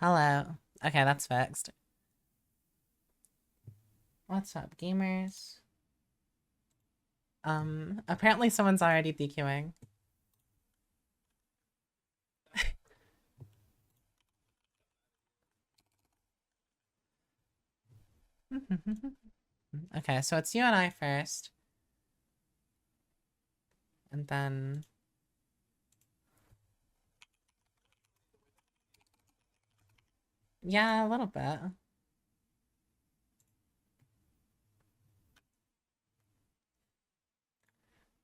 Hello. Okay, that's fixed. What's up, gamers? Apparently someone's already DQing. Okay, so it's you and I first. And then... Yeah, a little bit.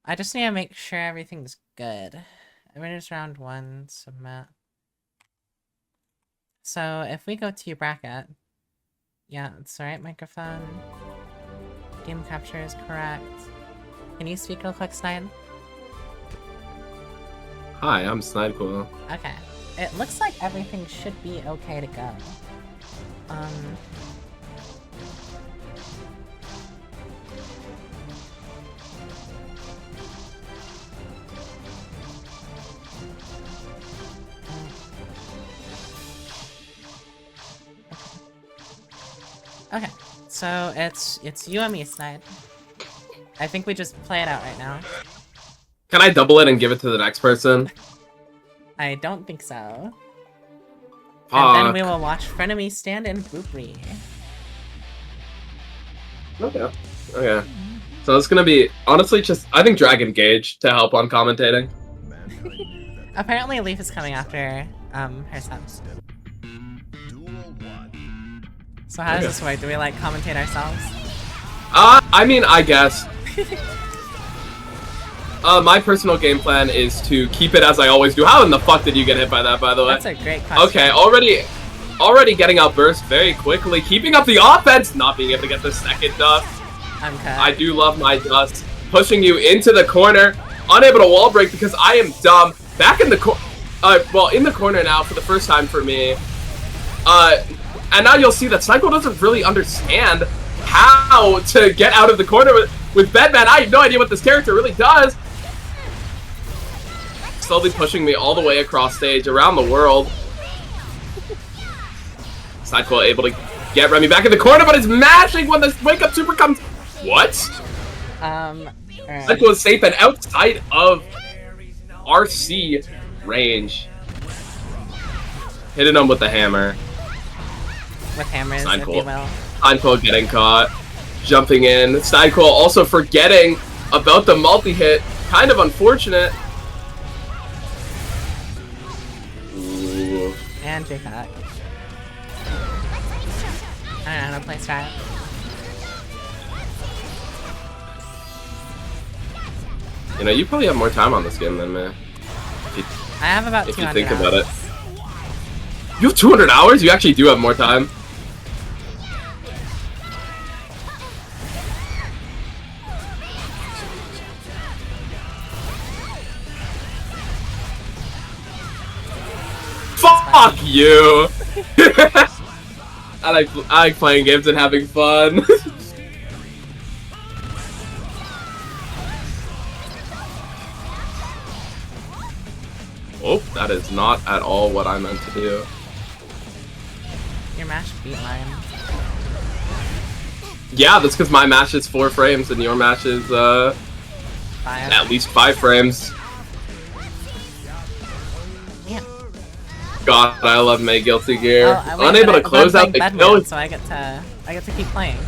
I just need to make sure everything's good. Winners round 1, submit. So if we go to your bracket... Yeah, it's the right microphone. Game capture is correct. Can you speak real quick, Snide? Hi, I'm Snidequill. Okay. It looks like everything should be okay to go. Okay, so it's you and me, Snide. I think we just play it out right now. Can I double it and give it to the next person? I don't think so. Fuck. And then we will watch FrienemyStand and Boopry. Okay. Okay. So it's gonna be, honestly, just, I think Dragon Gage to help on commentating. Apparently Leaf is coming after, her subs. So how does this work? Do we, like, commentate ourselves? I mean, I guess. My personal game plan is to keep it as I always do. How in the fuck did you get hit by that, by the way? That's a great question. Okay, already getting outburst very quickly. Keeping up the offense, not being able to get the second dust. I'm cut. I do love my dust. Pushing you into the corner. Unable to wall break because I am dumb. Back in the well, in the corner now for the first time for me. And now you'll see that Snidequill doesn't really understand how to get out of the corner with Bedman. I have no idea what this character really does. Slowly pushing me all the way across stage, around the world. Snidequill able to get Remy back in the corner, but is mashing when the wake up super comes. What? Snidequill is safe and outside of RC range. Hitting him with the hammer. With hammers, if you will. Snidequill getting caught. Jumping in. Snidequill also forgetting about the multi-hit. Kind of unfortunate. Ooh. And J-Pack. I don't know, play strat. You know, you probably have more time on this game than me. I have about 200 If you think about hours. it. You have 200 hours? You actually do have more time. Fuck you! I like playing games and having fun. Oh, that is not at all what I meant to do. Your mash beat mine. Yeah, that's because my match is 4 frames and your match is 5. at least 5 frames. Yeah. God, I love May Guilty Gear. Wait, Unable to close out the kill. So I get to keep playing.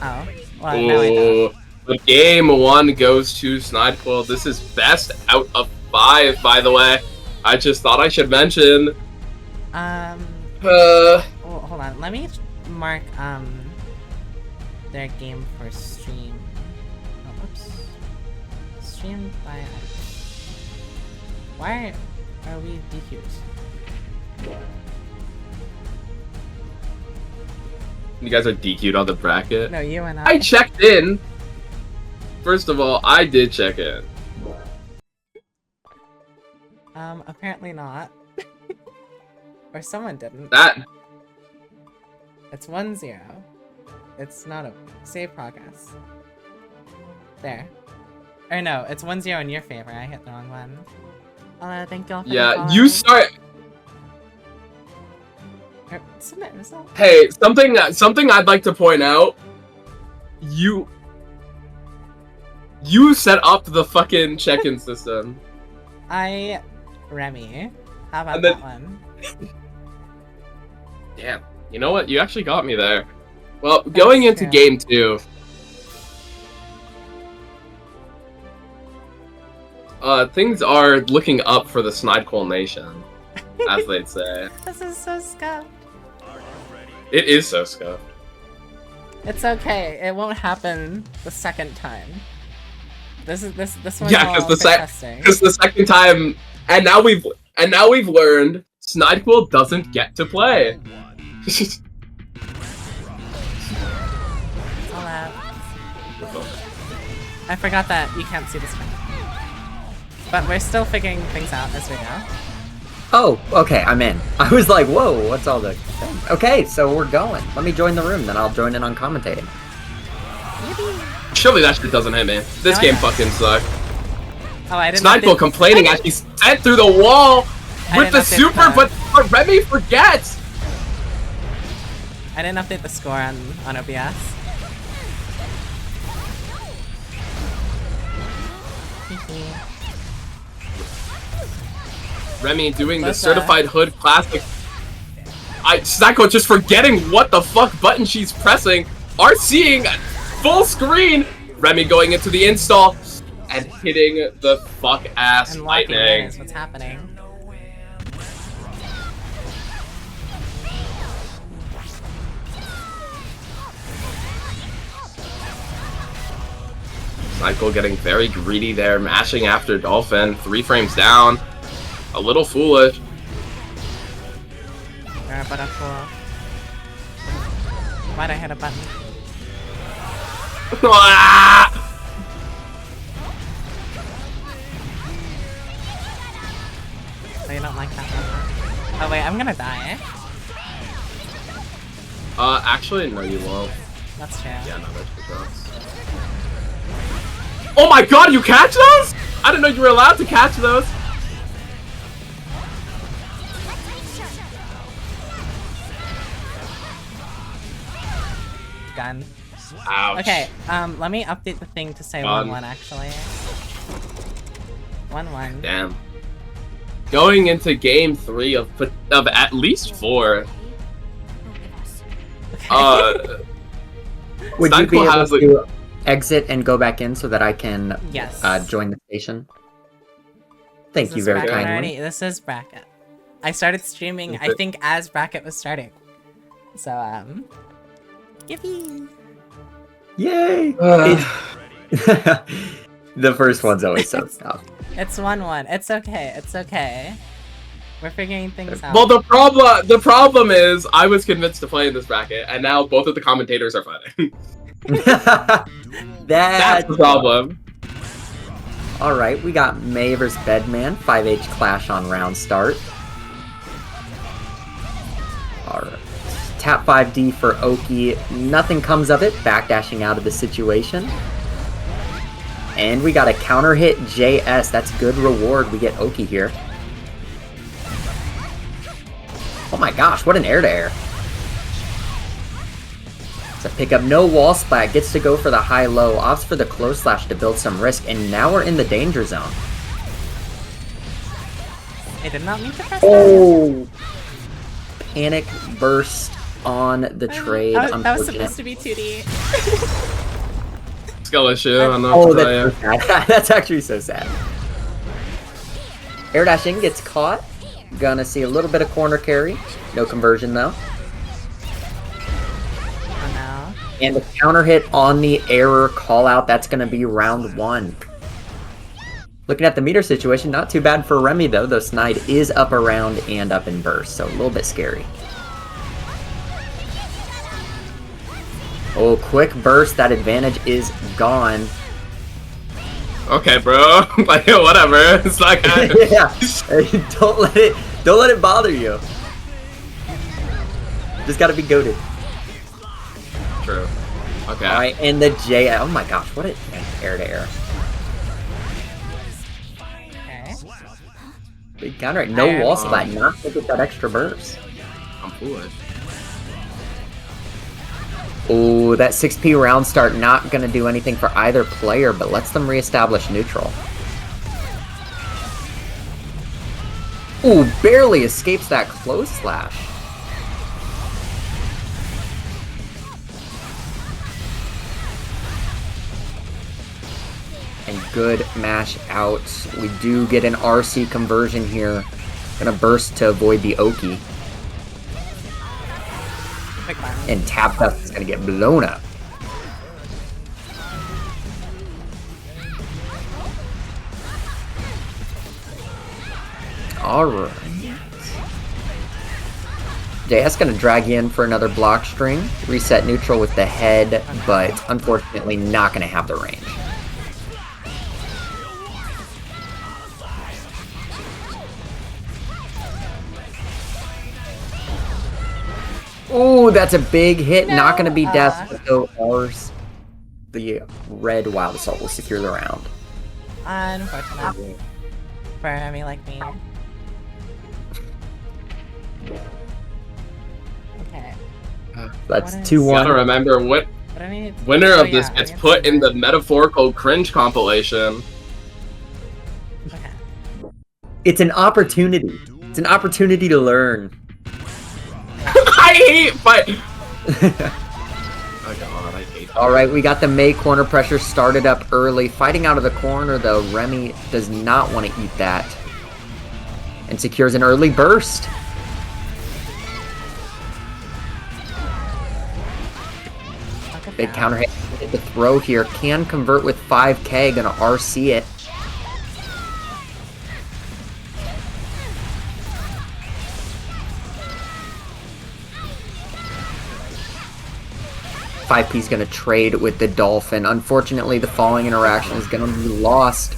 Oh. Well, now I don't. The game 1 goes to Snidequill. This is best out of 5, by the way. I just thought I should mention. Well, hold on. Let me mark their game for stream. Oh, oops. Streamed by. Why are we DQ'd? You guys are DQ'd on the bracket. No, you and I checked in. First of all, I did check in. Apparently not. Or someone didn't. That. It's 1-0. It's not a save progress. There. Or no, it's 1-0 in your favor. I hit the wrong one. Thank y'all for the Yeah, follow. you start. Submit result. Hey, something I'd like to point out. You set up the fucking check-in system. Remy, how about And then- that one? Damn, you know what? You actually got me there. Well, going into true. game 2. Things are looking up for the Snidequill Nation, as they'd say. This is so scuffed. It is so scuffed. It's okay. It won't happen the second time. This one's Yeah, all because for testing. the second time, and now we've learned Snidequill doesn't get to play. All that. I forgot that you can't see the screen. But we're still figuring things out as we go. Oh, okay, I'm in. I was like, whoa, what's all the thing? Okay, so we're going. Let me join the room, then I'll join in on commentating. Surely that shit doesn't hit me. This No, game I know. fucking sucked. Oh, I didn't. Snidequill complaining as he's sent through the wall I with didn't the update super, the- but Remy forgets. I didn't update the score on OBS. Remy doing the What's certified hood classic. Snidequill just forgetting what the fuck button she's pressing. RCing full screen. Remy going into the install and hitting the fuck ass And locking in lightning. is what's happening. Snidequill getting very greedy there, mashing after Dolphin. 3 frames down. A little foolish. But why'd I hit a button? Ah! So you don't like that one? Oh wait, I'm gonna die. Actually, no, you won't. That's true. Yeah, no, that's the shots. Oh my god, you catch those? I didn't know you were allowed to catch those. Gun. Ouch. Okay, let me update the thing to say Gun. 1-1 actually. 1-1. Damn. Going into game 3 of at least 4. Would you be Snidequill able has, like- to exit and go back in so that I can Yes. join the station? Thank This you is very bracket kindly. already. This is bracket. I started streaming, I Okay. think, as bracket was starting. So, yippee! Yay! The first one's always so tough. It's 1-1. It's okay. It's okay. We're figuring things out. Well, the problem is I was convinced to play in this bracket, and now both of the commentators are fighting. That's the problem. Alright, we got May vs Bedman, 5H clash on round start. Alright. Tap 5D for Oki. Nothing comes of it, backdashing out of the situation. And we got a counter hit JS. That's good reward. We get Oki here. Oh my gosh, what an air-to-air. So pick up no wall splat, gets to go for the high-low, opts for the close slash to build some risk, and now we're in the danger zone. I did not mean to press that. Oh! Panic burst on the trade, That was unfortunate. supposed to be 2D. Skill issue, I don't know Oh, what to tell that's you. so sad. That's actually so sad. Air dashing gets caught. Gonna see a little bit of corner carry. No conversion though. Oh no. And the counter hit on the error call out. That's gonna be round 1. Looking at the meter situation, not too bad for Remy though. Though Snide is up around and up in burst, so a little bit scary. Oh, quick burst. That advantage is gone. Okay, bro. Like, whatever. It's like Yeah. Don't let it bother you. Just gotta be goated. True. Okay. Alright, and the J. Oh my gosh, what an air to air. Okay. Big counter hit. No wall splat. Not to get that extra burst. I'm foolish. Oh, that 6P round start not going to do anything for either player, but lets them reestablish neutral. Ooh, barely escapes that close slash. And good mash out. We do get an RC conversion here. Gonna burst to avoid the Oki. And Tap Dust is gonna get blown up. Alright. JS gonna drag you in for another block string. Reset neutral with the head, but unfortunately not gonna have the range. Ooh, that's a big hit. No, not going to be death. So ours, the red Wild Assault will secure the round. Unfortunately. For an enemy like me. Okay. That's 2-1. You gotta remember, winner of this gets put in the metaphorical cringe compilation. Okay. It's an opportunity. It's an opportunity to learn. I hate fight. Oh god, I hate that. Alright, we got the Mei corner pressure started up early. Fighting out of the corner though, Remy does not want to eat that. And secures an early burst. Big counter hit. The throw here can convert with 5k, gonna RC it. P's gonna trade with the Dolphin. Unfortunately, the falling interaction is gonna be lost.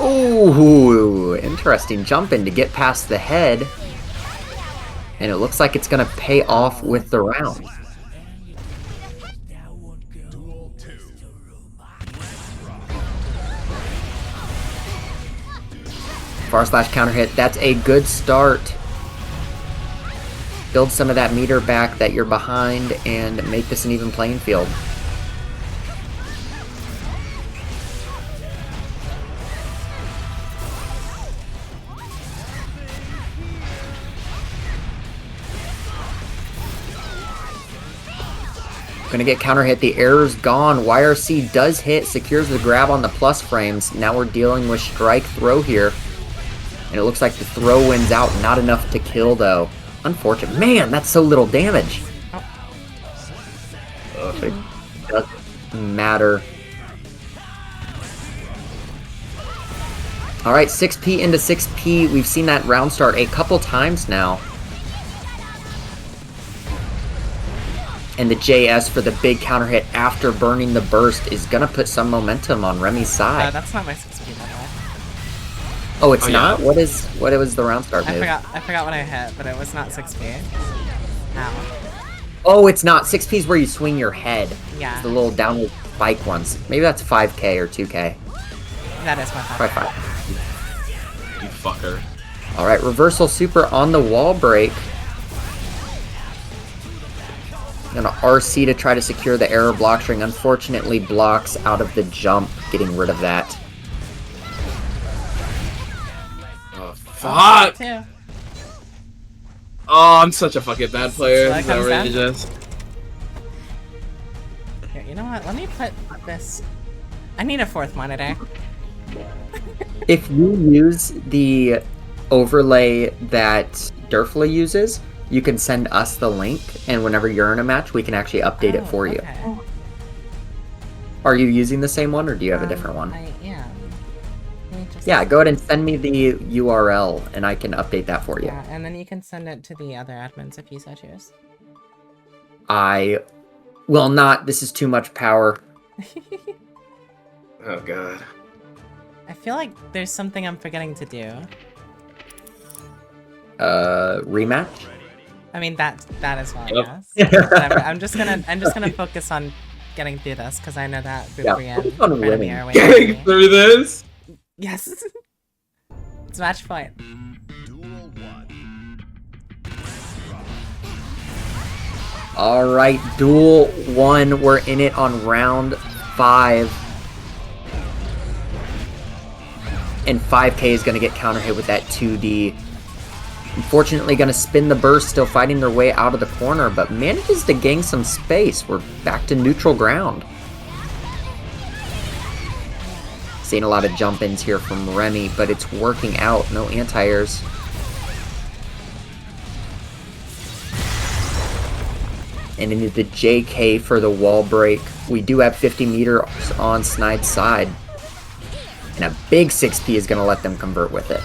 Ooh, interesting jump in to get past the head. And it looks like it's gonna pay off with the round. Far slash counter hit, that's a good start. Build some of that meter back that you're behind and make this an even playing field. Gonna get counter hit, the error's gone. YRC does hit, secures the grab on the plus frames. Now we're dealing with strike throw here. And it looks like the throw wins out. Not enough to kill, though. Unfortunate. Man, that's so little damage. It doesn't matter. Alright, 6P into 6P. We've seen that round start a couple times now. And the JS for the big counter hit after burning the burst is going to put some momentum on Remy's side. That's not my 6P, by the way. Oh, it's not? Yeah. What was the round start move? I forgot what I hit, but it was not 6P. Ow. Oh, it's not. 6P is where you swing your head. Yeah. It's the little downward spike ones. Maybe that's 5k or 2k. That is my 5k. Probably 5. You fucker. Alright, reversal super on the wall break. Gonna RC to try to secure the error block string. Unfortunately, blocks out of the jump, getting rid of that. Fuck! Oh, I'm such a fucking bad player. This is outrageous. Here, you know what? Let me put this... I need a fourth monitor. If you use the overlay that Derfla uses, you can send us the link, and whenever you're in a match, we can actually update it for you. Are you using the same one, or do you have a different one? I am. Yeah, go ahead and send me the URL, and I can update that for you. Yeah, and then you can send it to the other admins if you so choose. I will not. This is too much power. Oh, God. I feel like there's something I'm forgetting to do. Rematch? I mean that as well, Yep. yes. Whatever. I'm just gonna focus on getting through this because I know that Boopry Yeah, and focus on Frenemy winning. are waiting. Getting through this. Yes. It's match point. All right, duel 1. We're in it on round 5. And 5K is going to get counter hit with that 2D. Unfortunately, going to spin the burst, still fighting their way out of the corner, but manages to gain some space. We're back to neutral ground. Seeing a lot of jump-ins here from Remy, but it's working out. No anti-airs. And into the JK for the wall break. We do have 50 meters on Snide's side. And a big 6P is going to let them convert with it.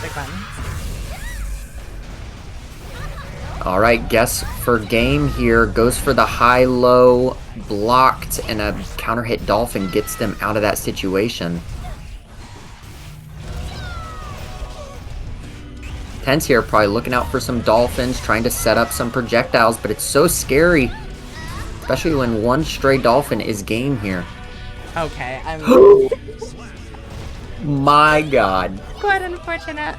Big button. Alright, guess for game here. Goes for the high-low, blocked, and a counter-hit Dolphin gets them out of that situation. Tense here, probably looking out for some Dolphins, trying to set up some projectiles, but it's so scary. Especially when one stray Dolphin is game here. Okay, I'm My god. quite unfortunate.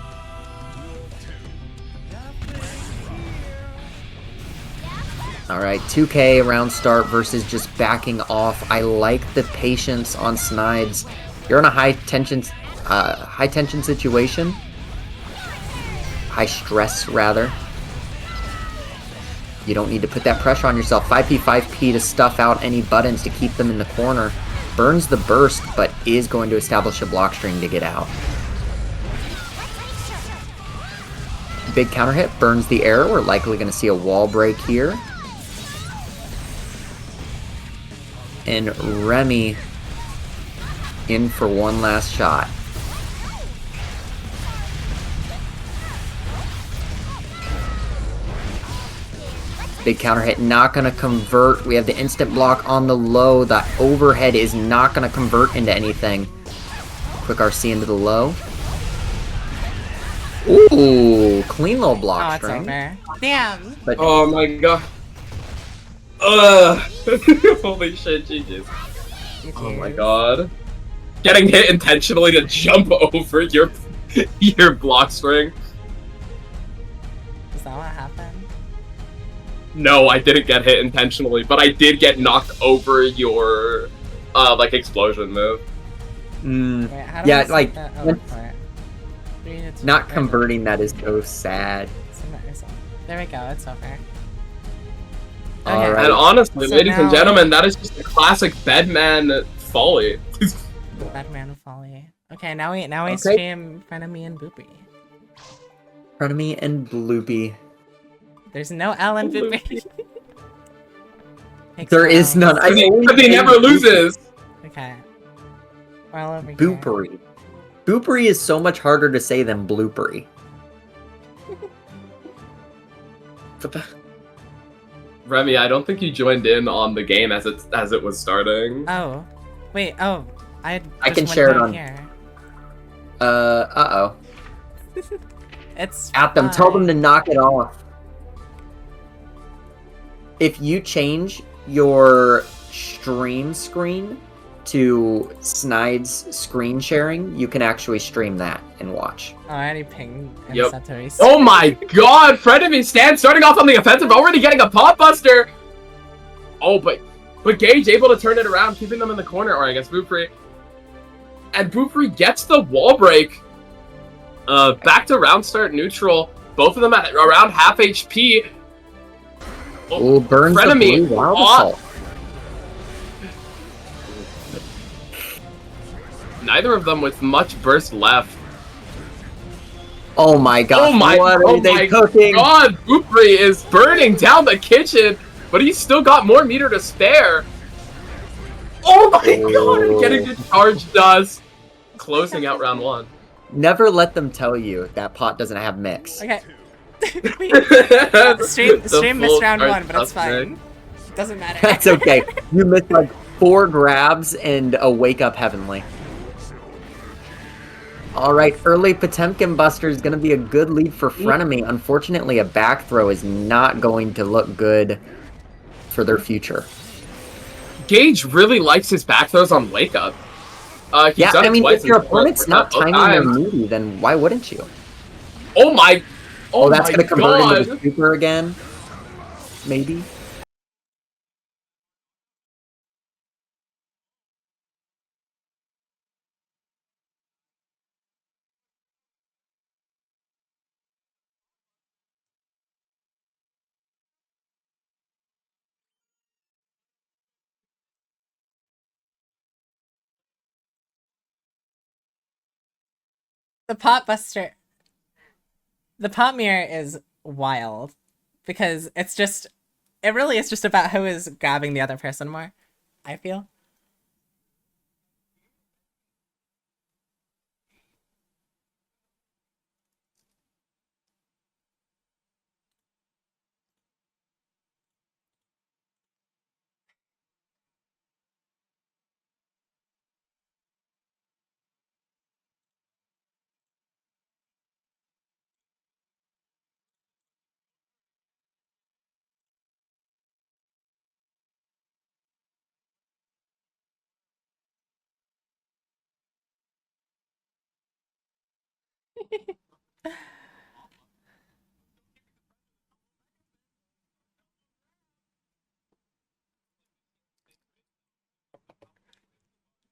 Alright, 2K round start versus just backing off. I like the patience on Snides. You're in a high tension situation. High stress, rather. You don't need to put that pressure on yourself. 5P, 5P to stuff out any buttons to keep them in the corner. Burns the burst, but is going to establish a block string to get out. Big counter hit, burns the air. We're likely going to see a wall break here. And Remy in for one last shot. Big counter hit, not going to convert. We have the instant block on the low. The overhead is not going to convert into anything. Quick RC into the low. Ooh, clean little block Oh, it's string. over. Damn. But Oh my god. Holy shit, GG's. Oh my god. Getting hit intentionally to jump over your block string. Is that what happened? No, I didn't get hit intentionally, but I did get knocked over your like explosion move. Wait, how do yeah, I set like that? Oh, when- for it. 3 to 2. not converting that is so sad. There we go, it's over. All Okay. right. And honestly, So ladies and now- gentlemen, that is just a classic bedman folly. Batman Folly. Okay, now we Okay. stream Frenemy and Boopry. Frenemy and Bloopy. There's no L in Boopry. Takes There no is Ls. none. I always But he say never loses. Okay. We're all over here. Boopry. Boopry is so much harder to say than Bloopery. Remy, I don't think you joined in on the game as it was starting. Oh. Wait, oh. I I just can went share it down on- here. Uh-oh. It's At them, tell them to fine. knock it off. If you change your stream screen to Snide's screen sharing, you can actually stream that and watch. Oh, I already pinged and Yep. set to restart. Oh my god, FrienemyStand starting off on the offensive, already getting a pot buster! Oh, but Gage able to turn it around, keeping them in the corner, or I guess Boopry. And Boopry gets the wall break. Back to round start neutral. Both of them at around half HP. Oh, burns the Frenemy blue wild on- assault. Neither of them with much burst left. Oh my god, Oh my, what oh are they my cooking? god, Boopry is burning down the kitchen, but he's still got more meter to spare. Oh my god, and getting the charge dust. Closing out round 1. Never let them tell you that pot doesn't have mix. Okay. Wait, The stream full missed round charge 1, but it's dust mix. fine. Doesn't matter. That's okay. You missed like 4 grabs and a wake up heavenly. Alright, early Potemkin Buster is going to be a good lead for Frenemy. Unfortunately, a back throw is not going to look good for their future. Gage really likes his back throws on Wake Up. He's Yeah, done I it mean, twice if your in Sport, opponent's not both timing their times. meaty, then why wouldn't you? Oh my! Oh, that's my going to convert God. into the super again? Maybe? The pot buster. The pot mirror is wild because it's just, it really is just about who is grabbing the other person more, I feel.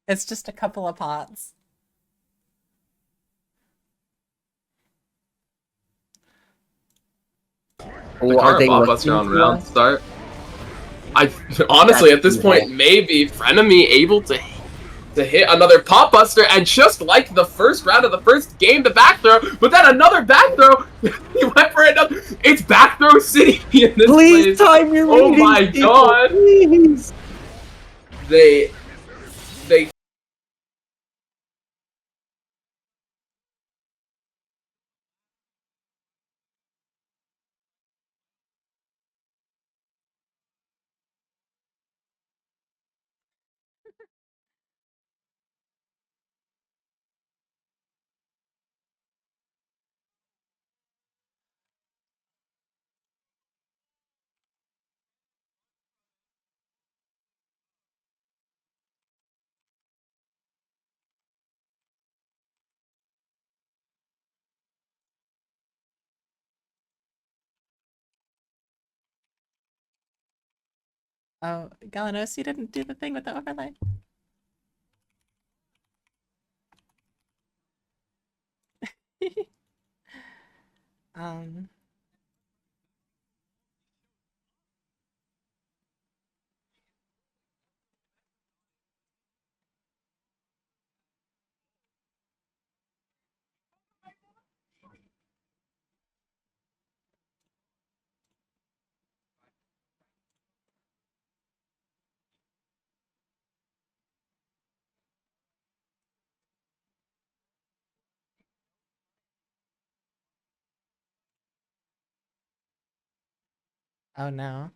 It's just a couple of pots. The Or are car they Bob Buster listening on to round us? start. I honestly, That's at this evil. point, maybe Frenemy able to hit another Pop Buster, and just like the first round of the first game, the back throw, but then another back throw, he went for another. It's back throw city in this Please place. time your Oh meetings, my people, God. please. They Oh, Galanos, you didn't do the thing with the overlay. um, oh no.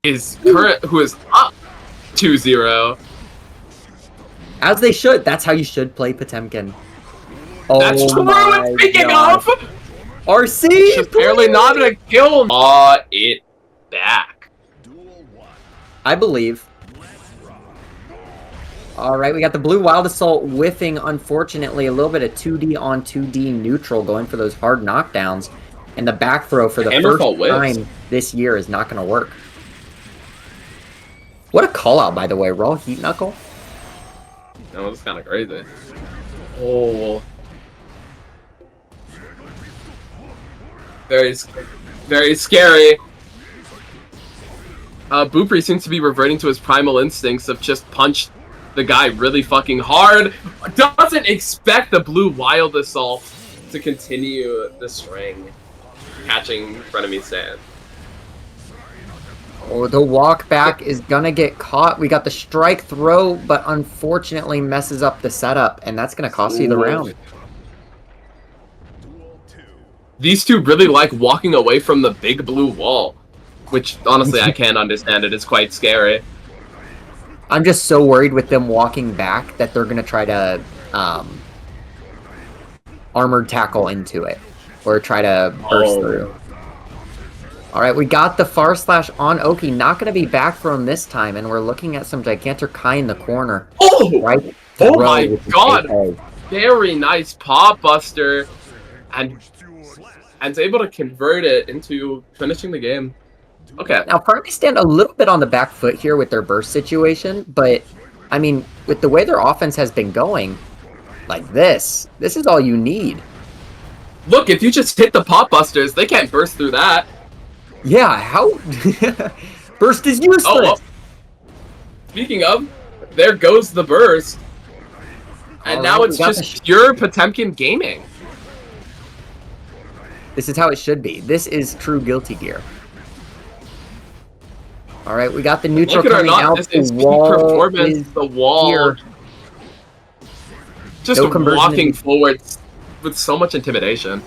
is current who is up 2-0. As they should. That's how you should play Potemkin. Oh, That's true. my And speaking God. of, RC, just barely not a kill. It back. I believe. Alright, we got the blue Wild Assault whiffing, unfortunately, a little bit of 2D on 2D neutral, going for those hard knockdowns. And the back throw for the Hammerfall first time this year is not going to work. What a call-out, by the way. Raw Heat Knuckle? That was kind of crazy. Oh. Very, very scary. Boopry seems to be reverting to his primal instincts of just punch the guy really fucking hard. Doesn't expect the blue Wild Assault to continue the string. Catching FrienemyStand. Oh, the walk back is gonna get caught. We got the strike throw, but unfortunately messes up the setup, and that's gonna cost you the round. These two really like walking away from the big blue wall. which honestly I can't understand. It is quite scary. I'm just so worried with them walking back that they're gonna try to armored tackle into it or try to burst through. All right, we got the far slash on Oki. Not gonna be back thrown this time, and we're looking at some Gigantor Kai in the corner. Oh! Right. Oh my god! Very nice pop buster, and is able to convert it into finishing the game. Okay. Now, FrienemyStand a little bit on the back foot here with their burst situation, but I mean, with the way their offense has been going, like this is all you need. Look, if you just hit the pop busters, they can't burst through that. Yeah, how? Burst is useless. Oh, speaking of, there goes the burst. And now it's just pure Potemkin gaming. This is how it should be. This is true Guilty Gear. All right, we got the neutral coming out. This is peak performance. The wall. Here. Just walking forward with so much intimidation.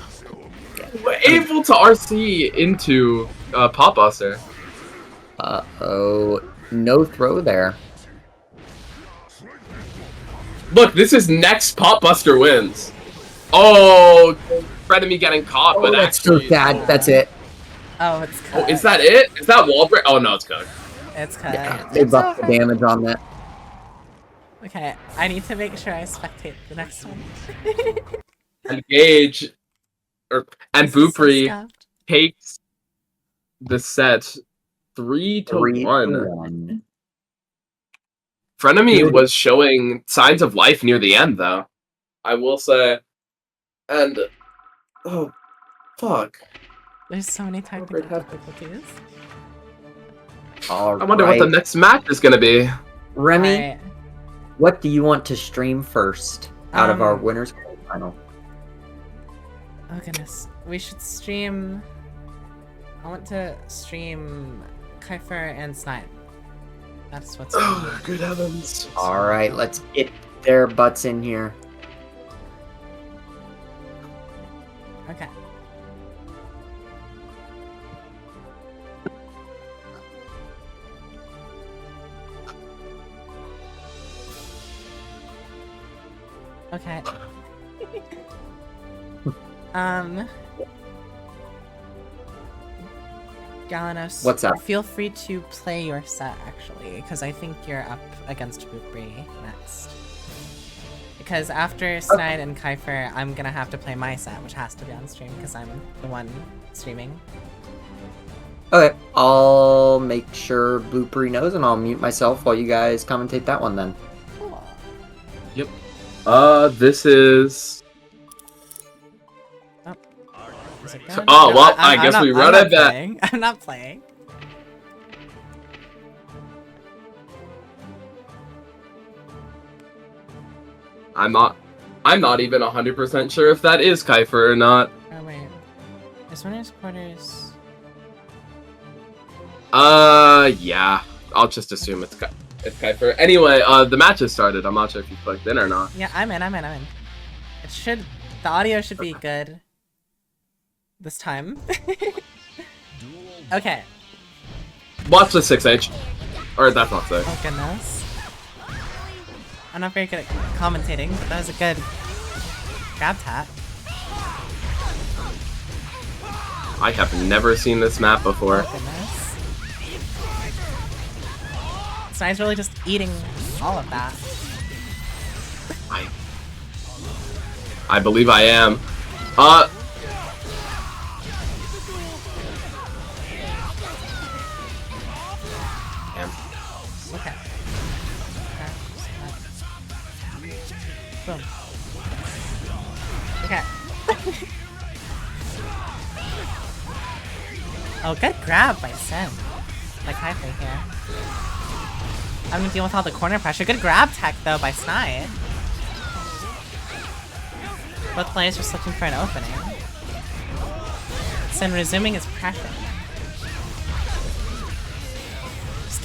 We're able to RC into Pop Buster. Uh-oh. No throw there. Look, this is next Pop Buster wins. Oh, Frenemy getting caught, but that's actually... so sad. That's it. Oh, it's cut. Oh, is that it? Is that wall break? Oh, no, it's cut. It's cut. Yeah, they buffed the damage on that. Okay, I need to make sure I spectate the next one. And Gage and Boopry takes the set 3-1. Frenemy was showing signs of life near the end, though. I will say. And oh, fuck. There's so many technical difficulties. All I wonder what the next match is gonna be. Remy, what do you want to stream first out of our winners final? Oh goodness, we should stream. I want to stream Kypher and Snide. That's what's. Oh, good heavens! All right, let's get their butts in here. Okay. Okay. Galanos, what's up? Feel free to play your set, actually, because I think you're up against Boopry next. Because after Snide and Kypher, I'm gonna have to play my set, which has to be on stream, because I'm the one streaming. Okay, I'll make sure Boopry knows, and I'll mute myself while you guys commentate that one then. Cool. Yep. This is... Is it good? Oh, well, I guess we run it back. I'm not playing. I'm not even 100% sure if that is Kypher or not. Oh, wait. Is Winner's Quarters... yeah. I'll just assume it's Kypher. Anyway, the match has started. I'm not sure if you clicked in or not. Yeah, I'm in. It should... The audio should be good. This time. Okay. Watch the 6H. Or that's not 6. Oh goodness. I'm not very good at commentating, but that was a good grab tap. I have never seen this map before. Oh goodness. Snide's really just eating all of that. I believe I am. Okay. Boom. Okay. Oh, good grab by Sim. Like Hyper here. I'm gonna deal with all the corner pressure. Good grab tech though by Snide. Both players just looking for an opening. Sim resuming his pressure.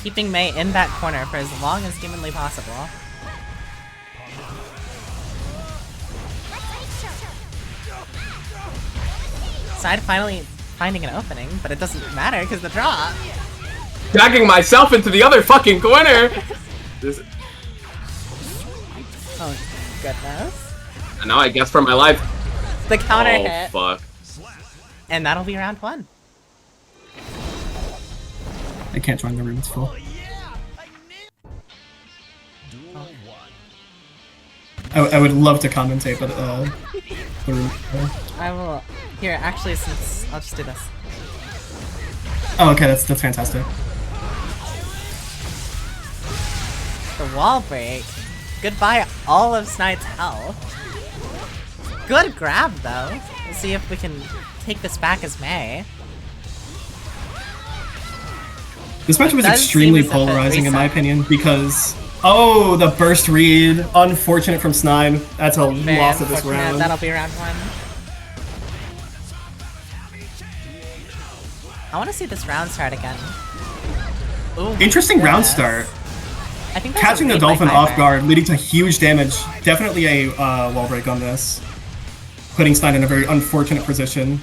Keeping Mei in that corner for as long as humanly possible. Snide finally finding an opening, but it doesn't matter because the drop. Dragging myself into the other fucking corner. This, Oh goodness. and now I guess for my life. The counter Oh hit. fuck. And that'll be round 1. I can't join the room, it's full. I would love to commentate, but the room. I will. Here, actually, since I'll just do this. Oh, okay, that's fantastic. The wall break. Goodbye, all of Snide's health. Good grab, though. We'll see if we can take this back as May. This match was Does extremely seem as if it polarizing in my reset. opinion because the burst read, unfortunate from Snide. That's a Very loss of this unfortunate. round. That'll be round 1. I want to see this round start again. Ooh, Interesting round yes. start. I think that's a Catching the read by Dolphin Kypher. off guard, leading to huge damage. Definitely a wall break on this. Putting Snide in a very unfortunate position.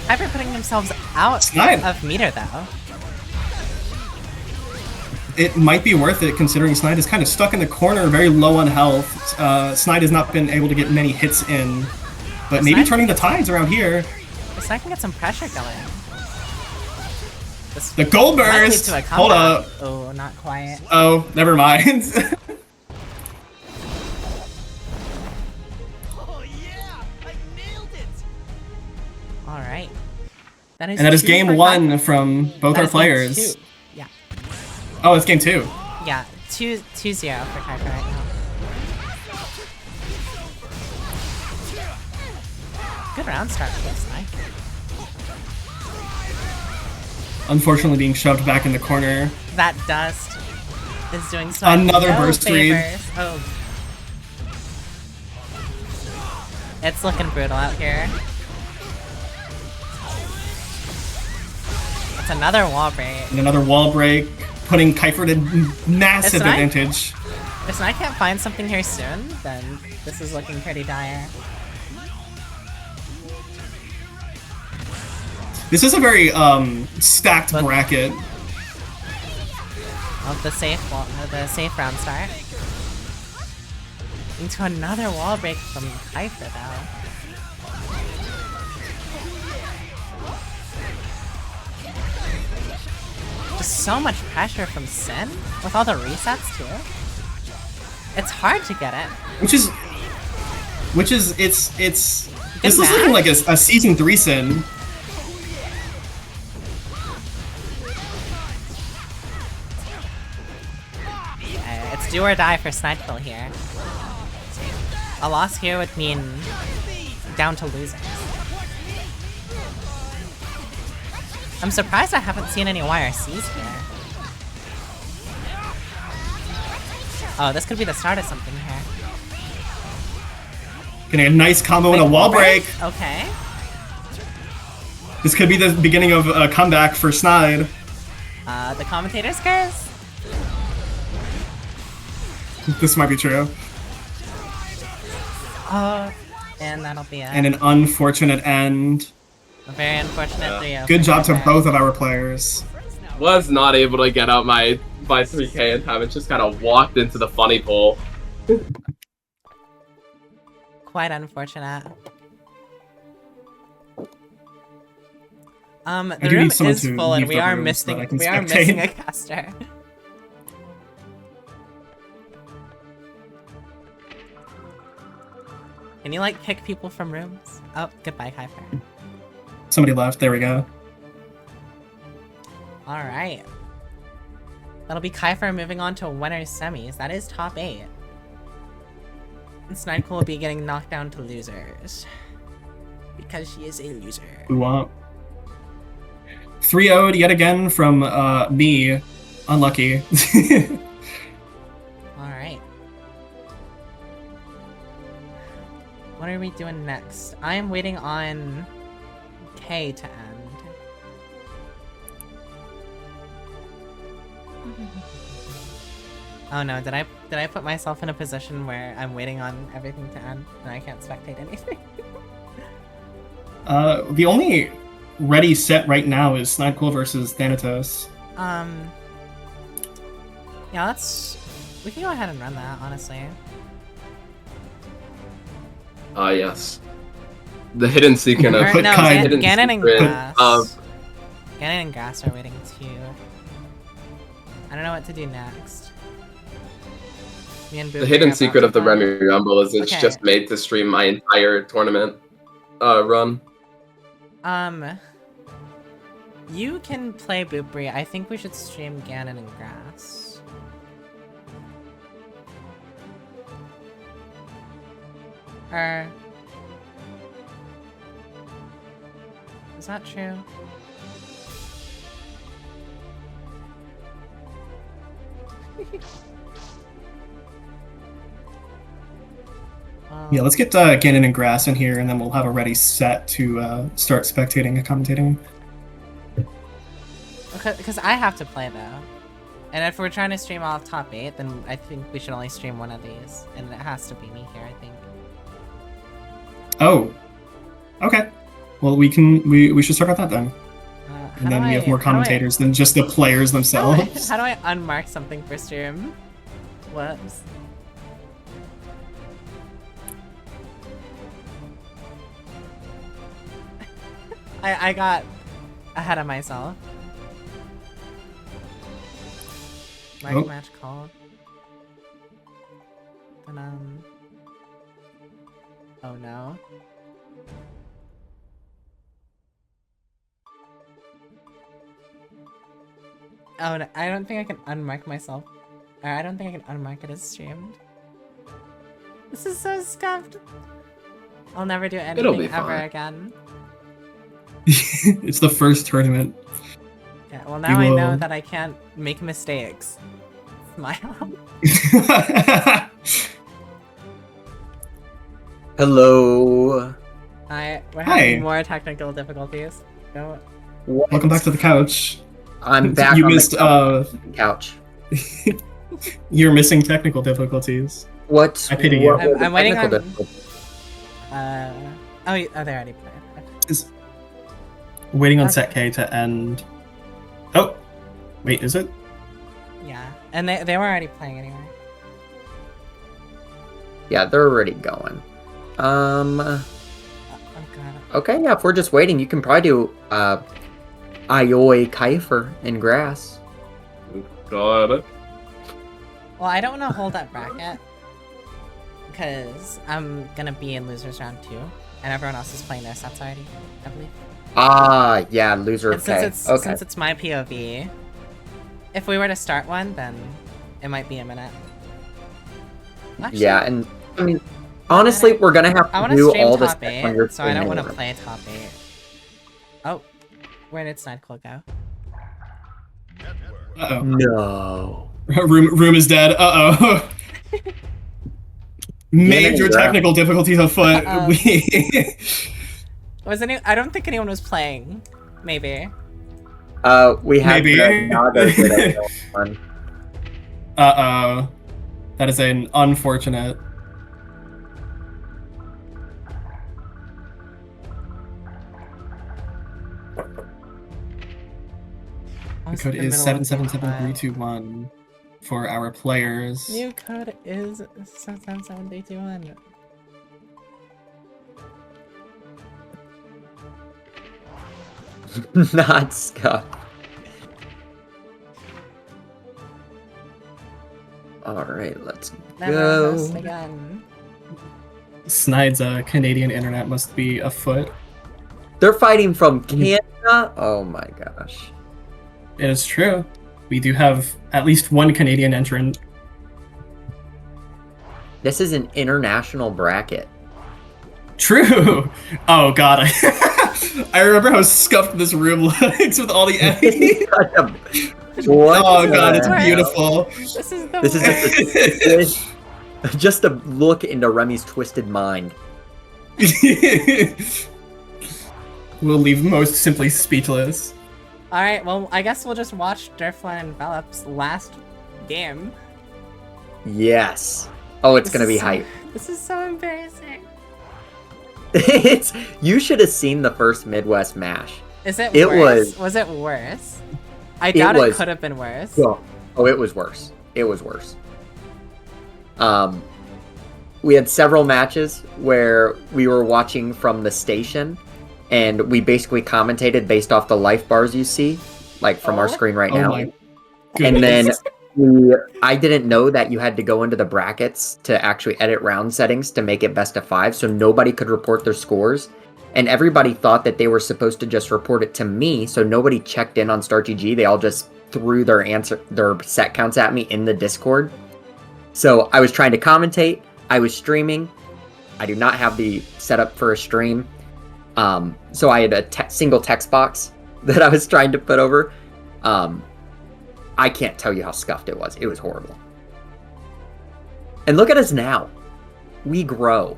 Kypher putting themselves out Snide. of meter, though. It might be worth it considering Snide is kind of stuck in the corner, very low on health. Snide has not been able to get many hits in, but maybe Snide- turning the tides around here. The Snide can get some pressure going. This The gold might lead burst! to a Hold comeback. up. Oh, not quite. Oh, never mind. Alright. That is And that is 2 game for 1 Kypher. from both That our is game players. 2. Yeah. Oh, it's game 2. Yeah. 2-0 for Kypher right now. Good round start for this Snide. Unfortunately being shoved back in the corner. That dust is doing Snide Another no burst read. favors. Oh. It's looking brutal out here. It's another wall break. And another wall break, putting Kypher at a massive Snide? advantage. If Snide can't find something here soon, then this is looking pretty dire. This is a very stacked But- bracket. Of the safe round start. Into another wall break from Kypher though. Just so much pressure from Sin with all the resets too. It's hard to get it. It's this is match. looking like a season 3 Sin. It's do or die for Snidequill here. A loss here would mean down to losers. I'm surprised I haven't seen any YRCs here. Oh, this could be the start of something here. Getting a nice combo and a Big wall break. Okay. This could be the beginning of a comeback for Snide. The commentator's curse? This might be true. Oh, and that'll be And an unfortunate end. a very unfortunate 3-0. Good for job to Kypher. both of our players. Was not able to get out my 3K in time. It just kind of walked into the funny pole. Quite unfortunate. The do room need someone is to full and leave we the are room so that I missing can we are spectate. missing a caster. Can you like kick people from rooms? Oh, goodbye, Kypher. Somebody left. There we go. Alright. That'll be Kypher moving on to winners semis. That is top 8. And Snidequill will be getting knocked down to losers. Because she is a loser. We want 3-0'd yet again from me. Unlucky. Alright. What are we doing next? I am waiting on K to end. Oh no, did I put myself in a position where I'm waiting on everything to end and I can't spectate anything? The only ready set right now is Snidequill versus Thanatos. Yeah, we can go ahead and run that, honestly. Yes. The hidden secret of Or, no, Hidden Ganon and secret Grass. of- Ganon and Grass are waiting too. I don't know what to do next. Me and the Boopry hidden are secret about of the to Remmy Rumble is it's Okay. just made to stream my entire tournament run. You can play Boopry. I think we should stream Ganon and Grass. Or... Is that true? Yeah, let's get Ganon and Grass in here, and then we'll have a ready set to start spectating and commentating. Because I have to play though. And if we're trying to stream off top 8, then I think we should only stream one of these. And it has to be me here, I think. Oh, okay. Well, we should start out that then, and then we have more commentators than just the players themselves. How do I unmark something for stream? Whoops. I got ahead of myself. Mark match called. Then oh no. Oh no, I don't think I can unmark myself. Or I don't think I can unmark it as streamed. This is so scuffed. I'll never do anything ever fine. again. It's the first tournament. Yeah, well now I know that I can't make mistakes. Smile. Hello. We're having more technical difficulties. Don't... Welcome back to the couch. I'm back You on missed, the couch. You're missing technical difficulties. What? I pity you. I'm waiting on... technical Oh, they already played. Is waiting on Okay. set K to end. Oh, wait, is it? Yeah, and they were already playing anyway. Yeah, they're already going. Oh god. Okay, yeah, if we're just waiting, you can probably do AoiKypher in grass. Got it. Well, I don't want to hold that bracket because I'm gonna be in losers round 2, and everyone else is playing their sets already, I believe. Ah, yeah, loser. And Okay. since it's my POV, if we were to start one, then it might be a minute. Actually, Yeah, and I mean, honestly, we're gonna have I to want to do stream all this top on your 8, so I don't want to anyway. play top 8. Oh, where did Snidequill go? Uh-oh. No. Room is dead. Uh-oh. Major Grass. technical difficulties afoot. I don't think anyone was playing. Maybe. We had Maybe. one. Uh-oh. That is an unfortunate. The code is 777321 for our players. New code is 777321. Not Scott. Alright, let's Never go. host again. Snide's Canadian internet must be afoot. They're fighting from Canada? Oh my gosh. It is true. We do have at least one Canadian entrant. This is an international bracket. True. Oh god, I remember how scuffed this room looks with all the enemies. What Oh the god, it's hell? beautiful. This is the This is just a look into Remy's twisted mind. We'll leave most simply speechless. Alright, well, I guess we'll just watch Derfla and Velop's last game. Yes. Oh, it's gonna be so, hype. This is so embarrassing. You should have seen the first Midwest Mash. Is it It worse? Was it worse? I doubt it was- could have been worse. Oh, it was worse. It was worse. We had several matches where we were watching from the station, and we basically commentated based off the life bars you see, like from our screen right now. My And then goodness. I didn't know that you had to go into the brackets to actually edit round settings to make it best of 5, so nobody could report their scores. And everybody thought that they were supposed to just report it to me, so nobody checked in on StartGG. They all just threw their set counts at me in the Discord. So I was trying to commentate. I was streaming. I do not have the setup for a stream. So I had a single text box that I was trying to put over. I can't tell you how scuffed it was. It was horrible. And look at us now. We grow.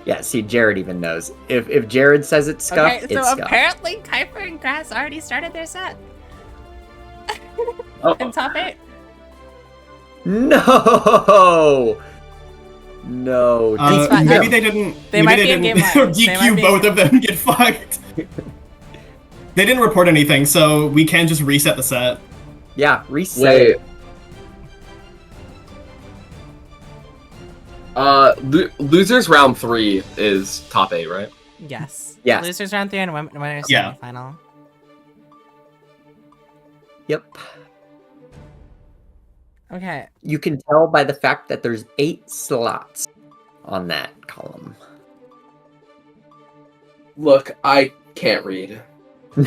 Yeah, see, Jared even knows. If Jared says it's scuffed, Okay, it's so scuffed. apparently Kypher and Grass already started their set. Oh. In top 8. No! No. It's fine. Maybe Oh. they didn't. They maybe might they be in didn't game line. They might DQ be- both of them. Get fucked. They didn't report anything, so we can just reset the set. Yeah, reset. Wait. Losers round 3 is top 8, right? Yes. Yes. Losers round 3 and winners Yeah. semifinal. Yep. Okay. You can tell by the fact that there's 8 slots on that column. Look, I can't read. No.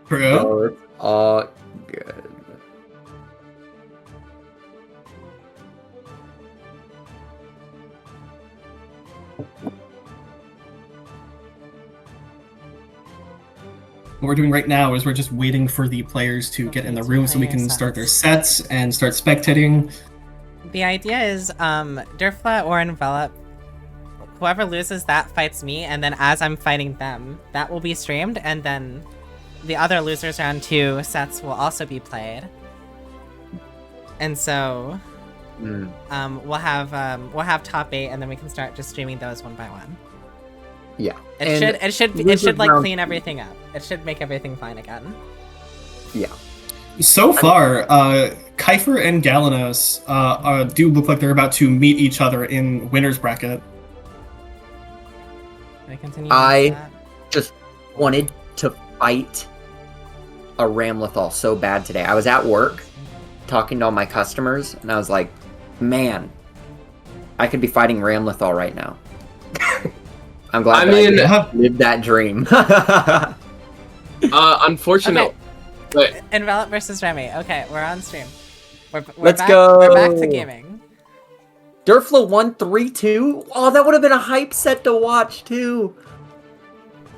True. Oh, it's all good. What we're doing right now is we're just waiting for the players to get in the room so we can start their sets and start spectating. The idea is, Derfla or Envelop, whoever loses that fights me, and then as I'm fighting them, that will be streamed, and then the other losers round 2 sets will also be played. And so, we'll have top 8, and then we can start just streaming those one by one. Yeah. It should losers like round- clean everything up. It should make everything fine again. Yeah. So far, Kypher and Galanos do look like they're about to meet each other in winner's bracket. Can I continue? I- with that? Just wanted to fight a Ramlethal so bad today. I was at work talking to all my customers, and I was like, man, I could be fighting Ramlethal right now. I'm glad I lived that dream. Unfortunate. Wait, Envelop versus Remy. Okay, we're on stream. We're Let's back, go. We're back to gaming. Derfla won 3-2. Oh, that would have been a hype set to watch, too.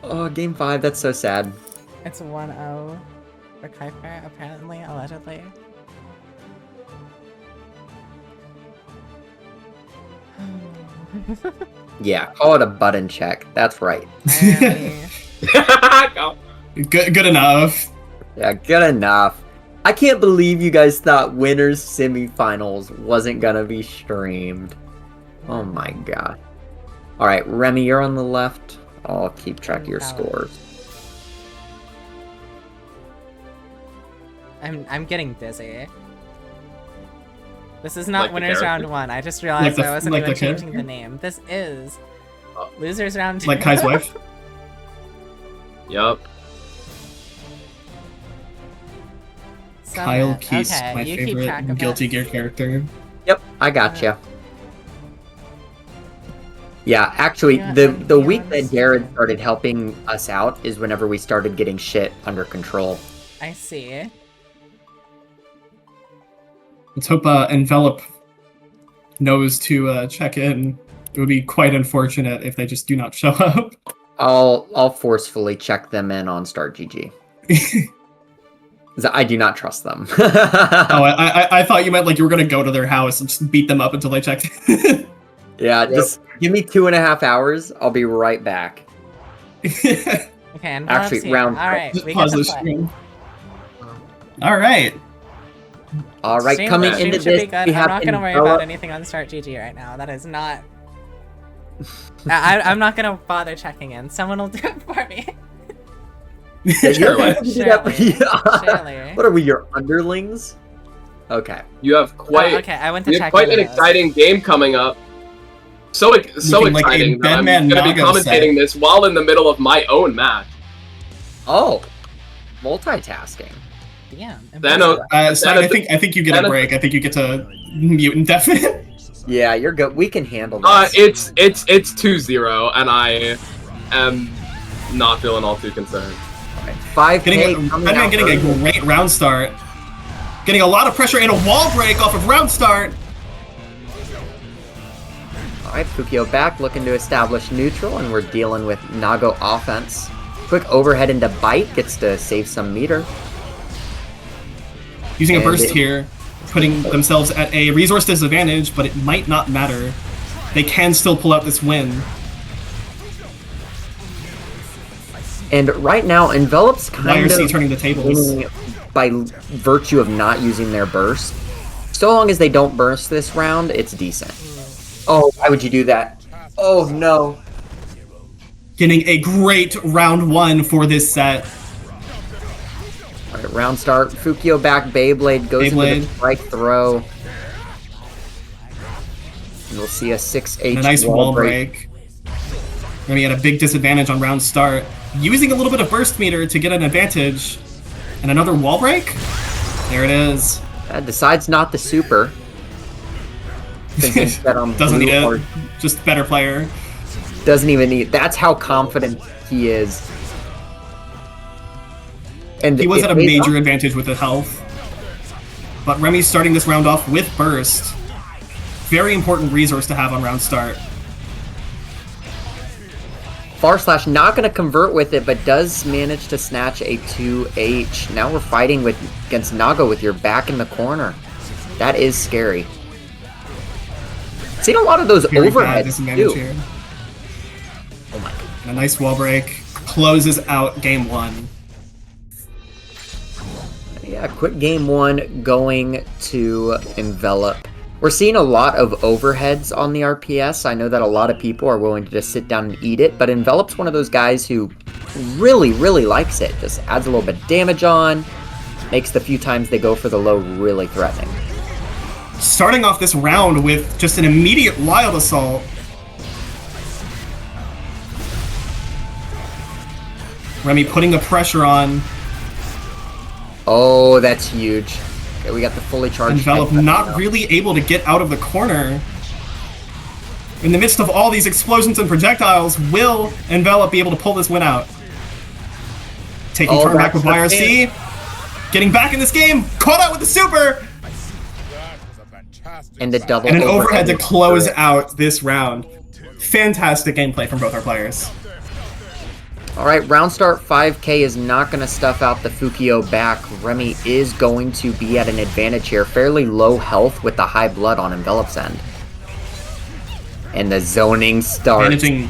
Oh, game 5. That's so sad. It's 1-0 for Kypher, apparently, allegedly. Yeah, call it a button check. That's right. Remy. Go. Good enough. Yeah, good enough. I can't believe you guys thought winners semifinals wasn't gonna be streamed. Oh my god. Alright, Remy, you're on the left. I'll keep track of your scores. I'm getting dizzy. This is not Like the winners character? round 1. I just realized Like the- I wasn't like even the changing the character? name. This is Oh. losers round 2. Like Kai's wife. Yup. Kyle Keys, okay, my you keep track favorite of Guilty that. Gear character. Yep, I gotcha. Yeah, actually, Yeah, the week yeah, that Jared started helping us out is whenever we started getting shit under control. I see. Let's hope Envelop knows to check in. It would be quite unfortunate if they just do not show up. I'll forcefully check them in on StartGG. 'Cause I do not trust them. Oh, I thought you meant like you were gonna go to their house and just beat them up until they checked. Yeah, just give me 2.5 hours. I'll be right back. Okay, and Actually, round- Alright, Just we pause get the to play. stream. All right. All right, Stream- coming stream into should be this, good. we I'm have not gonna worry Envelop. about anything on Start GG right now. That is not. I'm not gonna bother checking in. Someone will do it for me. Sure, why? Surely. Surely. What are we, your underlings? Okay. You have quite, Oh, okay, I went to you check have quite an Galanos. exciting game coming up. So Looking like a exciting that I'm Bedman going to be Nago commentating this while in the middle of my own match. Oh, multitasking. Yeah. Thanos, Snide, I think you get a break. I think you get to mute indefinite. Yeah, you're good. We can handle this. it's 2-0, and I am not feeling all too concerned. All right, 5K coming Bedman out getting a early. great round start. Getting a lot of pressure and a wall break off of round start. All right, Fukio back, looking to establish neutral, and we're dealing with Nago offense. Quick overhead into bite, gets to save some meter. Using a And burst it- here, putting themselves at a resource disadvantage, but it might not matter. They can still pull out this win. And right now, Envelop's kind YRC of turning the tables. winning by virtue of not using their burst. So long as they don't burst this round, it's decent. Oh, why would you do that? Oh, no. Getting a great round one for this set. All right, round start. Fukio back, Beyblade goes into Beyblade. the strike throw. And we'll see a 6H And a nice wall break. Remy at a big disadvantage on round start. Using a little bit of burst meter to get an advantage. And another wall break? There it is. Decides not the super. Thinking that on Doesn't blue need or it. Just better player. doesn't even need. That's how confident he is. And He was it at a pays major off. advantage with the health. But Remy's starting this round off with burst. Very important resource to have on round start. Farslash not going to convert with it, but does manage to snatch a 2H. Now we're fighting against Nago with your back in the corner. That is scary. Seen a lot of those Very bad overheads disadvantage too. here. Oh my god. And a nice wall break. Closes out game one. Yeah, quick game one going to Envelop. We're seeing a lot of overheads on the RPS. I know that a lot of people are willing to just sit down and eat it, but Envelop's one of those guys who really, really likes it. Just adds a little bit of damage on, makes the few times they go for the low really threatening. Starting off this round with just an immediate wild assault. Remy putting the pressure on. Oh, that's huge. Okay, we got the fully charged. Envelop head not now. really able to get out of the corner. In the midst of all these explosions and projectiles, will Envelop be able to pull this win out? Taking Oh, turn back that's with the YRC. Getting back in this game. Caught out with the super. And the double And an overhead to with close turret. out this round. Fantastic gameplay from both our players. All right, round start 5K is not going to stuff out the Fukio back. Remy is going to be at an advantage here. Fairly low health with the high blood on Envelop's end. And the zoning starts. Managing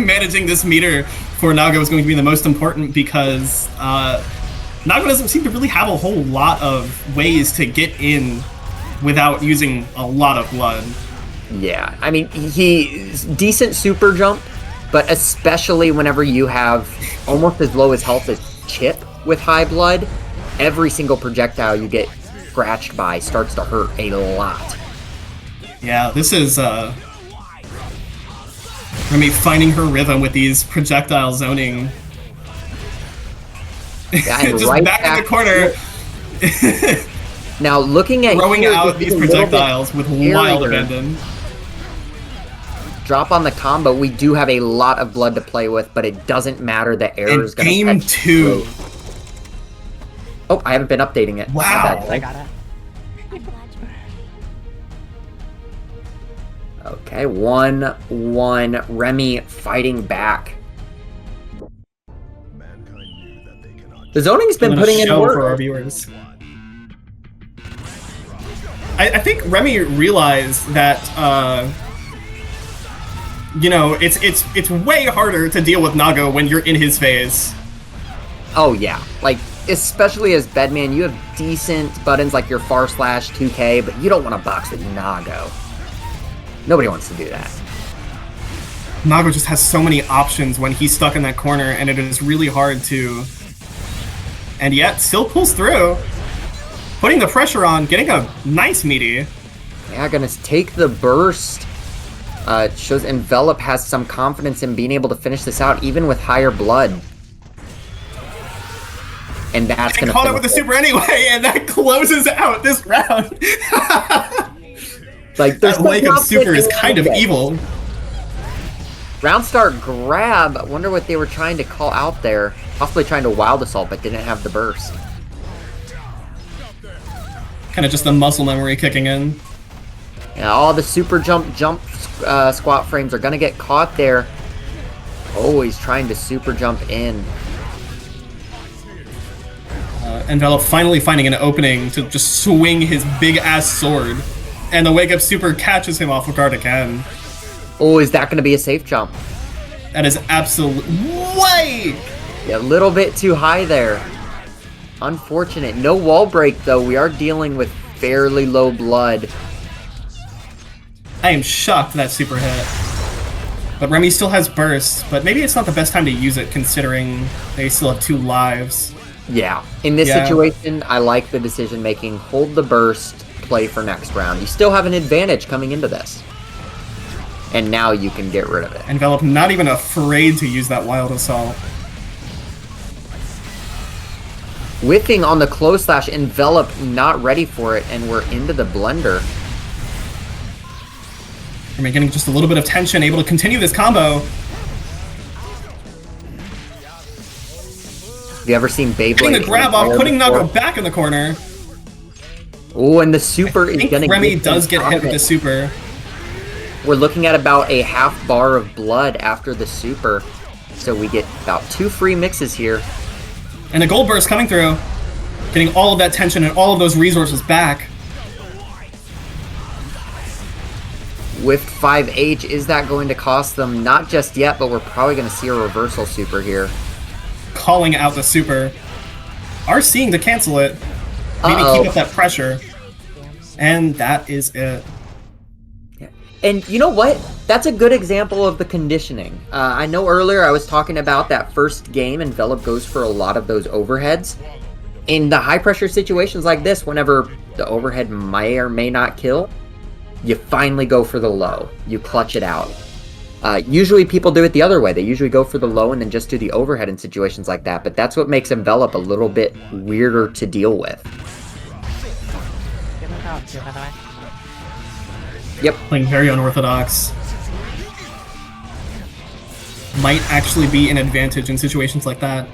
managing this meter for Nago is going to be the most important because Nago doesn't seem to really have a whole lot of ways to get in without using a lot of blood. Yeah, I mean, he's decent super jump, but especially whenever you have almost as low as health as Chip with high blood, every single projectile you get scratched by starts to hurt a lot. Yeah, this is Remy finding her rhythm with these projectile zoning. Yeah, and Just right back in the corner, Now, looking at throwing here, out just these a little bit projectiles with wild scarier. abandon. Drop on the combo. We do have a lot of blood to play with, but it doesn't matter. The error And is going to game two. Oh, I haven't been updating it. My Wow. bad, I Blake. got it. Okay, 1-1. Remy fighting back. The zoning's been Doing a putting in show work. for our viewers. I think Remy realized that you know, it's way harder to deal with Nago when you're in his phase. Oh yeah, like especially as Bedman, you have decent buttons like your far slash 2K, but you don't want to box with Nago. Nobody wants to do that. Nago just has so many options when he's stuck in that corner, and it is really hard to... And yet, still pulls through. Putting the pressure on, getting a nice meaty. Yeah, gonna take the burst. Shows Envelop has some confidence in being able to finish this out, even with higher blood. And that's gonna caught it with the super anyway, and that closes out this round. Like that wake up super is kind of evil. Round start grab. I wonder what they were trying to call out there. Possibly trying to wild assault, but didn't have the burst. Kind of just the muscle memory kicking in. Yeah, all the super jump squat frames are gonna get caught there. Oh, he's trying to super jump in. Envelop finally finding an opening to just swing his big ass sword, and the wake up super catches him off guard again. Oh, is that gonna be a safe jump? That is absolute way. Yeah, a little bit too high there. Unfortunate. No wall break though. We are dealing with fairly low blood. I am shocked that super hit. But Remy still has burst, but maybe it's not the best time to use it considering they still have 2 lives. Yeah. In this situation, I like the decision making. Hold the burst, play for next round. You still have an advantage coming into this. And now you can get rid of it. Envelop not even afraid to use that wild assault. Whiffing on the close slash, Envelop not ready for it, and we're into the blender. I mean, getting just a little bit of tension, able to continue this combo. Have you ever seen Beyblade? Getting the grab off, putting Nago back in the corner. Oh, and the super is gonna Remy does get hit with the super. We're looking at about a half bar of blood after the super. So we get about 2 free mixes here. And the gold burst coming through. Getting all of that tension and all of those resources back. With 5H, is that going to cost them? Not just yet, but we're probably going to see a reversal super here. Calling out the super. Are seeing to cancel it. Maybe keep up that pressure. And that is it. Yeah. And you know what? That's a good example of the conditioning. I know earlier I was talking about that first game, Envelop goes for a lot of those overheads. In the high pressure situations like this, whenever the overhead may or may not kill, you finally go for the low. You clutch it out. Usually people do it the other way. They usually go for the low and then just do the overhead in situations like that. But that's what makes Envelop a little bit weirder to deal with. Yep. Playing very unorthodox. Might actually be an advantage in situations like that.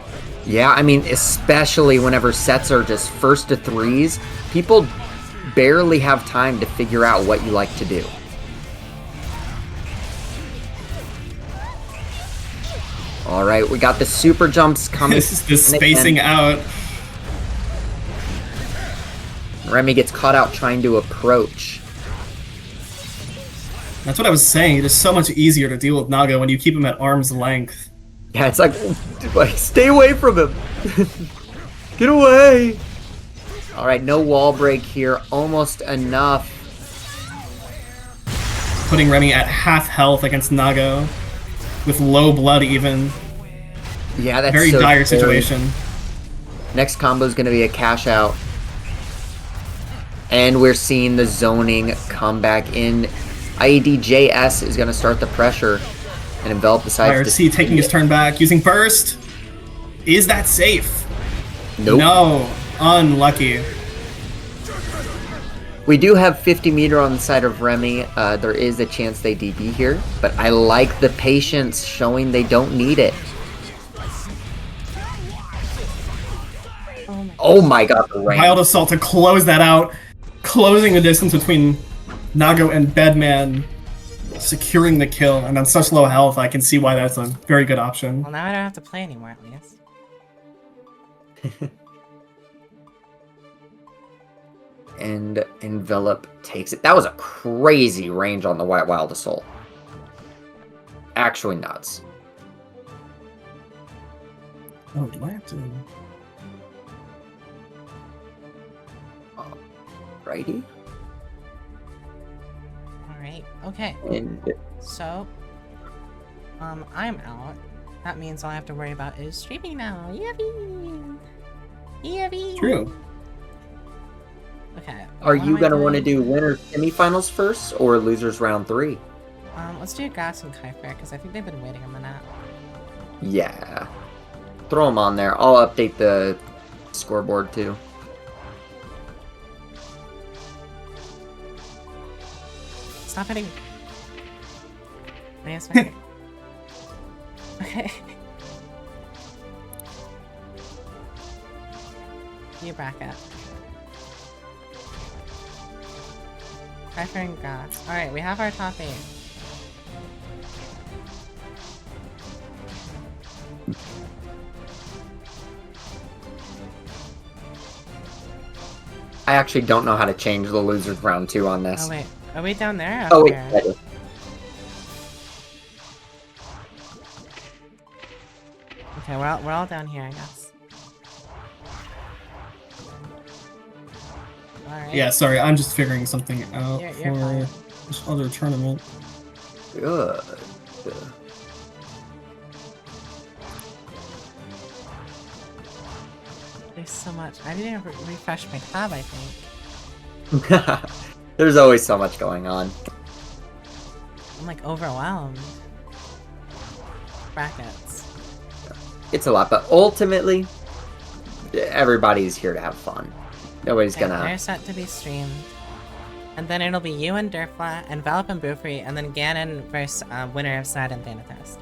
Yeah, I mean, especially whenever sets are just first to 3s, people barely have time to figure out what you like to do. All right, we got the super jumps coming. This is the spacing out. Remy gets caught out trying to approach. That's what I was saying. It is so much easier to deal with Nago when you keep him at arm's length. Yeah, it's like stay away from him. Get away. All right, no wall break here. Almost enough. Putting Remy at half health against Nago. With low blood even. Yeah, that's very so dire scary. situation. Next combo is going to be a cash out. And we're seeing the zoning come back in. IEDJS is going to start the pressure. And Envelop decides to taking his turn back, using burst. Is that safe? Nope. No. Unlucky. We do have 50 meter on the side of Remy. There is a chance they DB here, but I like the patience showing they don't need it. Oh my god, the range. Wild Assault to close that out. Closing the distance between Nago and Bedman. Securing the kill, and on such low health, I can see why that's a very good option. Well, now I don't have to play anymore, at least. And Envelop takes it. That was a crazy range on the Wild Assault. Actually nuts. Oh, do I have to... Righty. Alright, okay. And So, I'm out. That means all I have to worry about is streaming now. Yippee! Yippee! True. Okay. are what you am I gonna want to doing? do winner semifinals first or losers round 3? Let's do Grass and Kypher, because I think they've been waiting a minute. Yeah. Throw them on there. I'll update the scoreboard too. Stop hitting me. Wait a second. Okay. You bracket. Kypher and Grass. Alright, we have our top 8. I actually don't know how to change the losers round 2 on this. Oh wait, are we down there? Or up Oh wait, here? that is- Okay, we're all down here, I guess. Alright. Yeah, sorry, I'm just figuring something out You're for fine. this other tournament. good. There's so much. I didn't even refresh my tab, I think. There's always so much going on. I'm like overwhelmed. Brackets. It's a lot, but ultimately, everybody's here to have fun. Nobody's Okay, gonna. they're set to be streamed. And then it'll be you and Derfla, and Valip and Boopry, and then Ganon versus winner of Snide and Thanatos.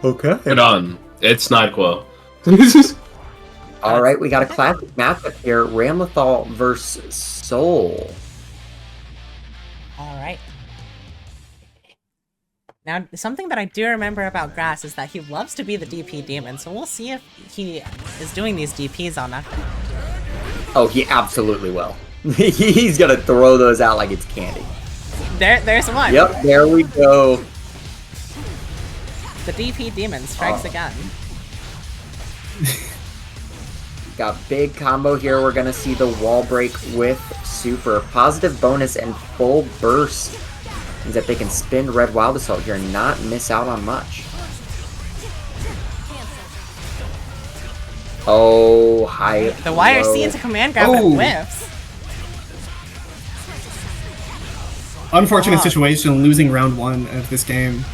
Okay. Good on. It's Snidequill. All right, we got a classic matchup here: Ramlethal versus Soul. Alright. Now, something that I do remember about Grass is that he loves to be the DP demon, so we'll see if he is doing these DPs on nothing. Oh, he absolutely will. He's gonna throw those out like it's candy. There's one! Yep, there we go. The DP demon strikes again. Got big combo here. We're gonna see the wall break with super positive bonus and full burst. Means that they can spin Red Wild Assault here and not miss out on much. Oh, high. The YRC into command grab Oh. and whiffs. Unfortunate Oh. situation, losing round 1 of this game.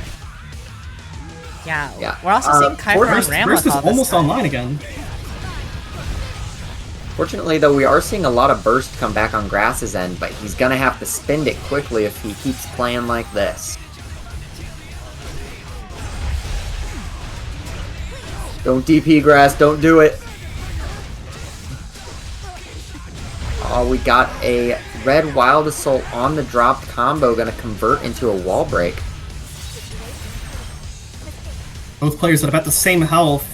Yeah, Yeah. we're also seeing Kypher and Burst is Ramlethal this almost time. online again. Fortunately, though, we are seeing a lot of burst come back on Grass's end, but he's gonna have to spend it quickly if he keeps playing like this. Don't DP Grass, don't do it. Oh, we got a Red Wild Assault on the dropped combo, gonna convert into a wall break. Both players at about the same health.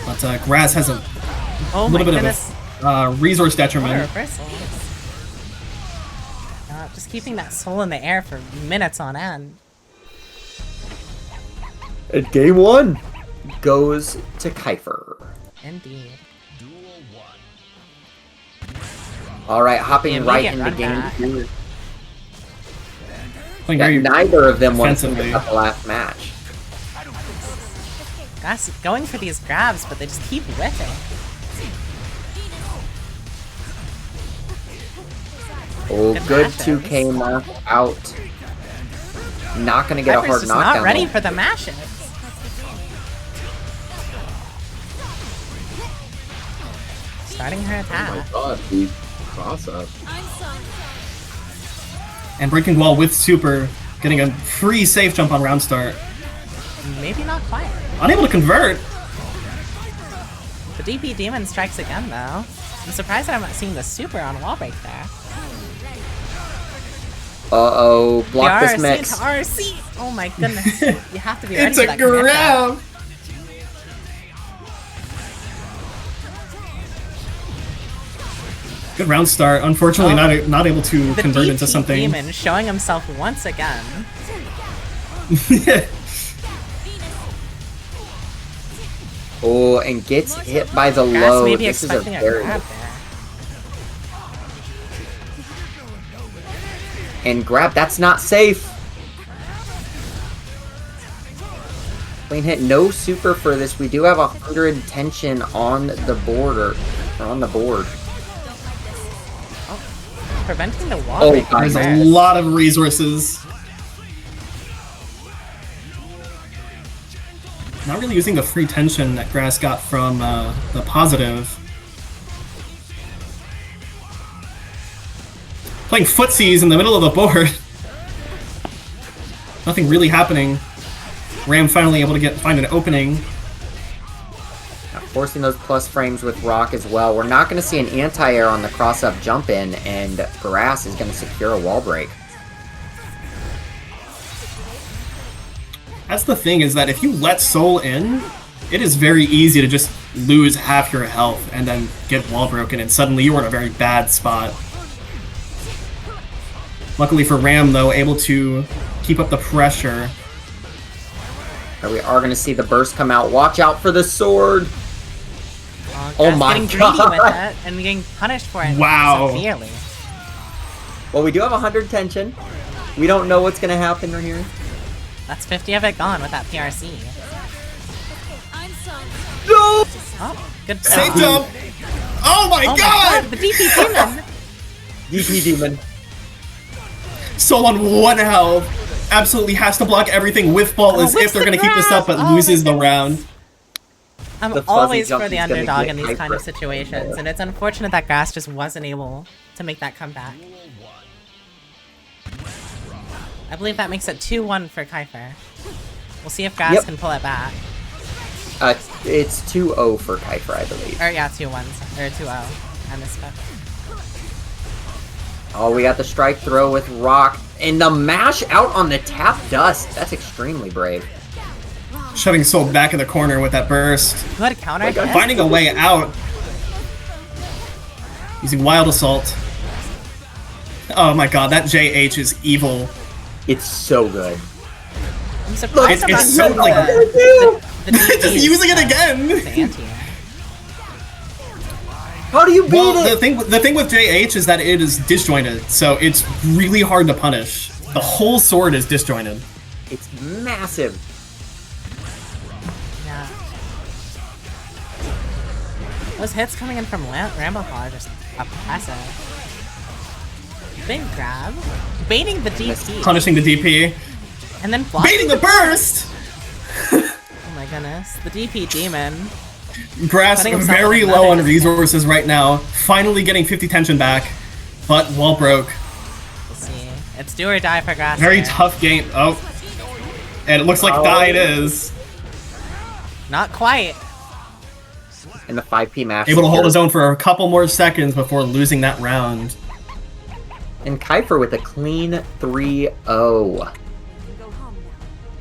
But Grass has a Oh my little bit goodness. of a resource What a detriment. reversal. Just keeping that soul in the air for minutes on end. And game 1 goes to Kypher. Indeed. Alright, hopping The right immediate into game run back. 2. Playing Yeah, very neither of them want to think defensively. about the last match. Guys going for these grabs, but they just keep whiffing. Oh, Good good mashes. 2K mark out. Not gonna get a Kypher's hard just knockdown. not ready though. for the mashes. Starting her Oh attack. my god, the cross up. And breaking wall with super, getting a free safe jump on round start. Maybe not quite. Unable to convert. The DP demon strikes again though. I'm surprised that I'm not seeing the super on wall break there. Uh-oh, block the this RC mix. to RC! Oh my goodness. You have to be ready It's for a that command grab. grab. Good round start. Unfortunately, Oh. not able to The convert DP into something. demon showing himself once again. Oh, and gets hit by the Grass low. may be This is a expecting a very... grab there. And grab, that's not safe. Clean hit, no super for this. We do have 100 tension on the border, or on the board. Preventing the wall. Oh, break There's there. a lot of resources. Not really using the free tension that Grass got from the positive. Playing footsies in the middle of the board. Nothing really happening. Ram finally able to find an opening. Forcing those plus frames with Rock as well. We're not going to see an anti-air on the cross-up jump-in, and Grass is going to secure a wall break. That's the thing, is that if you let Soul in, it is very easy to just lose half your health and then get wall broken, and suddenly you are in a very bad spot. Luckily for Ram, though, able to keep up the pressure. We are going to see the burst come out. Watch out for the sword! Oh my getting greedy God. with it and getting punished for it Wow. severely. Well, we do have 100 tension. We don't know what's going to happen right here. That's 50 of it gone with that PRC. No! Oh, good Safe job. jump! Oh my Oh my god! the DP demon! DP Demon. Soul on 1 health. Absolutely has to block everything with Faultless whips if they're the going to keep this up, but grab. Oh, loses my the round. I'm The fuzzy always jump for the is gonna underdog get in these kind of Kypher. situations, and it's unfortunate that Grass just wasn't able to make that comeback. I believe that makes it 2-1 for Kypher. We'll see if Grass Yep. can pull it back. It's 2-0 for Kypher, I believe. Or yeah, 2-1. Or 2-0. I misspoke. Oh, we got the strike throw with Rock. And the mash out on the tap dust. That's extremely brave. Shoving Soul back in the corner with that burst. Good counter hit. Finding a way out. Using Wild Assault. Oh my god, that JH is evil. It's so good. I'm surprised It's about so the, like- the DP Just using it the again! anti-air. How do you beat Well, it? the thing with JH is that it is disjointed, so it's really hard to punish. The whole sword is disjointed. It's massive. Yeah. Those hits coming in from Ramble are just oppressive. Big grab. Baiting the DP. Punishing the DP. And then blocking. Baiting the burst! Oh my goodness. The DP demon. Grass Putting himself very in low on another resources right now. Finally getting 50 tension back, but wall broke. We'll see. It's do or die for Grass. Very here. tough game. Oh. And it looks like die it is. Not quite. And the 5P mash. Able to hold his secure. own for a couple more seconds before losing that round. And Kypher with a clean 3-0.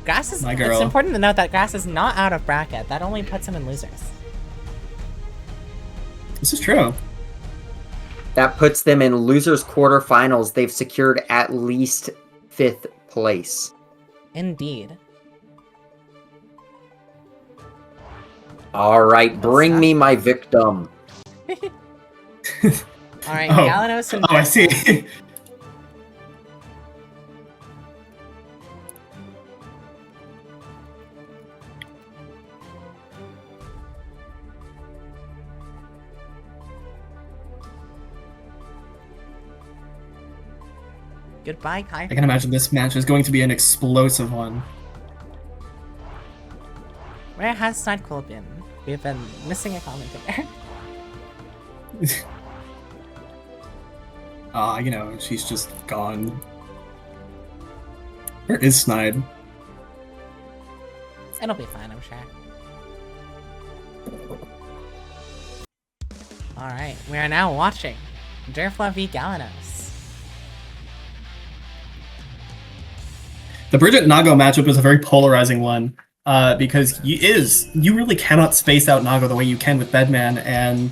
Grass is. My girl. It's important to note that Grass is not out of bracket. That only puts him in losers. This is true. That puts them in losers quarterfinals. They've secured at least 5th place. Indeed. All right, bring me my victim. Alright, Oh. Galanos and Oh, I see. Goodbye, I Kypher. can imagine this match is going to be an explosive one. Where has Snidequill been? We've been missing a commentator. You know, she's just gone. Where is Snide? It'll be fine, I'm sure. Alright, we are now watching Derfla v Galanos. The Bridget Nago matchup is a very polarizing one, because you really cannot space out Nago the way you can with Bedman, and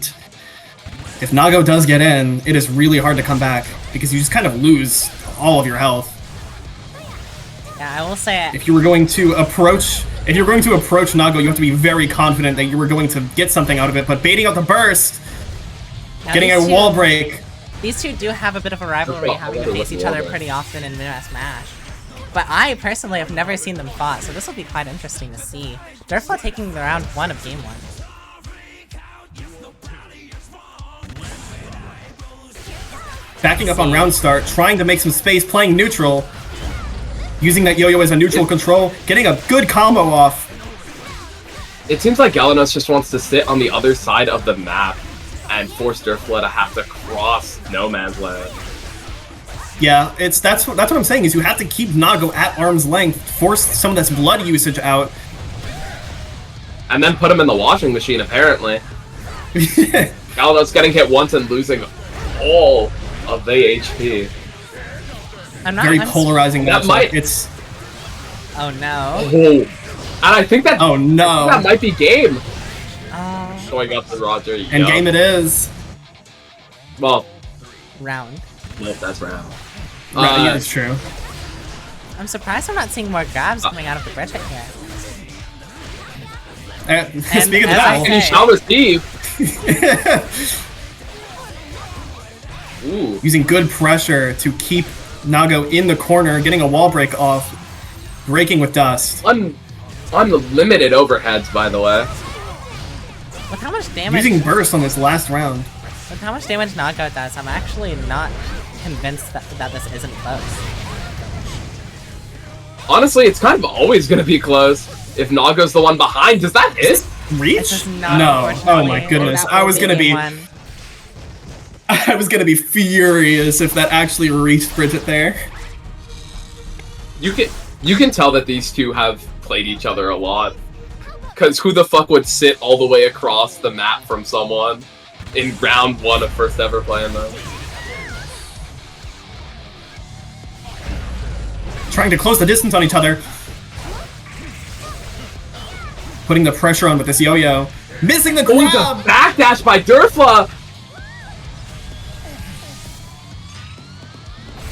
if Nago does get in, it is really hard to come back, because you just kind of lose all of your health. Yeah, I will say If you were going to approach Nago, you have to be very confident that you were going to get something out of it, but baiting out the burst, now getting these a two- wall break, These two do have a bit of a rivalry, having to face each other pretty often in Midwest Smash. But I personally have never seen them fought, so this will be quite interesting to see. Derfla taking the round 1 of game 1. Backing up on round start, trying to make some space, playing neutral. Using that yo-yo as a neutral control, getting a good combo off. It seems like Galanos just wants to sit on the other side of the map and force Derfla to have to cross no man's land. Yeah, that's what I'm saying, is you have to keep Nago at arm's length, force some of this blood usage out. And then put him in the washing machine, apparently. Galanos getting hit once and losing all of the HP. Very polarizing matchup. It's... Oh no. Oh. And I think that... Oh no. That might be game. Going up to Roger. And game it is. Well. Round. Nope, that's round. Yeah, it's true. I'm surprised I'm not seeing more grabs coming out of the bridge here. Speaking of that, you shall receive. Ooh. Using good pressure to keep Nago in the corner, getting a wall break off, breaking with dust. Unlimited overheads, by the way. With how much damage... Using burst on this last round. With how much damage Nago does, I'm actually not convinced that this isn't close. Honestly, it's kind of always going to be close if Nago's the one behind. Does that hit? Reach? No. Oh my goodness. I was going to be... I was gonna be furious if that actually reached Bridget there. You can tell that these two have played each other a lot. Cause who the fuck would sit all the way across the map from someone in round 1 of first ever playing them? Trying to close the distance on each other. Putting the pressure on with this yo-yo. Missing the grab! The backdash by Derfla!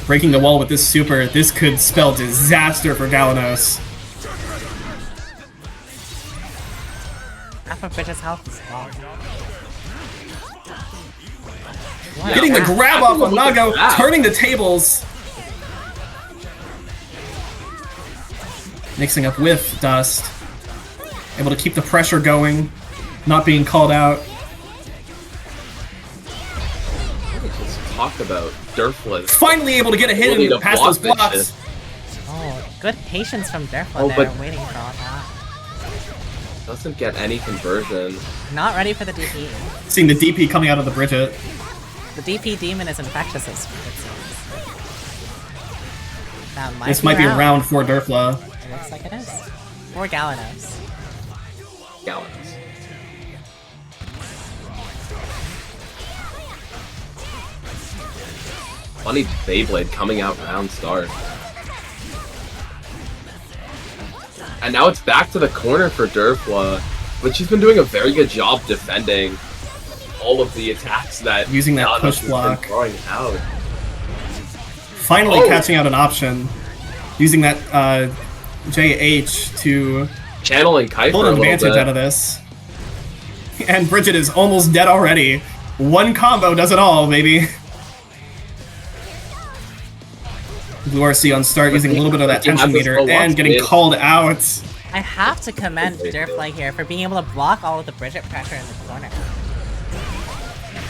Breaking the wall with this super, this could spell disaster for Galanos. Half of Bridget's health is gone. Getting the grab off of Nago, turning the tables. Mixing up with dust. Able to keep the pressure going, not being called out. Talk about Derfla. Finally able to get a hit and pass those blocks. Oh, good patience from Derfla there, waiting for all that. Doesn't get any conversion. Not ready for the DP. Seeing the DP coming out of the Bridget. The DP demon is infectious, it seems. This might be a round for Derfla. It looks like it is. For Galanos. Galanos. Funny Beyblade coming out round start. And now it's back to the corner for Derfla, but she's been doing a very good job defending all of the attacks that using that push block. Throwing out. Finally catching out an option. Using that JH to channeling AoiKypher hold an advantage out of this. And Bridget is almost dead already. One combo does it all, baby. Blue RC on start using a little bit of that tension meter and getting called out. I have to commend Derfla here for being able to block all of the Bridget pressure in the corner.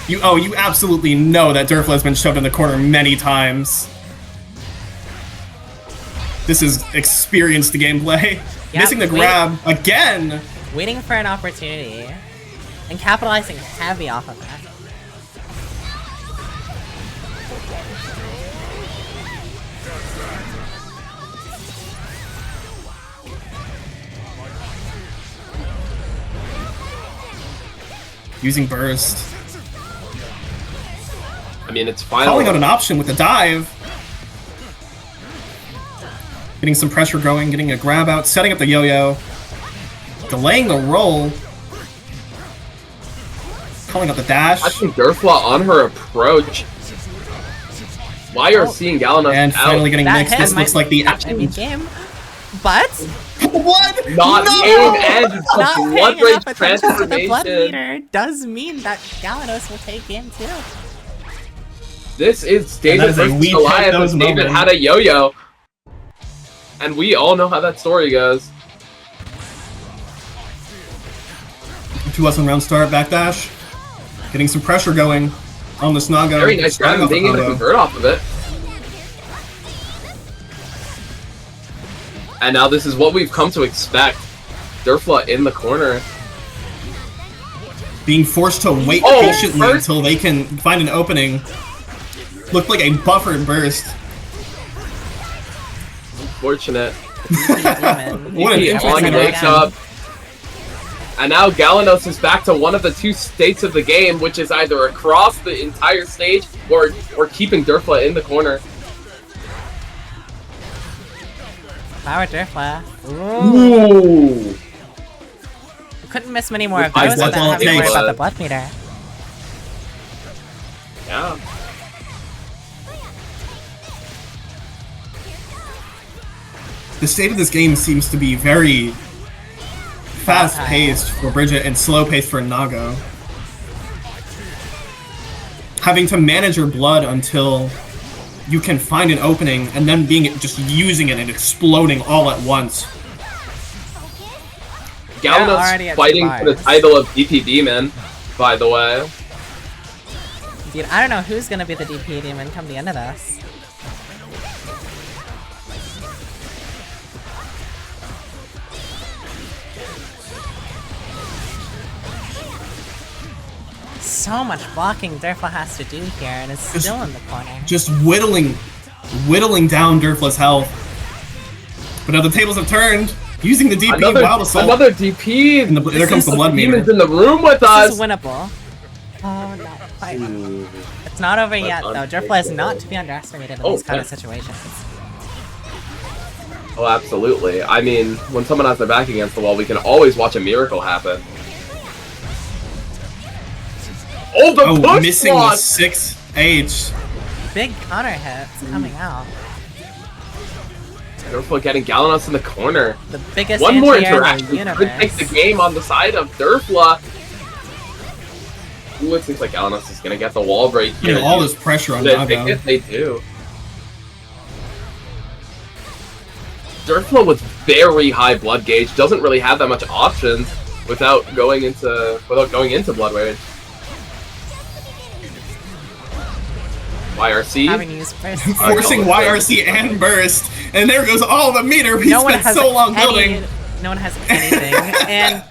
You absolutely know that Derfla has been shoved in the corner many times. This is experienced gameplay. Yeah, missing the grab again. Waiting for an opportunity and capitalizing heavy off of that. Using burst. I mean, it's final. Calling out an option with the dive. Getting some pressure going, getting a grab out, setting up the yo-yo. Delaying the roll. Calling out the dash. Watching Derfla on her approach. Why are seeing Galanos and finally getting mixed. This looks like the game. But what? Not aim and blood rage transformation. The blood meter does mean that Galanos will take game 2. This is that David is a versus we take Goliath, those and David moment. had a yo-yo. And we all know how that story goes. 2 round start, backdash. Getting some pressure going on the Snago. Very nice Starting grab, off the being able to combo. convert off of it. And now this is what we've come to expect. Derfla in the corner. Being forced to wait Oh, patiently first- until they can find an opening. Looked like a buffered burst. Fortunate. Demon. What an He interesting on interaction. wakes up. And now Galanos is back to one of the two states of the game, which is either across the entire stage or keeping Derfla in the corner. Power Derfla. Ooh. Couldn't miss many more of With those ice without ball having to worry takes. about the blood meter. Yeah. The state of this game seems to be very fast-paced for Bridget and slow-paced for Nago. Having to manage your blood until you can find an opening, and then just using it and exploding all at once. already Galanos at fighting for the 2 bars. title of DP Demon, by the way. Dude, I don't know who's gonna be the DP demon come the end of this. So much blocking Derfla has to do here, and is still in the corner. Just whittling down Derfla's health. But now the tables have turned, using the DP Wild Assault. Another DP! And there comes the blood meter. Demon's in the room with This us! is winnable. Oh, not quite. Ooh. It's not over But yet, though. Derfla is not to be underestimated in Oh, these kind of yeah. situations. Oh, absolutely. I mean, when someone has their back against the wall, we can always watch a miracle happen. Oh, the Oh, push missing block! the 6H. Big counter hits coming out. Derfla getting Galanos in the corner. The biggest One more anti-air in the interaction could take the universe. game on the side of Derfla. Ooh, it seems like Galanos is gonna get the wall break here. Putting all this pressure on They Nago. they do. Derfla with very high blood gauge doesn't really have that much options without going into blood rage. YRC. Having used first. Forcing YRC and burst, and there goes all the meter we No one spent has so long any, building. No one has anything, and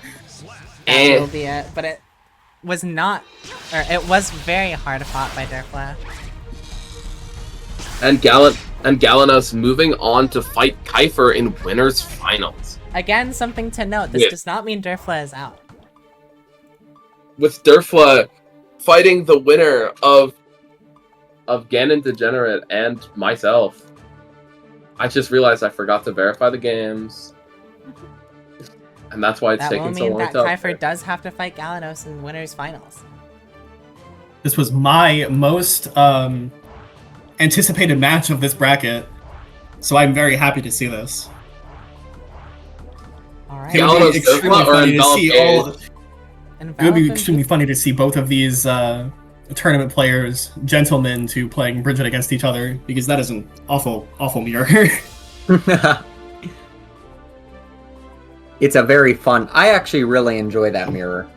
that will be it. But it was not, or it was very hard fought by Derfla. And Galanos moving on to fight Kypher in winners finals. Again, something to note: this Yeah. does not mean Derfla is out. With Derfla fighting the winner of GanonDegenerate and myself. I just realized I forgot to verify the games. And that's why it's That will taking so mean long that to Kypher does have to fight Galanos in winners finals. This was my most anticipated match of this bracket, so I'm very happy to see this. All right. It would Galanos be extremely Derfla or funny to see all. Enveloped It would be extremely funny to see both of these tournament players, gentlemen, to playing Bridget against each other, because that is an awful mirror. It's a very fun. I actually really enjoy that mirror.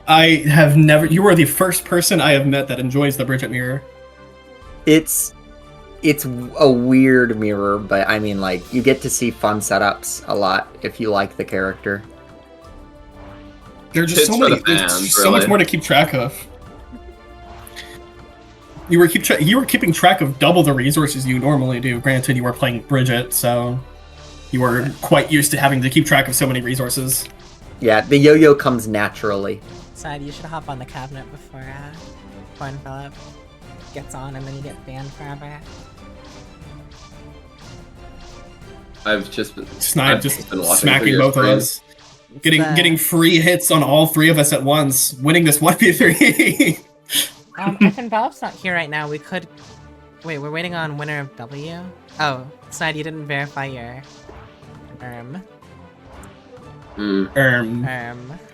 I have never. You are the first person I have met that enjoys the Bridget mirror. It's a weird mirror, but I mean, like, you get to see fun setups a lot if you like the character. There are just It's so for many. the There's fans, just so much really. more to keep track of. You were keeping track of double the resources you normally do. Granted, you were playing Bridget, so you were quite used to having to keep track of so many resources. Yeah, the yo-yo comes naturally. Side, you should hop on the cabinet before Corn Phillip gets on, and then you get banned forever. I've just been Snide I've just been watching smacking for both of your us. Getting free hits on all three of us at once, winning this 1v3. If Envelop's not here right now, we could... Wait, we're waiting on winner of W? Oh, Snide, you didn't verify your... Mm.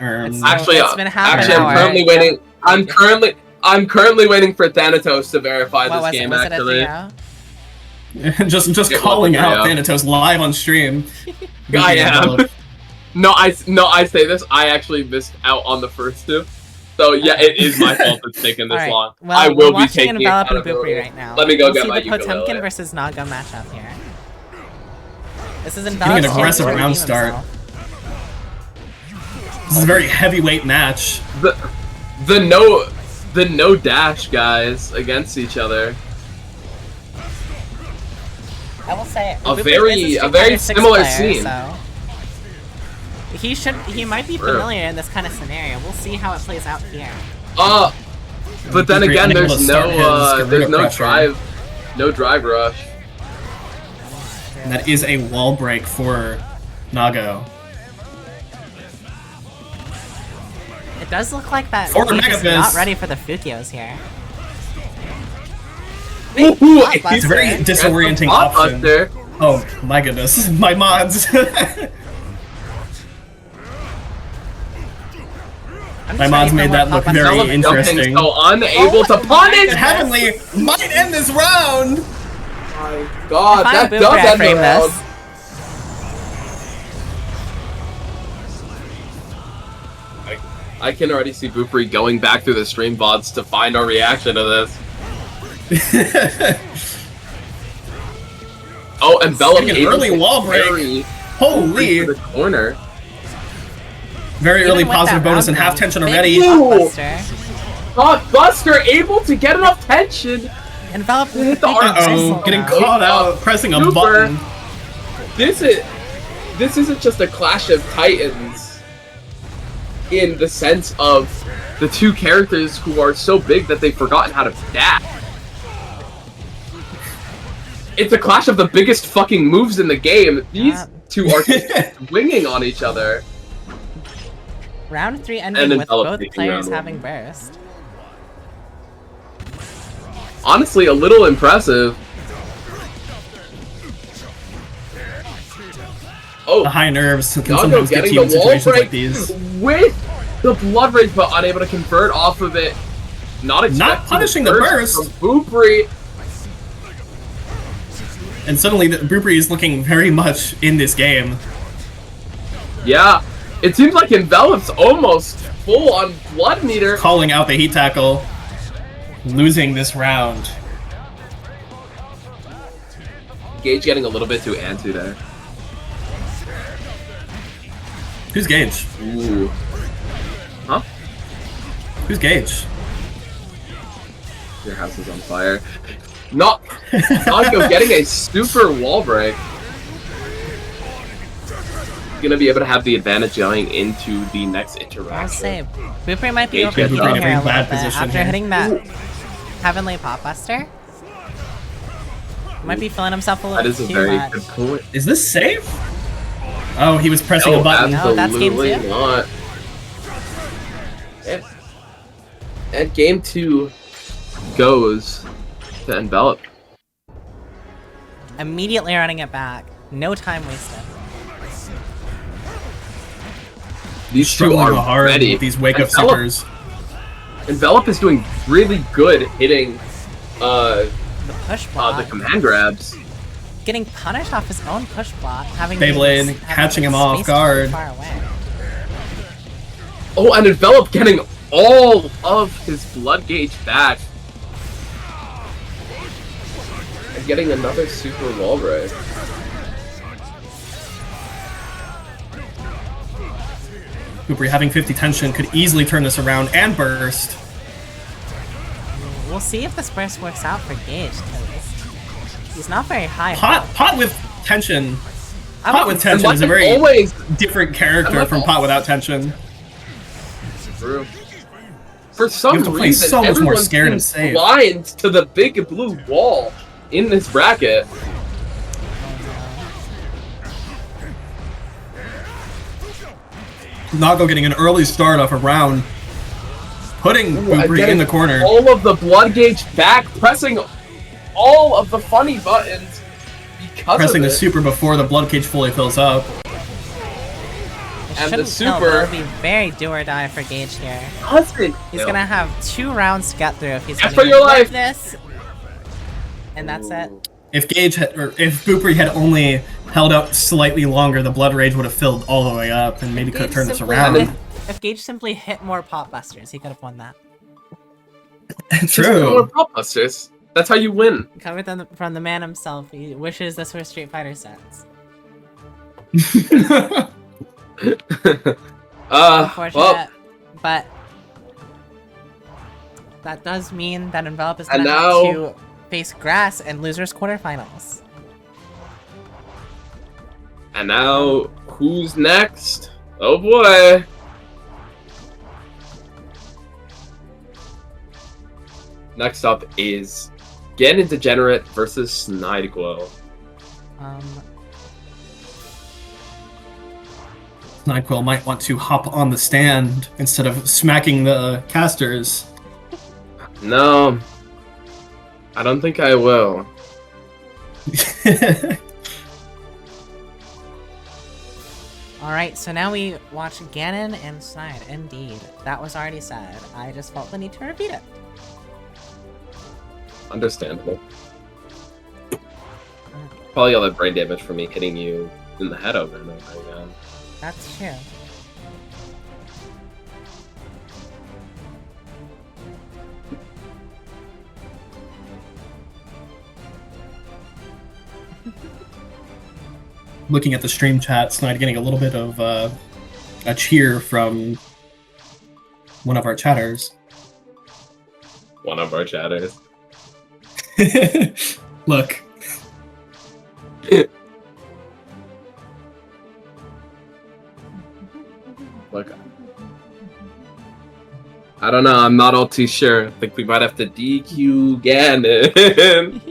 It's Actually, it's been half actually, an I'm hour. currently waiting. I'm currently I'm currently waiting for Thanatos to verify What this was game, it? Was it a actually. 3-0? just It calling wasn't out real. Thanatos live on stream. I am. No, I say this. I actually missed out on the first two. So yeah, it is my fault it's taking this Alright, long. well, I we're will be watching taking Envelop and accountability. Boopry right now. Let me go we'll get see my the Potemkin ukulele. versus Naga matchup here. This is Getting Envelop's an aggressive chance to round redeem start. himself. This is a very heavyweight match. The no dash guys against each other. I will say A Boopry very- is a Street very Fighter 6 similar player, scene. So he might be True. familiar in this kind of scenario. We'll see how it plays out here. But then Boopry again, unable there's to start his Garuda pressure. no drive rush. And that is a wall break for Nago. It does look like that Forward Geek is Megafist. not ready for the Fukios here. Ooh, Pop he's It's a very Buster. disorienting Pop option. Buster. Oh my goodness, my mods. I'm My just mods ready for made more that look Pop very Buster. interesting. So unable Oh to my punish. goodness. Heavenly might end this round. My God, If I'm that Boopry, does I end the frame round. this. I can already see Boopry going back through the stream VODs to find our reaction to this. Oh, Envelop Getting an able early to wall break. carry Holy! to the corner. Very Even early with positive that bonus and round half though, tension big already. Pop Ooh. Buster. Pop Buster able to get enough tension. Envelop Hit the big R2. Uh-oh, getting caught out, pressing a Super. button. This isn't just a clash of titans in the sense of the two characters who are so big that they've forgotten how to dash. It's a clash of the biggest fucking moves in the game. These two are just winging on each other. Round 3 And ending with Envelop both taking players round having one. burst. Honestly, a little impressive. Oh, The high nerves can Nago sometimes get getting to you in the wall situations break like these. with the blood rage, but unable to convert off of it. Not punishing the burst. from Boopry. And suddenly, Boopry is looking very much in this game. Yeah, it seems like Envelop's almost full on blood meter. Calling out the heat tackle. Losing this round. Gage getting a little bit too antsy there. Who's Gage? Ooh. Huh? Who's Gage? Your house is on fire. Not Nago getting a super wall break. Gonna be able to have the advantage going into the next I'll interaction. say, Boopry might be Gage gets overheating in a here a very bad little bit position after here. hitting that Heavenly Pop Buster. Might be feeling himself a That little is a too very much. good point. Is this safe? Oh, he was pressing a button. No, that's game absolutely two. not. And game 2 goes to Envelop. Immediately running it back. No time wasted. These two Struggling are hard ready. with these wake-up Envelop- supers. Envelop is doing really good hitting The push the block. command grabs. Getting punished off his own push block. Having Beyblade having catching him his off space too guard. Far away. Oh, and Envelop getting all of his blood gauge back. And getting another super wall break. Boopry having 50 tension could easily turn this around and burst. We'll see if this burst works out for Gage, because he's not very high. Pot with tension. I Pot would- with tension is a Like very always different character from Pot without tension. true. For some You have to play reason, so much more everyone scared and seems safe. blind to the big blue wall in this bracket. Nago getting an early start off a round. Putting Boopry Getting in the corner. all of the blood gauge back, pressing all of the funny buttons because Pressing of the it. super before the blood cage fully fills up. And the Shouldn't super. kill, but it'll be very do or die for Gage here. Husband. He's gonna have 2 rounds to get through if he's That's gonna for your life. this. And that's it. If if Boopry had only held out slightly longer, the Blood Rage would have filled all the way up and maybe could have turned this around. If Gage simply hit more Pop Busters, he could have won that. True. More Pop Busters. That's how you win. Coming from the man himself, he wishes this were Street Fighter sets. Unfortunate, well, but that does mean that Envelop is gonna And have now- to face Grass in losers quarterfinals. and now who's next? Oh boy. Next up is GanonDegenerate versus Snidequill. Snidequill might want to hop on the stand instead of smacking the casters. No, I don't think I will. Alright, so now we watch Ganon and Snide. Indeed. That was already said. I just felt the need to repeat it. Understandable. Probably all that brain damage from me hitting you in the head over and over again. That's true. Looking at the stream chat, Snide getting a little bit of a cheer from one of our chatters. One of our chatters. Look. Look. I don't know, I'm not all too sure. I think we might have to DQ Ganon.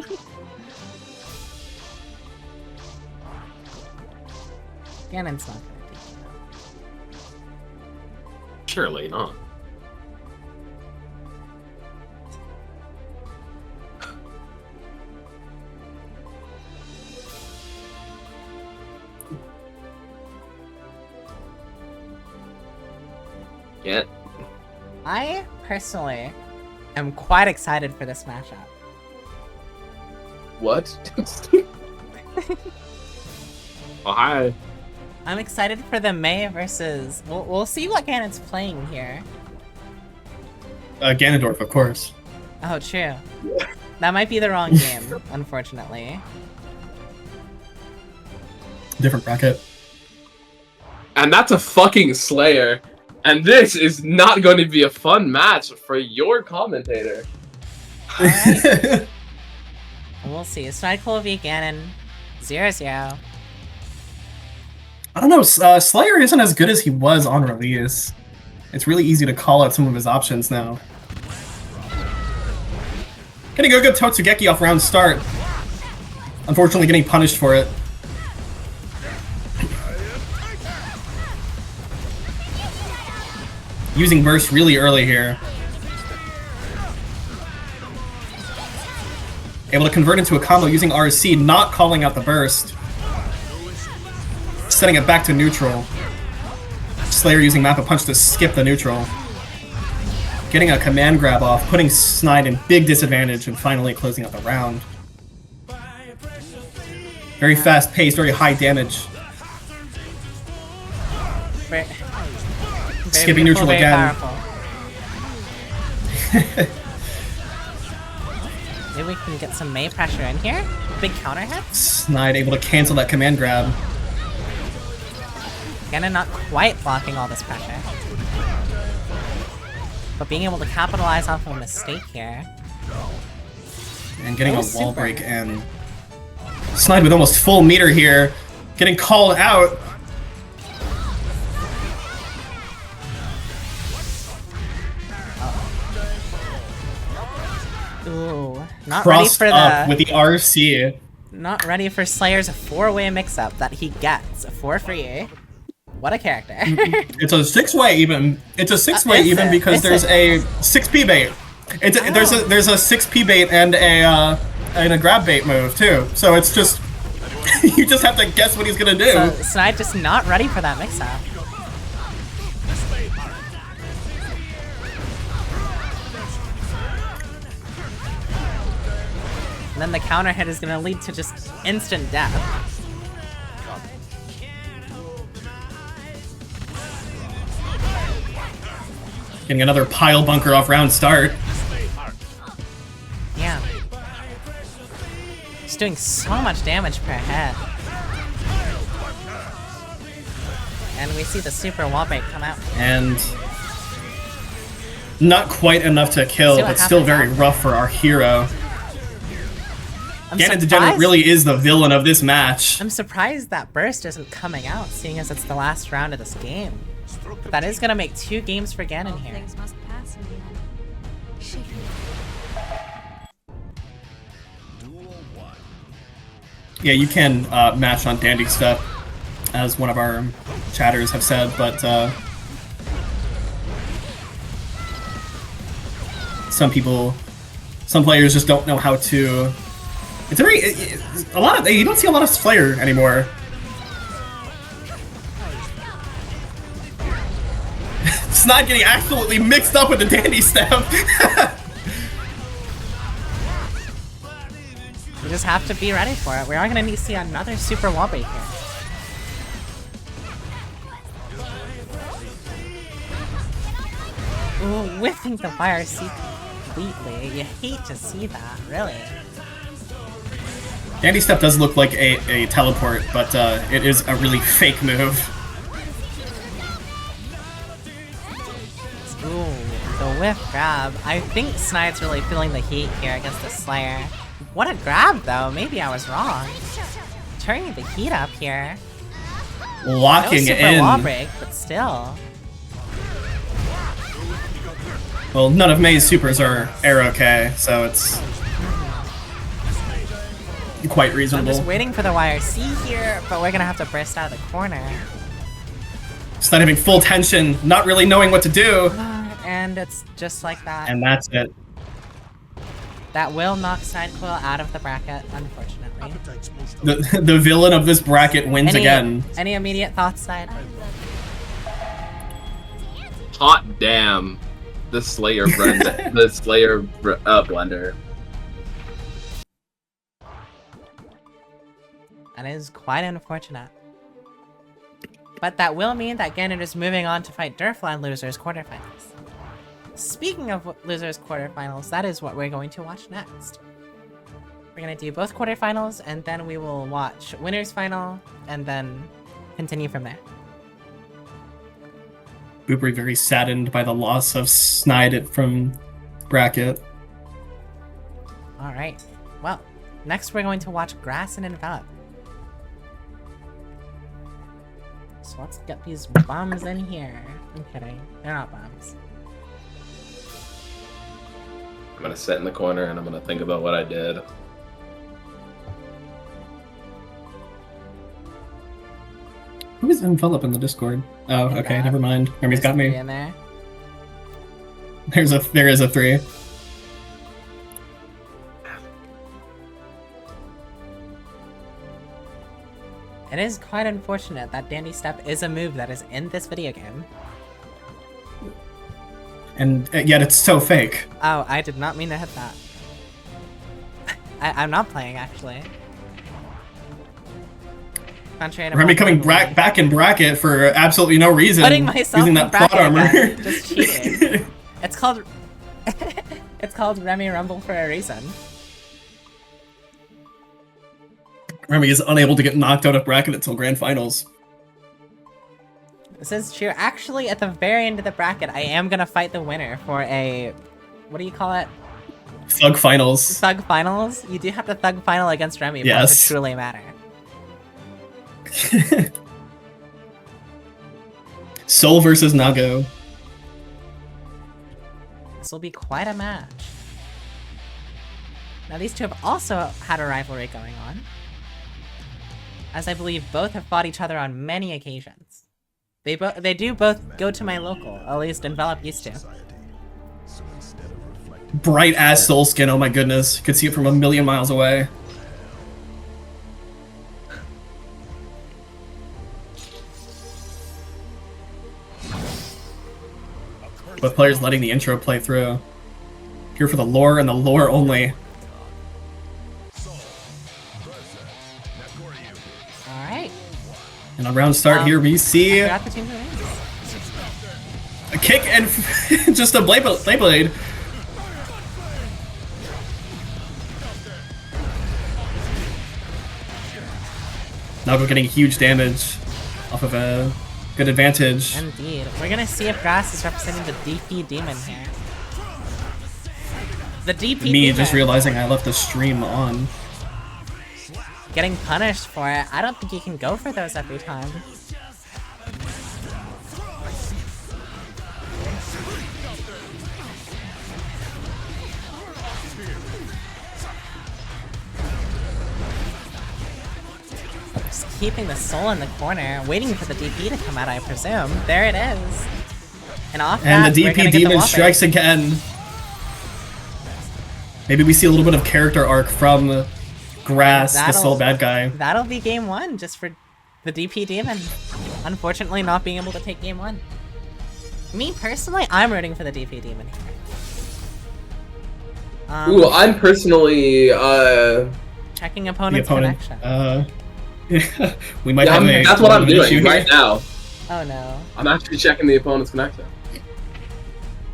Ganon's not gonna do that. Surely not. Yeah. I personally am quite excited for this matchup. What? Oh, hi. I'm excited for the Mei versus. We'll see what Ganon's playing here. Ganondorf, of course. Oh, true. That might be the wrong game, unfortunately. Different bracket. And that's a fucking Slayer. And this is not going to be a fun match for your commentator. Alright. We'll see. Snidequill v Ganon. 0-0. I don't know, Slayer isn't as good as he was on release. It's really easy to call out some of his options now. Getting a good Totsugeki off round start. Unfortunately getting punished for it. Using burst really early here. Able to convert into a combo using RC, not calling out the burst. Setting it back to neutral. Slayer using Mappa Punch to skip the neutral. Getting a command grab off, putting Snide in big disadvantage, and finally closing out the round. Very fast paced, very high damage. Very Skipping beautiful, neutral very again. powerful. Maybe we can get some Mei pressure in here. Big counter hit. Snide able to cancel that command grab. Ganon not quite blocking all this pressure. But being able to capitalize off of a mistake here. And getting Oh, a wall super. break and Snide with almost full meter here. Getting called out. Ooh, not ready Crossed for up the with the RC. not ready for Slayer's 4-way mix-up that he gets for free. What a character. It's a 6-way even. It's a 6-way Is even it? because Is there's it? a 6P bait. It's a, there's a 6P bait and a grab bait move too. So it's just you just have to guess what he's gonna do. So Snide just not ready for that mix-up. And then the counter hit is gonna lead to just instant death. Getting another pile bunker off round start. Yeah. He's doing so much damage per hit. And we see the super wall break come out. And not quite enough to kill, but still very rough for our hero. GanonDegenerate really is the villain of this match. I'm surprised that burst isn't coming out, seeing as it's the last round of this game. But that is gonna make 2 games for Ganon here. Yeah, you can match on Dandy Step, as one of our chatters have said, but some players just don't know how to. It's you don't see a lot of Slayer anymore. It's not getting absolutely mixed up with the Dandy Step. We just have to be ready for it. We are gonna need to see another super wall break here. Ooh, whiffing the YRC completely. You hate to see that, really. Dandy Step does look like a teleport, but it is a really fake move. Ooh, the whiff grab. I think Snide's really feeling the heat here against the Slayer. What a grab, though. Maybe I was wrong. Turning the heat up here. Locking no super in. Wall break, but still. Well, none of May's supers are air-okay, so it's quite reasonable. I'm just waiting for the YRC here, but we're gonna have to burst out of the corner. Just not having full tension, not really knowing what to do. And it's just like that. And that's it. That will knock Snidequill out of the bracket, unfortunately. The villain of this bracket wins again. Any immediate thoughts, Side? Hot damn. The Slayer blender. The Slayer blender. That is quite unfortunate. But that will mean that Ganon is moving on to fight Derfla in Losers Quarterfinals. Speaking of Losers Quarterfinals, that is what we're going to watch next. We're going to do both quarterfinals, and then we will watch Winners Final, and then continue from there. Boopry very saddened by the loss of Snide from bracket. Alright, well, next we're going to watch Grass and Envelop. So let's get these bombs in here. I'm kidding, they're not bombs. I'm gonna sit in the corner and I'm gonna think about what I did. Who is Envelop in the Discord? Oh, okay, never mind. Remy's got me. In there. There is a 3. It is quite unfortunate that Dandy Step is a move that is in this video game. And yet it's so fake. Oh, I did not mean to hit that. I'm not playing, actually. Remy coming back in bracket for absolutely no reason. Putting myself using in that bracket plot armor. again. Just cheating. It's called... it's called Remmy Rumble for a reason. Remy is unable to get knocked out of bracket until grand finals. This is true. Actually, at the very end of the bracket, I am gonna fight the winner for a... What do you call it? Thug finals. Thug finals? You do have to thug final against Remy for it to truly matter. Soul versus Nago. This will be quite a match. Now these two have also had a rivalry going on, as I believe both have fought each other on many occasions. They do both go to my local, at least Envelop used to. Bright ass soul skin, oh my goodness. Could see it from a million miles away. Both players letting the intro play through. Here for the lore and the lore only. Alright. And a round start here, we see I forgot the team to win. a kick and just a blade. Nago getting huge damage off of a good advantage. Indeed. We're gonna see if Grass is representing the DP Demon here. The DP Me Demon just realizing I left the stream on. getting punished for it. I don't think you can go for those every time. Just keeping the soul in the corner, waiting for the DP to come out, I presume. There it is. And off And that, the we're gonna DP get Demon whopping. strikes again. Maybe we see a little bit of character arc from Grass, the That'll- sole bad guy. That'll be game one, just for the DP Demon. Unfortunately, not being able to take game one. Me, personally, I'm rooting for the DP Demon here. Ooh, I'm personally, Checking The opponent's opponent. connection. We might yeah, have a that's what I'm little bit of doing issue right here. now. Oh no. I'm actually checking the opponent's connection.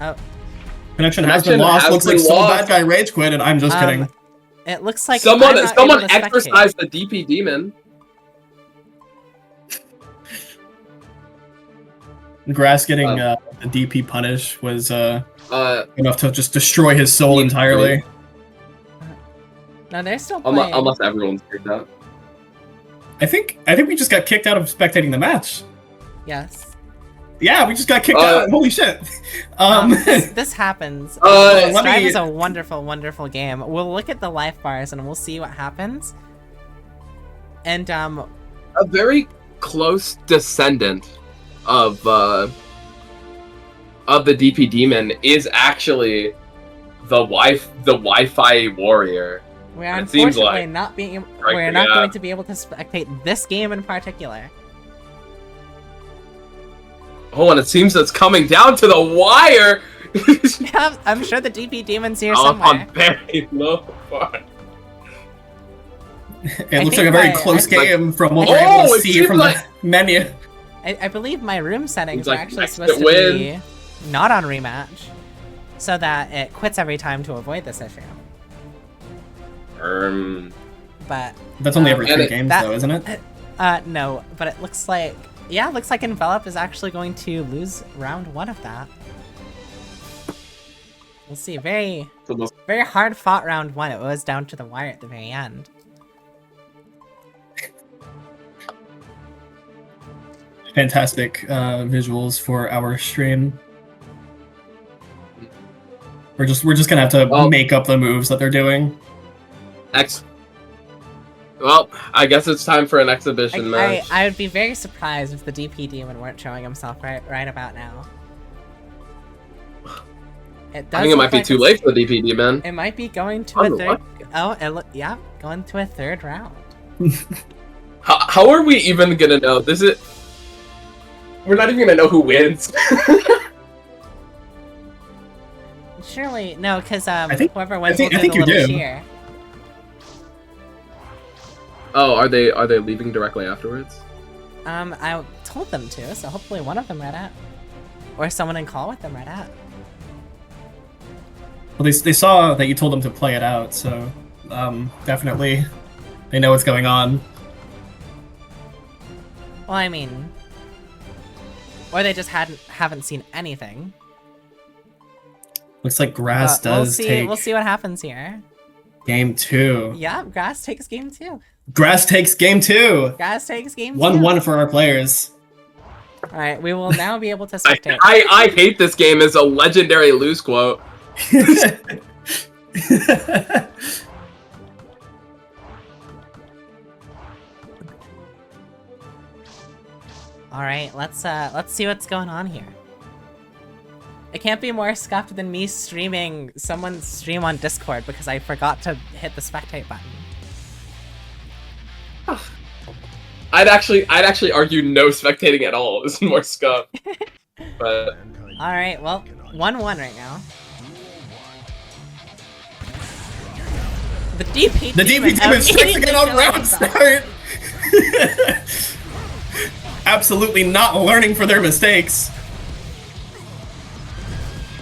Oh, Connection has Connection been lost. has Looks been like sole lost. bad guy rage quit, and I'm just kidding. it looks like Someone I'm not able to spectate. exercised the DP Demon. Grass getting the DP punish was Uh, enough to just destroy his soul entirely. No, they're still playing. unless everyone's freaked out. I think we just got kicked out of spectating the match. Yes. Yeah, we just got kicked out. Holy shit. This happens. let Strive me- is a wonderful, wonderful game. We'll look at the life bars and we'll see what happens. And A very close descendant of the DP Demon is actually the Wi-Fi warrior. we are It seems unfortunately like- not being. Right, We're not yeah. going to be able to spectate this game in particular. Oh, and it seems it's coming down to the wire. Yeah, I'm sure the DP Demon's here Up somewhere. on very low bar. It looks think like a very my- close I- game from what we're Oh, able to it see seems from like- the menu. I believe my room settings Seems are like actually next supposed to to win. be not on rematch, so that it quits every time to avoid this issue. But That's only every And 3 it- games, that- though, isn't it? no, but it looks like, yeah, it looks like Envelop is actually going to lose round 1 of that. We'll see. Very hard fought round 1. It was down to the wire at the very end. Fantastic visuals for our stream. We're just gonna have to Well- make up the moves that they're doing. Well, I guess it's time for an exhibition match. I would be very surprised if the DP Demon weren't showing himself right about now. It does I think it look might be like too it's- late for the DP Demon. It might be going to Oh, a third. what? Oh, yeah, going to a third round. How are we even gonna know? We're not even gonna know who wins. Surely no, because think- whoever wins think- will I do think the you little do. cheer. Oh, are they leaving directly afterwards? I told them to, so hopefully one of them read out, or someone in call with them read out. Well, they saw that you told them to play it out, so definitely they know what's going on. Well, I mean, or they just haven't seen anything. Looks like Grass But does take we'll see what happens here. game 2. Yeah, Grass takes game 2. Grass takes game 2. Grass takes game 2. 1-1 for our players. All right, we will now be able to I, spectate. I hate this game is a legendary loose quote. All right, let's see what's going on here. It can't be more scuffed than me streaming someone's stream on Discord because I forgot to hit the spectate button. I'd actually argue no spectating at all is more scuff. But Alright, well, 1-1 right now. The DP demon strikes again on round start! Absolutely not learning for their mistakes.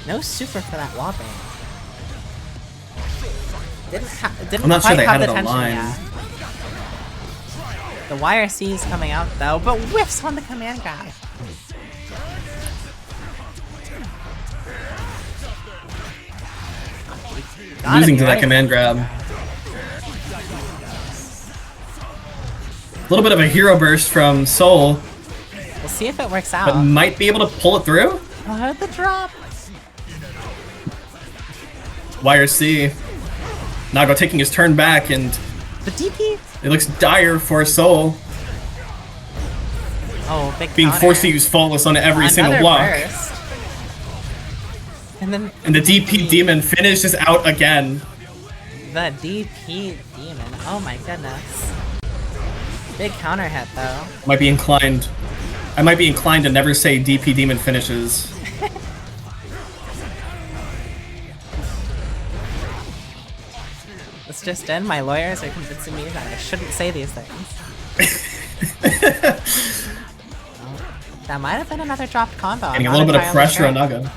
No super for that wall bang. Didn't I'm not sure quite they have had the it tension aligned. yet. The YRC is coming out though, but whiffs on the command grab. Losing to that command grab. A little bit of a hero burst from Soul, We'll see if it works out. but might be able to pull it through. Oh, the drop. YRC. Nago taking his turn back, and The DP. it looks dire for Soul, Oh, big being counter. forced to use Faultless on every single Another block. burst. And then And the DP Demon finishes out again. the DP demon. Oh my goodness. Big counter hit though. I might be inclined to never say DP Demon finishes. It's just in. My lawyers are convincing me that I shouldn't say these things. That might have been another dropped combo. I'm Getting a not little bit of entirely pressure on sure. Nago.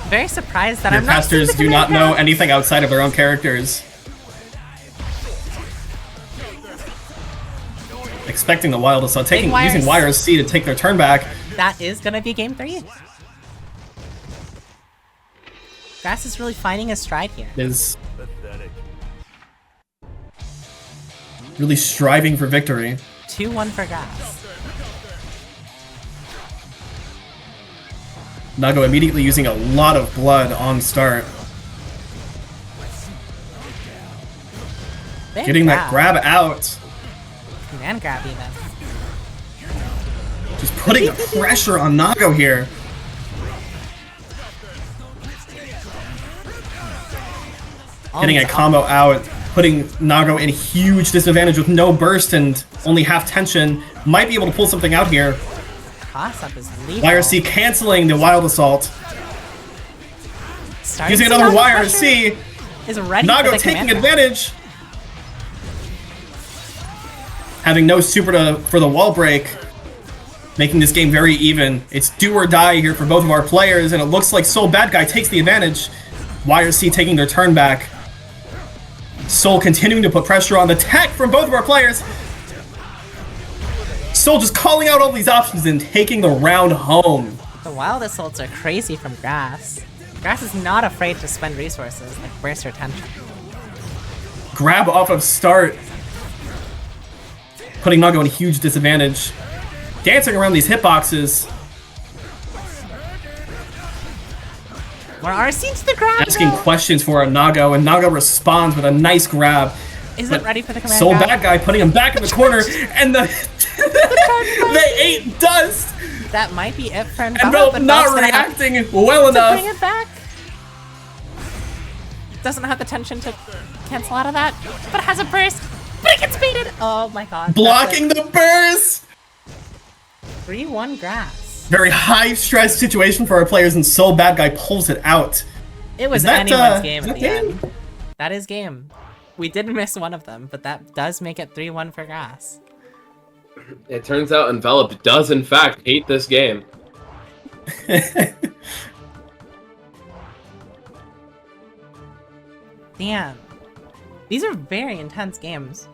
Very surprised that Your I'm not seeing casters the do not command know grab. anything outside of their own characters. Expecting the Wild Assault, using YRC to take their turn back. That is gonna be game 3. Grass is really finding his stride here. Is really striving for victory. 2-1 for Grass. Nago immediately using a lot of blood on start. Big Getting that grab out. Command grab even. Just putting the pressure on Nago here. Getting a combo out, putting Nago in huge disadvantage with no burst and only half tension. Might be able to pull something out here. Cross up is lethal. YRC canceling the Wild Assault. Starting Using to another start the pressure. YRC. Is ready for Nago the taking command grab. advantage. Having no super for the wall break. Making this game very even. It's do or die here for both of our players, and it looks like Soul Bad Guy takes the advantage. YRC taking their turn back. Soul continuing to put pressure on the tech from both of our players. Soul just calling out all these options and taking the round home. The wild assaults are crazy from Grass. Grass is not afraid to spend resources like burst or tension. Grab off of start. Putting Nago in a huge disadvantage. Dancing around these hitboxes. More RC to the grab. Asking questions for a Nago, and Nago responds with a nice grab. Isn't ready for the command Soul grab. Bad Guy putting him back in the corner, and they ate dust. That might be it for And Envelop, Envelop not reacting well to bring enough. it back. Doesn't have the tension to cancel out of that, but has a burst. But it gets baited. Oh my god. Blocking the burst. 3-1 Grass. Very high stress situation for our players, and Soul Bad Guy pulls it out. It was Is that, anyone's game is at that the game? end. That is game. We did miss one of them, but that does make it 3-1 for Grass. It turns out Envelop does in fact hate this game. Damn. These are very intense games.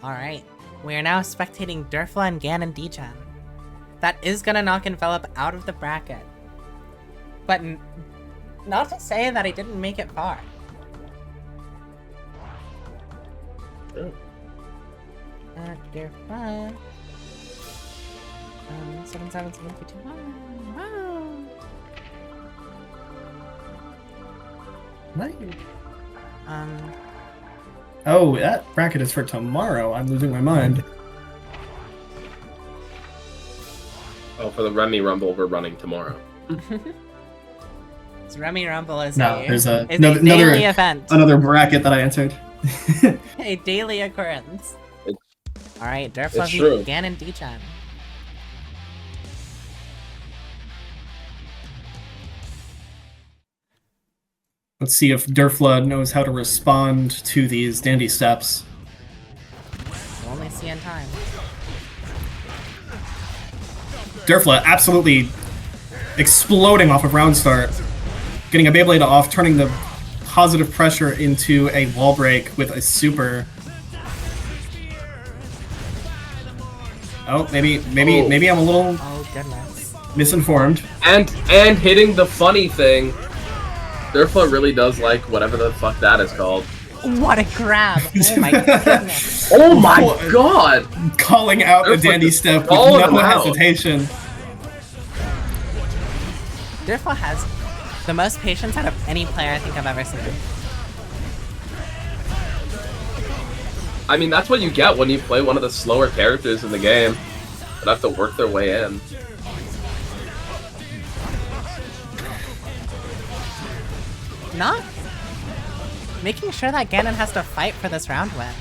Alright. We are now spectating Derfla and GanonDegenerate. That is gonna knock Envelop out of the bracket. But not to say that he didn't make it far. Derfla. 77721. Wow. Nice. Um. Oh, that bracket is for tomorrow. I'm losing my mind. Oh, for the Remmy Rumble we're running tomorrow. Remmy Rumble is No, there's a daily event. another bracket that I answered. A daily occurrence. Alright, Derfla It's true. v GanonDegenerate. Let's see if Derfla knows how to respond to these dandy steps. We'll only see in time. Derfla absolutely exploding off of round start. Getting a Beyblade off, turning the positive pressure into a wall break with a super. Oh, maybe I'm a little Oh goodness. misinformed. And hitting the funny thing. Derfla really does like whatever the fuck that is called. What a grab! Oh my goodness. Oh my god! Calling out the Derfla dandy just step with calling him no out. hesitation. Derfla has the most patience out of any player I think I've ever seen. I mean, that's what you get when you play one of the slower characters in the game that have to work their way in. Not making sure that Ganon has to fight for this round win.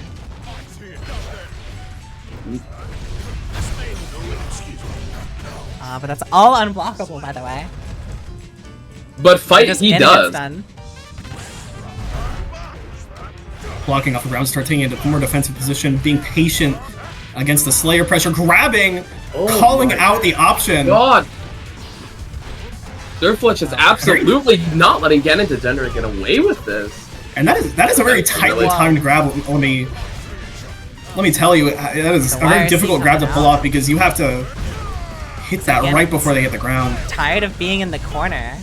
But that's all unblockable, by the way. But fight Just he Ganon does. gets done. Blocking off the round start, taking into a more defensive position, being patient against the Slayer pressure, grabbing, calling my out the option. God! Derfla is absolutely not letting GanonDegenerate get away with this. And that is a very tightly timed grab. Let me tell you, that is a very difficult grab to pull off because you have to hit that right before they hit the ground. Tired of being in the corner.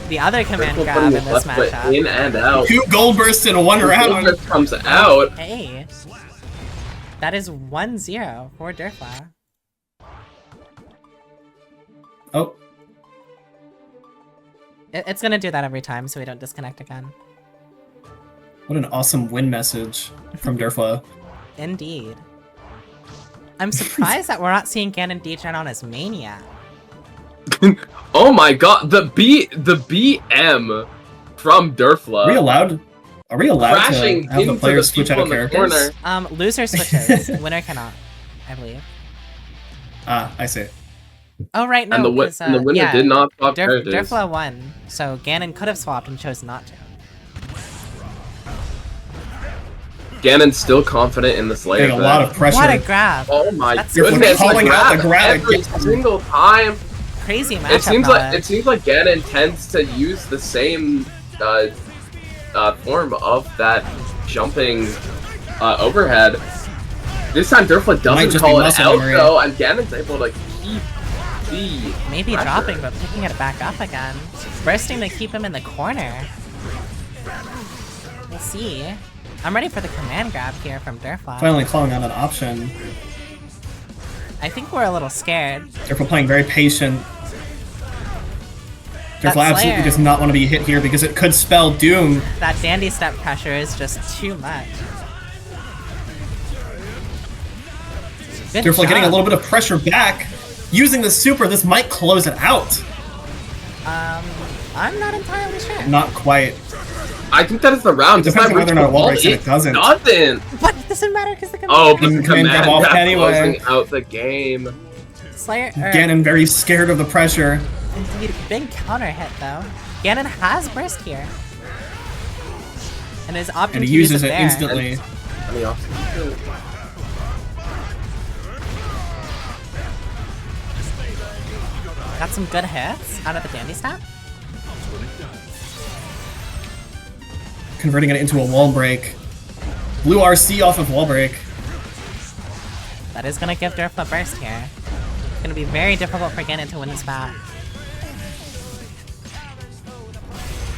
The other command Derfla grab putting in his this left foot matchup. in and out. 2 gold bursts in one round. Gold comes out. Hey. That is 1-0 for Derfla. Oh, It's gonna do that every time so we don't disconnect again. what an awesome win message from Derfla. Indeed. I'm surprised that we're not seeing GanonDegenerate on his main yet. Oh my god, the BM from Derfla. Are we allowed crashing to have the into players the switch people out of in the characters? corner. Loser switches. Winner cannot, I believe. Ah, I see. Oh, right, no. And the, 'cause, and the winner yeah, did not swap characters. Derfla won, so Ganon could have swapped and chose not to. Ganon's still confident in the Slayer. Getting a lot of pressure. What a grab! Oh my That's goodness! calling out the grab every again. single time. Crazy matchup It seems knowledge. like Ganon tends to use the same form of that jumping overhead. This time Derfla Might doesn't just call be it muscle out memory. though, and Ganon's able to keep the Maybe pressure. dropping, but picking it back up again. Bursting to keep him in the corner. We'll see. I'm ready for the command grab here from Derfla. Finally calling out an option. I think we're a little scared. Derfla playing very patient. That Derfla absolutely Slayer. does not want to be hit here because it could spell doom. That dandy step pressure is just too much. Good Derfla getting a job. little bit of pressure back. Using the super, this might close it out. I'm not entirely sure. Not quite. I think that is the round. It depends on whether or not it wall breaks and it it doesn't. doesn't. But it doesn't matter because the command Oh, grab but the Command command grab off grab anyway. closing out the game. Slayer. Ganon very scared of the pressure. Indeed, big counter hit though. Ganon has burst here, and his option And he to use uses it there. instantly. And the opposite. Got some good hits out of the dandy step. Converting it into a wall break. Blue RC off of wall break. That is gonna give Derfla burst here. It's gonna be very difficult for Ganon to win this back.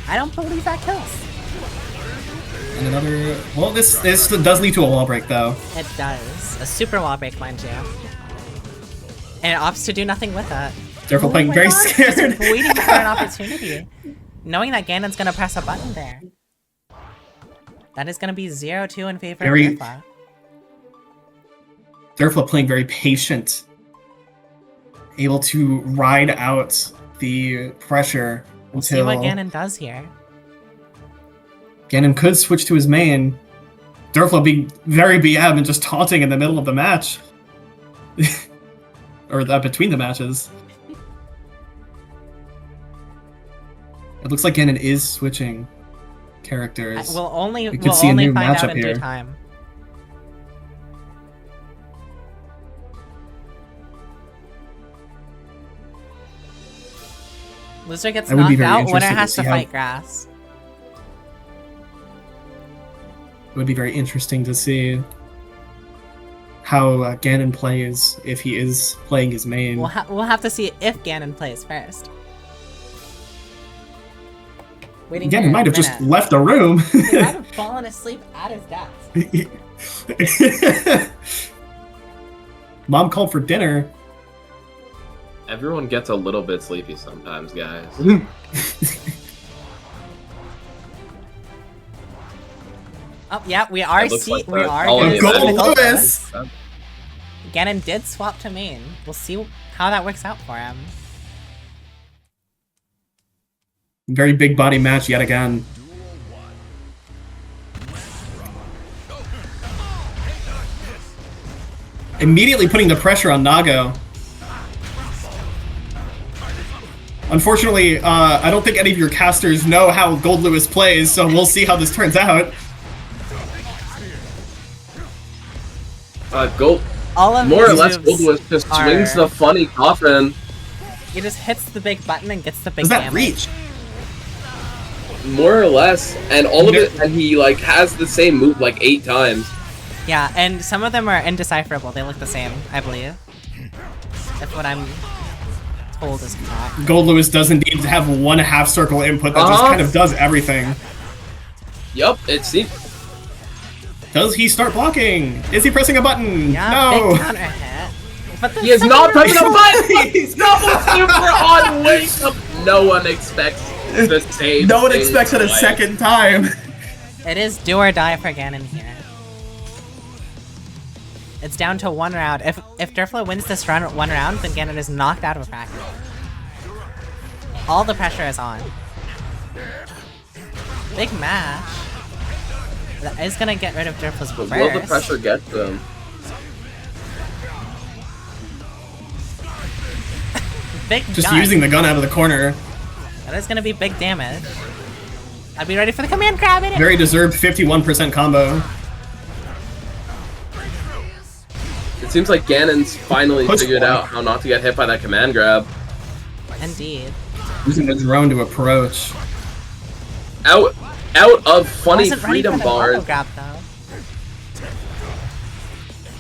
I don't believe that kills. And another... Well, this does lead to a wall break, though. It does. A super wall break, mind you. And it opts to do nothing with it. Derfla Oh playing my very God, scared. just waiting for an opportunity. Knowing that Ganon's gonna press a button there. That is gonna be 0-2 in favor Very- of Derfla. Derfla playing very patient. Able to ride out the pressure We'll until... see what Ganon does here. Ganon could switch to his main, Derfla being very BM and just taunting in the middle of the match. Or between the matches. It looks like Ganon is switching characters. We'll only We could see a new find out matchup in due here. time. Loser gets I would be knocked very out, winner interested to has to see how- fight grass. It would be very interesting to see how Ganon plays if he is playing his main. We'll have to see if Ganon plays first. Waiting here Ganon might a have just minute. left the room. He might have fallen asleep at his desk. Mom called for dinner. Everyone gets a little bit sleepy sometimes, guys. Oh yeah, we are It looks like we the- are all of getting the Gold physical Lewis! things. Ganon did swap to main. We'll see how that works out for him. Very big body match yet again. Immediately putting the pressure on Nago. Unfortunately, I don't think any of your casters know how Gold Lewis plays, so we'll see how this turns out. Gold, All of more or his less, moves Gold Lewis just are- swings the funny coffin. He just hits the big button and gets the big Does that damage. reach? More or less, and all of it, and he like has the same move like 8 times. Yeah, and some of them are indecipherable. They look the same, I believe. If what I'm told is correct. Gold Lewis doesn't need to have one half circle input that just kind of does everything. Yup, it seems. Does he start blocking? Is he pressing a button? Yeah, No! big counter hit. But the He is second not one- pressing a button. He's double super on wake up. No one expects the same. No one thing expected a twice. second time. It is do or die for Ganon here. It's down to 1 round. If Derfla wins this run 1 round, then Ganon is knocked out of practice. All the pressure is on. Big mash. That is gonna get rid of Derfla's But burst. will the pressure get to him? Big Just gun. using the gun out of the corner. That is gonna be big damage. I'd be ready for the command grab in it. Very deserved 51% combo. It seems like Ganon's finally Push figured one. out how not to get hit by that command grab. Indeed. Using the drone to approach. Out of funny Wasn't ready freedom for the normal bars. grab though.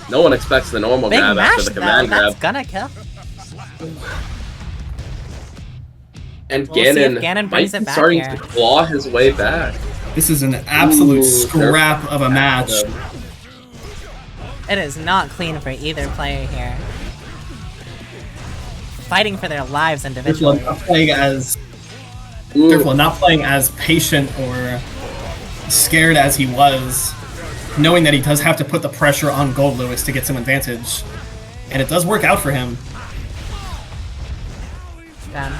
No one expects the normal Big grab mash after the though. command That's grab. gonna kill. And We'll see if Ganon, Ganon might brings be it back starting here. to claw his way back. This is an absolute Ooh, scrap of a match. It is not clean for either player here. Fighting for their lives individually. Derfla not playing as Ooh, Derfla not playing as patient or scared as he was, knowing that he does have to put the pressure on Gold Lewis to get some advantage, and it does work out for him. Done.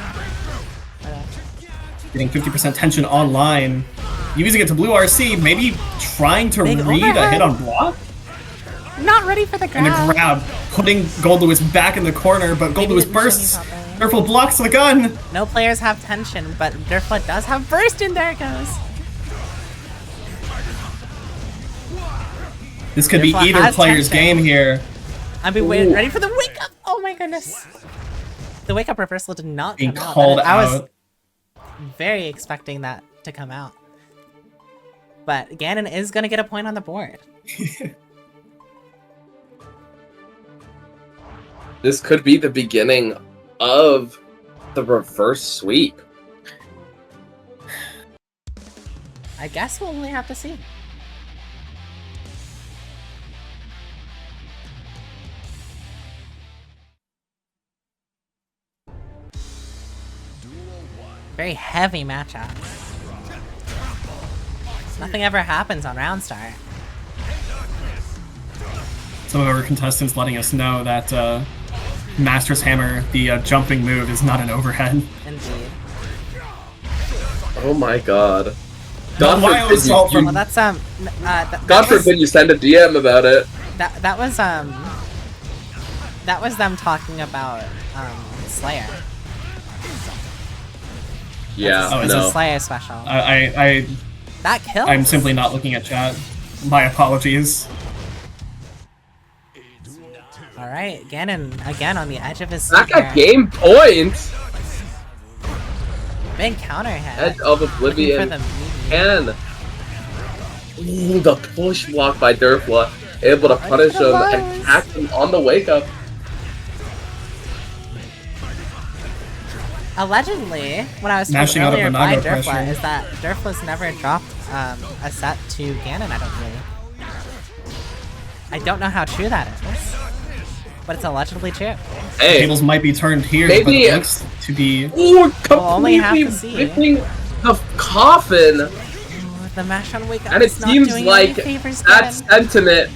Getting 50% tension online, using it to blue RC, maybe trying to Big read a overhead. hit on block, Not ready for the grab. and the grab, putting Gold Lewis back in the corner, but Gold Maybe Lewis didn't show bursts. me properly. Derfla blocks the gun. No players have tension, but Derfla does have burst, and there it goes. This could be Derfla either has player's tension. game here. I've been waiting, ready for the wake up. Oh my goodness. The wake up reversal did not Being come out. called I was out. very expecting that to come out. But Ganon is gonna get a point on the board. this could be the beginning of the reverse sweep. I guess we'll only have to see. Very heavy matchup. Nothing ever happens on round start. Some of our contestants letting us know that Master's Hammer, the jumping move, is not an overhead. Indeed. Oh my god. God wild forbid assault you, from- Well, that's that God was, forbid you send a DM about it. that was them talking about Slayer. Yeah, Oh, It's is a no. Slayer special. That kills. I'm simply not looking at chat. My apologies. All right, Ganon again on the edge of his That seat got here. game point! Big counter hit. Edge of Oblivion Looking for the can. Ooh, the push block by Derfla. Able to punish him and catch him on the wake up. Allegedly, when I was told Mashing out of earlier the by Naga Derfla, pressure. is that Derfla's never dropped a set to Ganon, I don't believe. I don't know how true that is, but it's allegedly true. Hey, Tables might be turned here, Maybe- but it looks to be. ooh, only have completely to see. ripping the coffin. Ooh, the mash on wake up And it is not seems doing like any favors, that Ganon. sentiment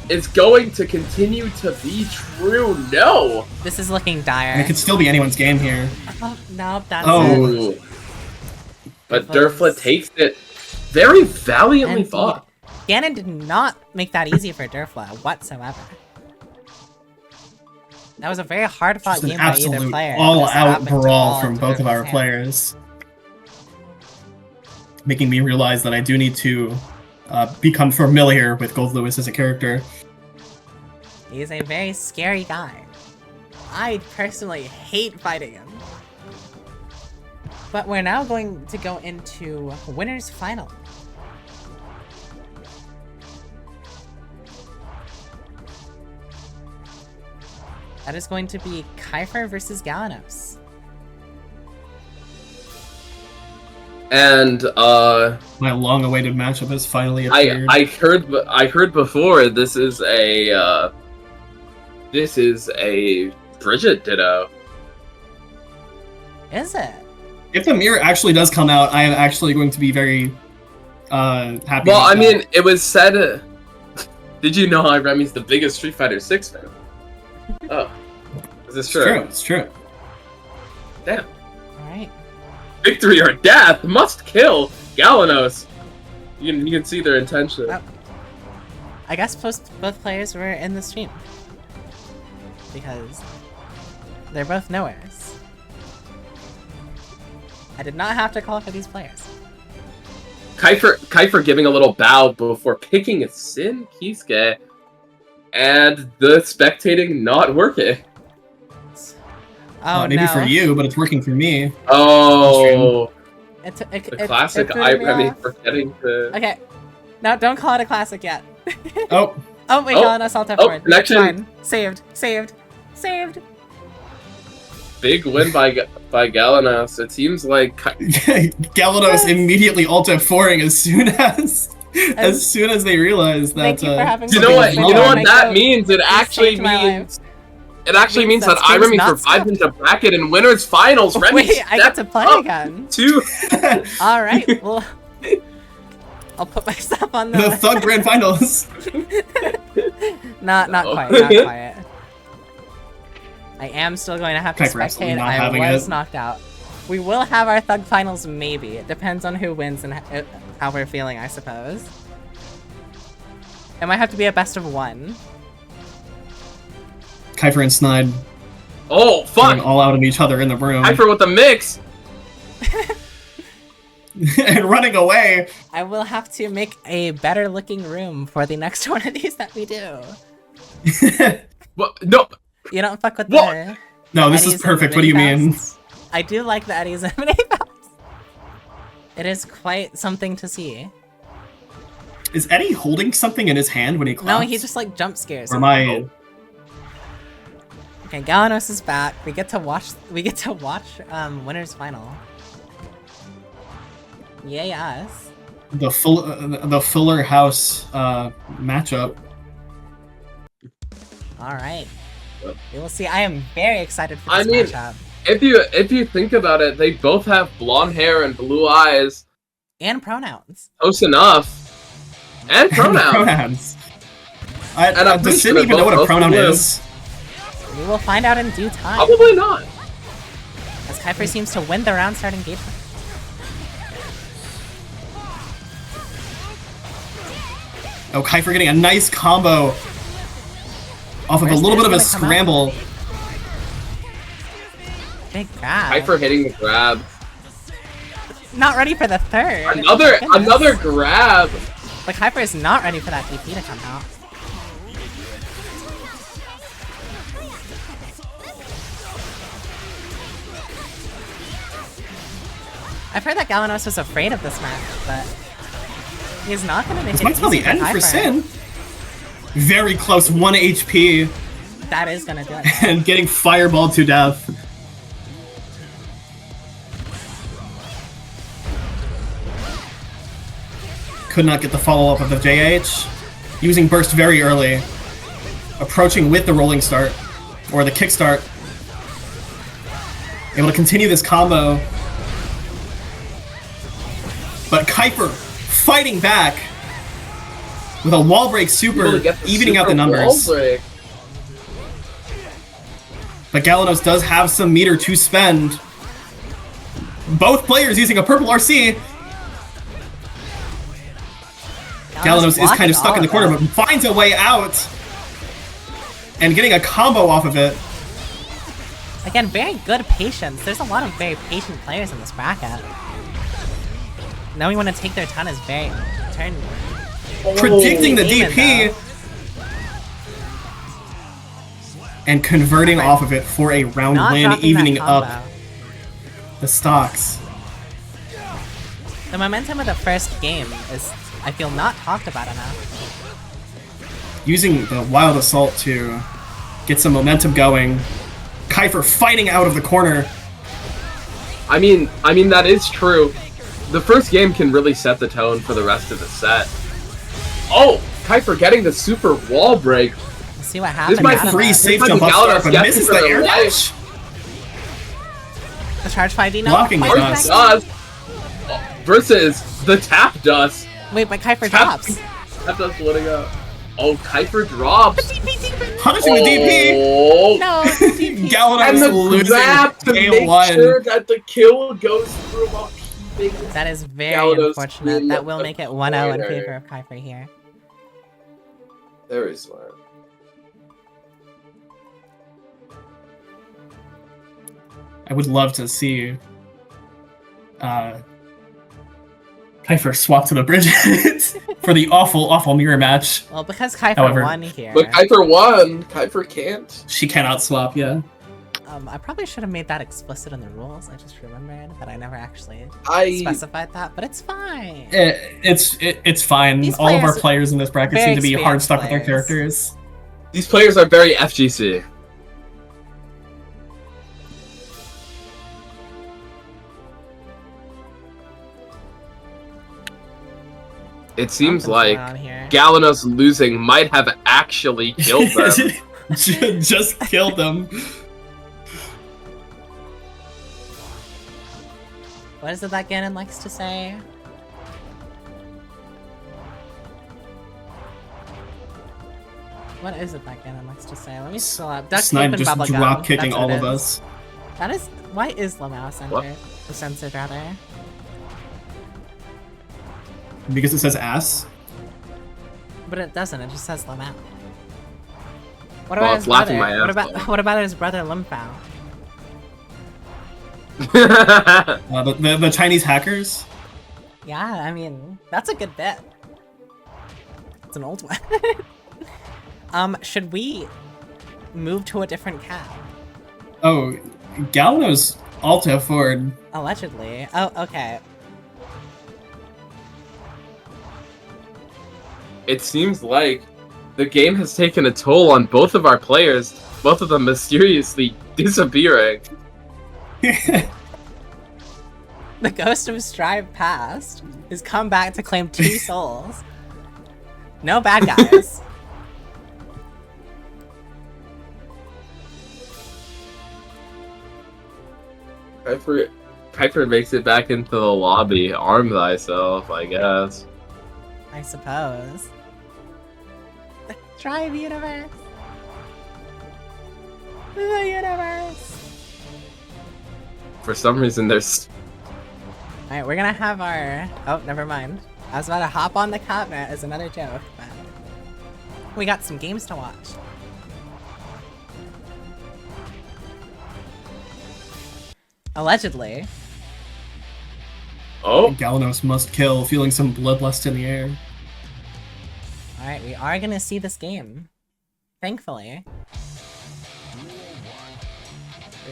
is going to continue to be true. No! This is looking It dire. could still be anyone's game here. Oh, no, that's Oh. it. Ooh. But Derfla's- Derfla takes it very valiantly Indeed. fought. Ganon did not make that easy for Derfla whatsoever. That was a very hard fought Just an game by either absolute player. all-out This happened to brawl fall from into both of Derfla's our hands. players. Making me realize that I do need to become familiar with Gold Lewis as a character. He's a very scary guy. I personally hate fighting him. But we're now going to go into Winners Final. That is going to be AoiKypher versus Galanos. And My long-awaited matchup has finally appeared. I heard before this is a Bridget Ditto. Is it? If the mirror actually does come out, I am actually going to be very happy. Well, with I that. mean, it was said. Did you know Remy's the biggest Street Fighter 6 fan? Oh, is this it's true? true. It's true. Damn. Alright. Victory or death must kill Galanos. You can see their intention. Oh. I guess both players were in the stream. Because they're both knowers. I did not have to call for these players. AoiKypher giving a little bow before picking a Sin Kisuke, and the spectating not working. Oh Maybe no. for you, but it's working for me. Oh, The classic threw me Remy off. forgetting to. Okay. No, don't call it a classic yet. Oh, Oh, we Oh. got an assault Oh, forward. connection. Fine. Saved. Saved. Saved. Big win by Galanos. It seems like Galanos immediately alt F4ing as soon as they realize that. Thank you for having you me. know what something's wrong. that means. It actually saved my means. It actually means that That game's Iremy not survived into bracket and winners finals. Remy Wait, I get to play up again. to Alright, well... I'll put myself on The the... Thug Grand Finals. not No. quite, not quite. I am still going to have to AoiKypher absolutely spectate. not I having was it. knocked out. We will have our Thug Finals, maybe. It depends on who wins and how we're feeling, I suppose. It might have to be a best of one. AoiKypher and Snide oh going fuck! all out of each other in the room AoiKypher with the mix. and running away. I will have to make a better looking room for the next one of these that we do. What? No. You don't fuck with What? the... No, this Eddies is and perfect. the What do you mini mean? bouts. I do like the Eddies and mini bouts. It is quite something to see. Is Eddie holding something in his hand when he claps? No, he just like jump scares. Or am I? Okay, Galanos is back. We get to watch. Winners Final. Yay us! The Fuller House matchup. All right. We will see. I am very excited for I this mean- matchup. If you think about it, they both have blonde hair and blue eyes. And pronouns. Close enough. And pronouns. Pronouns. And I'm pretty Does Sid sure even know what a both pronoun blue. is? We will find out in due time. Probably not. As AoiKypher seems to win the round start engagement. Oh, AoiKypher getting a nice combo off of a little bit of a scramble. Big grab. AoiKypher hitting the grab. Not ready for the third. Another grab. Like, AoiKypher is not ready for that DP to come out. I've heard that Galanos was afraid of this match, but he's not going to make it might spell the easy end for AoiKypher. Sin. Very close, 1 HP. That is going to do it. And getting fireballed to death. Could not get the follow-up of the JH. Using burst very early. Approaching with the rolling start. Or the kick start. Able to continue this combo. But AoiKypher fighting back with a wall break super, evening out the numbers. But Galanos does have some meter to spend. Both players using a purple RC. Galanos is kind of stuck in the corner, but finds a way out. And getting a combo off of it. Again, very good patience. There's a lot of very patient players in this bracket. Knowing when to take their turn is very... Predicting the DP. And converting off of it for a round win, evening up the stocks. The momentum of the first game is, I feel, not talked about enough. Using the Wild Assault to get some momentum going. AoiKypher fighting out of the corner. I mean that is true. The first game can really set the tone for the rest of the set. Oh, AoiKypher getting the super wall break. Let's see what happens. This might free safe jump up start, but misses the air dash. The charge 5D now. Blocking dust versus the tap dust. Wait, but AoiKypher drops. Tap dust letting go. Oh, AoiKypher drops. Punishing the DP. No, DP. Galanos losing grab to make sure that the kill goes through. That is very Galanos unfortunate. That will make it 1-0 in favor of AoiKypher here. Very smart. I would love to see AoiKypher swap to the Bridget for the awful mirror match. Well, because AoiKypher won here. But AoiKypher won. AoiKypher can't. She cannot swap, yeah. I probably should have made that explicit in the rules. I just remembered that I never actually specified that, but it's fine. It's fine. All of our players in this bracket seem to be hard stuck with their characters. These players are very FGC. It seems like Galanos losing might have actually killed them. Just killed them. What is it that Ganon likes to say? What is it that Ganon likes to say? Let me scroll up. Duct tape and just bubblegum. drop kicking all of us. That is... Why is Lamau censored, rather? Because it says ass? But it doesn't, it just says Lamau. What about his brother? What about his brother Limfao? The Chinese hackers? Yeah, I mean, that's a good bit. It's an old one. Should we move to a different cab? Oh, Galanos Alta forward. Allegedly. Oh, okay. It seems like the game has taken a toll on both of our players, both of them mysteriously disappearing. The ghost of Strive Past has come back to claim 2 souls. No bad guys. AoiKypher makes it back into the lobby. Arm thyself, I guess. I suppose. The Strive universe. The universe. For some reason, there's... Alright, we're gonna have our... Oh, never mind. I was about to hop on the cabinet as another joke, but... We got some games to watch. Allegedly. Oh, Galanos must kill, feeling some bloodlust in the air. Alright, we are gonna see this game. Thankfully.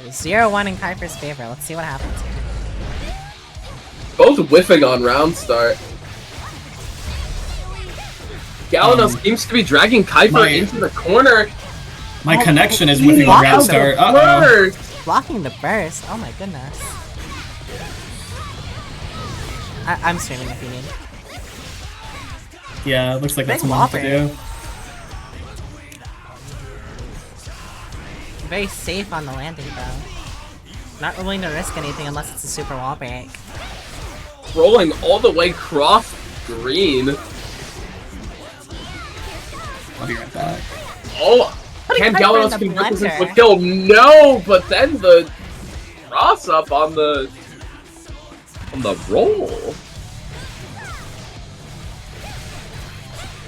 0-1 in Kypher's favor. Let's see what happens here. both whiffing on round start. Galanos seems to be dragging Kypher into the corner. My connection is whiffing on round start. Uh-oh. Blocking the burst. Oh my goodness. I'm streaming if you need. Yeah, it looks like that's what I have to do. Very safe on the landing though. Not willing to risk anything unless it's a super wall break. Rolling all the way cross green. I'll be right back. Oh, can Galanos convert this into a kill? No, but then the cross up on the roll.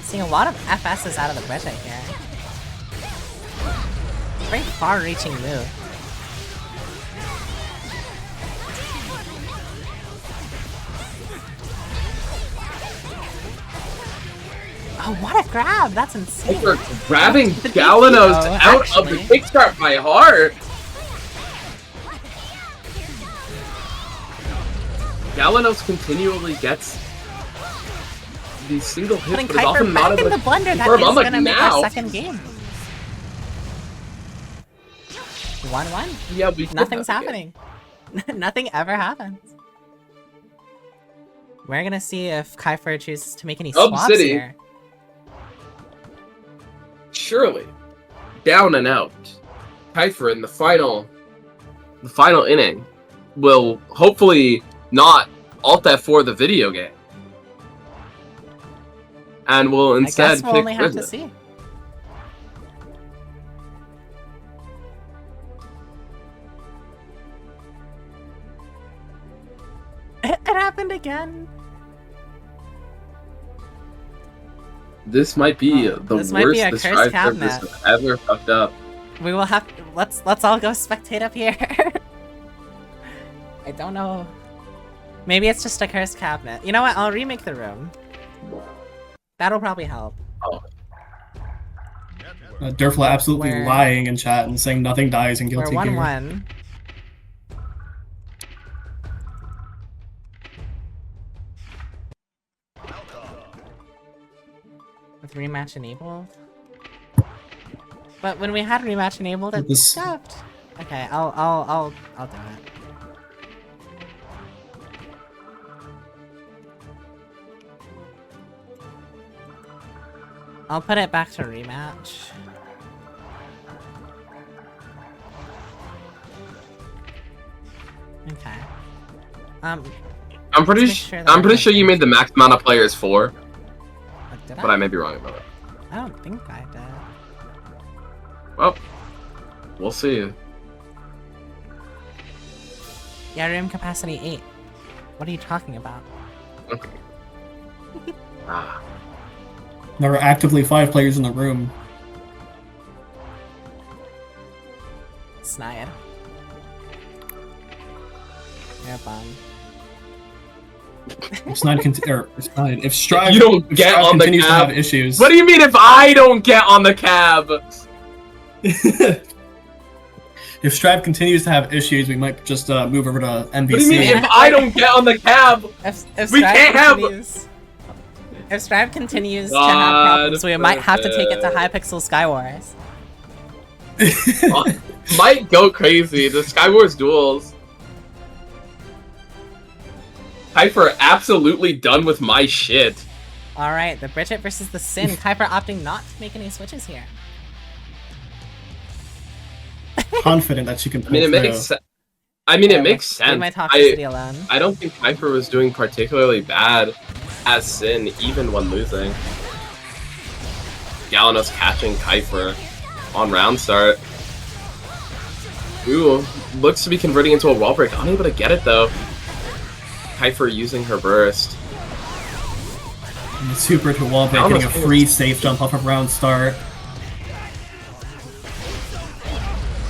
Seeing a lot of FSs out of the bridge right here. Very far-reaching move. Oh, what a grab! That's insane. We're grabbing Galanos out of the kickstart by heart. Galanos continually gets these single hits, Putting but is Kypher often back not in able the to blender. That confirm. is I'm like, gonna make now. our second game. 1-1. Yeah, we Nothing's happening. Nothing ever happens. We're gonna see if Kypher chooses to make any swaps here. Surely, down and out. Kypher in the final inning will hopefully not alt F4 the video game, and will instead I guess we'll pick only have to Risen. see. It happened again. This might be the this worst might be a the cursed Strive cabinet. service have ever fucked up. We will have to, let's all go spectate up here. I don't know. Maybe it's just a cursed cabinet. You know what? I'll remake the room. That'll probably help. Oh. Derfla absolutely lying in chat and saying nothing dies in Guilty We're Gear. 1-1. With rematch enabled? But when we had rematch enabled, it stopped. Okay, I'll do it. I'll put it back to rematch. Okay. I'm pretty sure you made the max amount of players 4. But I may be wrong about it. I don't think I did. Well, we'll see. Yeah, room capacity 8. What are you talking about? Okay. There are actively 5 players in the room. Snide. You're a bum. If Strive, you don't get on the continues to cab. have issues. What do you mean if I don't get on the cab? If Strive continues to have issues, we might just move over to MVC. What do you mean if I don't get on the cab? If we can't have. If Strive continues to have problems, we might have to take it to Hypixel Skywars. Might go crazy. The Skywars duels. Kypher absolutely done with my shit. Alright, the Bridget versus the Sin. Kypher opting not to make any switches here. Confident that she can pull it makes sense. I mean, it makes sense. My toxicity alone. I don't think Kypher was doing particularly bad as Sin, even when losing. Galanos catching Kypher on round start. Ooh, looks to be converting into a wall break. Unable to get it though. Kypher using her burst. And the super to wall break, getting a free safe jump off of round start.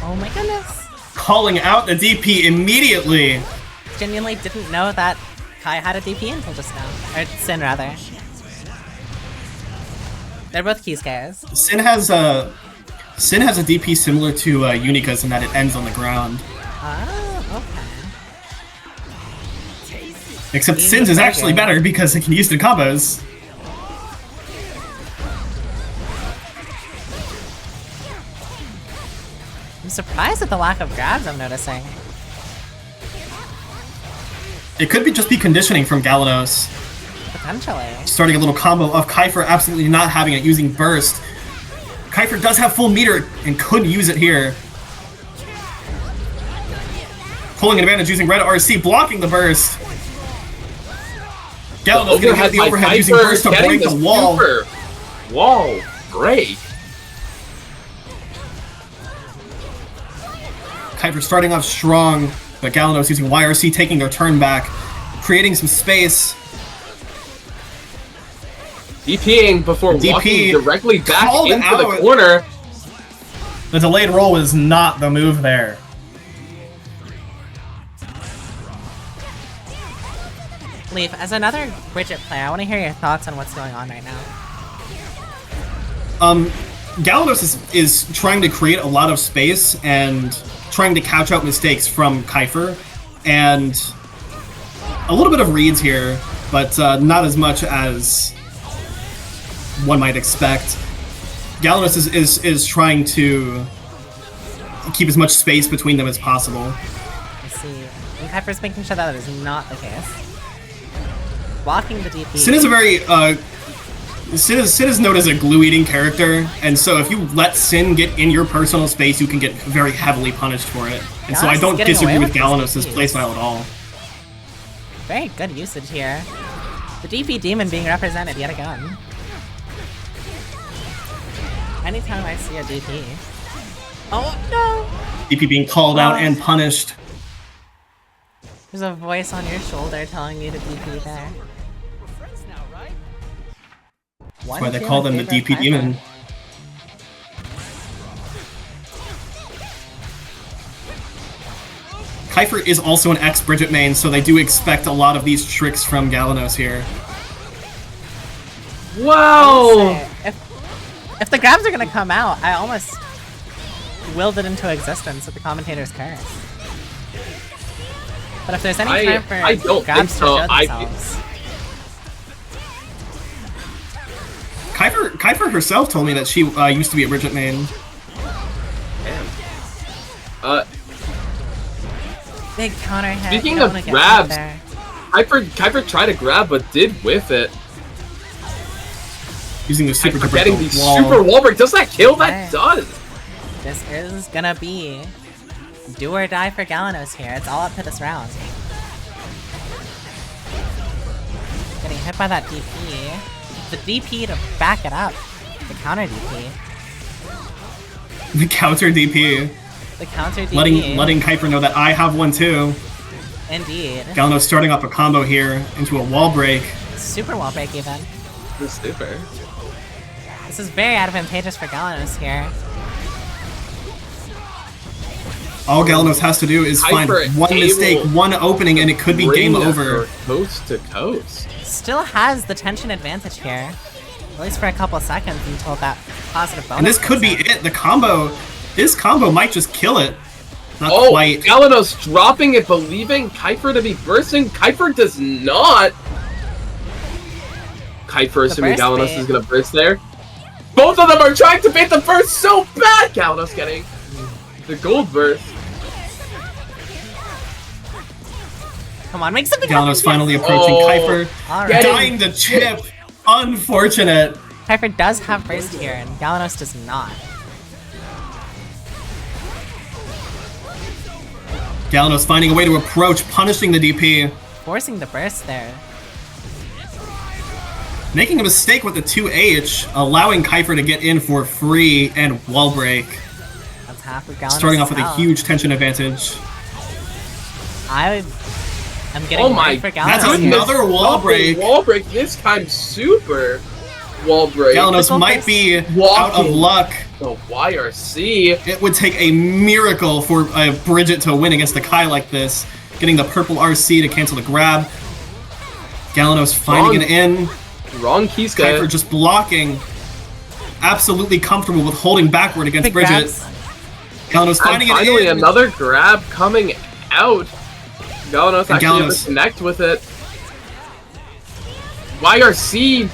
Oh my goodness. Calling out the DP immediately. Genuinely didn't know that Kai had a DP until just now. Or Sin, rather. They're both key scares. Sin has a DP similar to Unica's in that it ends on the ground. Oh, okay. Except Sin's is actually better because it can use the combos. I'm surprised at the lack of grabs I'm noticing. It could just be conditioning from Galanos. Potentially. Starting a little combo of Kypher absolutely not having it, using Burst. Kypher does have full meter and could use it here. Pulling an advantage using red RC, blocking the Burst. Galanos gonna get the overhead using Burst to break the wall. Wall break. Kypher starting off strong, but Galanos using YRC taking their turn back, creating some space. DPing before walking directly back into the corner. The delayed roll was not the move there. Leaf, as another Bridget player, I want to hear your thoughts on what's going on right now. Galanos is trying to create a lot of space and trying to couch out mistakes from Kypher, and a little bit of reads here, but not as much as one might expect. Galanos is trying to keep as much space between them as possible. I see. And Kypher's making sure that is not the case. Blocking the DP. Sin is a very Sin is known as a glue-eating character, and so if you let Sin get in your personal space, you can get very heavily punished for it. And so I don't disagree with Galanos' playstyle at all. Very good usage here. The DP demon being represented yet again. Anytime I see a DP. Oh no! DP being called out and punished. There's a voice on your shoulder telling you to DP there. That's why they call them the DP Demon. Kypher is also an ex-Bridget main, so they do expect a lot of these tricks from Galanos here. Wow! If the grabs are gonna come out, I almost willed it into existence with the commentator's curse. But if there's any time for grabs to show themselves... Kypher herself told me that she used to be a Bridget main. Damn. Big counter hit. Speaking of grabs, Kypher tried to grab but did whiff it. Using the super to break getting the super wall break. Does that kill? That does. This is gonna be do or die for Galanos here. It's all up to this round. Getting hit by that DP. The DP to back it up. The counter DP. The counter DP. The counter DP. Letting Kypher know that I have one too. Indeed. Galanos starting off a combo here into a wall break. Super wall break even. Super. This is very advantageous for Galanos here. All Galanos has to do is find one mistake, one opening, and it could be game over. Coast to coast. Still has the tension advantage here. At least for a couple of seconds until that positive bonus. And this could be it. The combo. This combo might just kill it. Not quite. Galanos dropping it, believing Kypher to be bursting. Kypher does not. Kypher assuming Galanos is going to burst there. Both of them are trying to bait the burst so bad! Galanos getting the gold burst. Come on, make something Galanos finally approaching Kypher. Right. Dying the chip. Unfortunate. Kypher does have burst here, and Galanos does not. Galanos finding a way to approach, punishing the DP. Forcing the burst there. Making a mistake with the 2H, allowing Kypher to get in for free and wall break. That's half of Galanos. Starting off with a huge tension advantage. I'm getting Oh my, worried for Galanos. that's here. another wall break. Wall break, this time super wall break. Galanos might be out of Walking. luck. The YRC. It would take a miracle for Bridget to win against the Kai like this. Getting the purple RC to cancel the grab. Galanos finding it in. Wrong Kiska. Kypher just blocking. Absolutely comfortable with holding backward against Big Bridget. grabs. Galanos And finding finally it in. another grab coming out. Galanos actually able Galanos. to connect with it. YRC.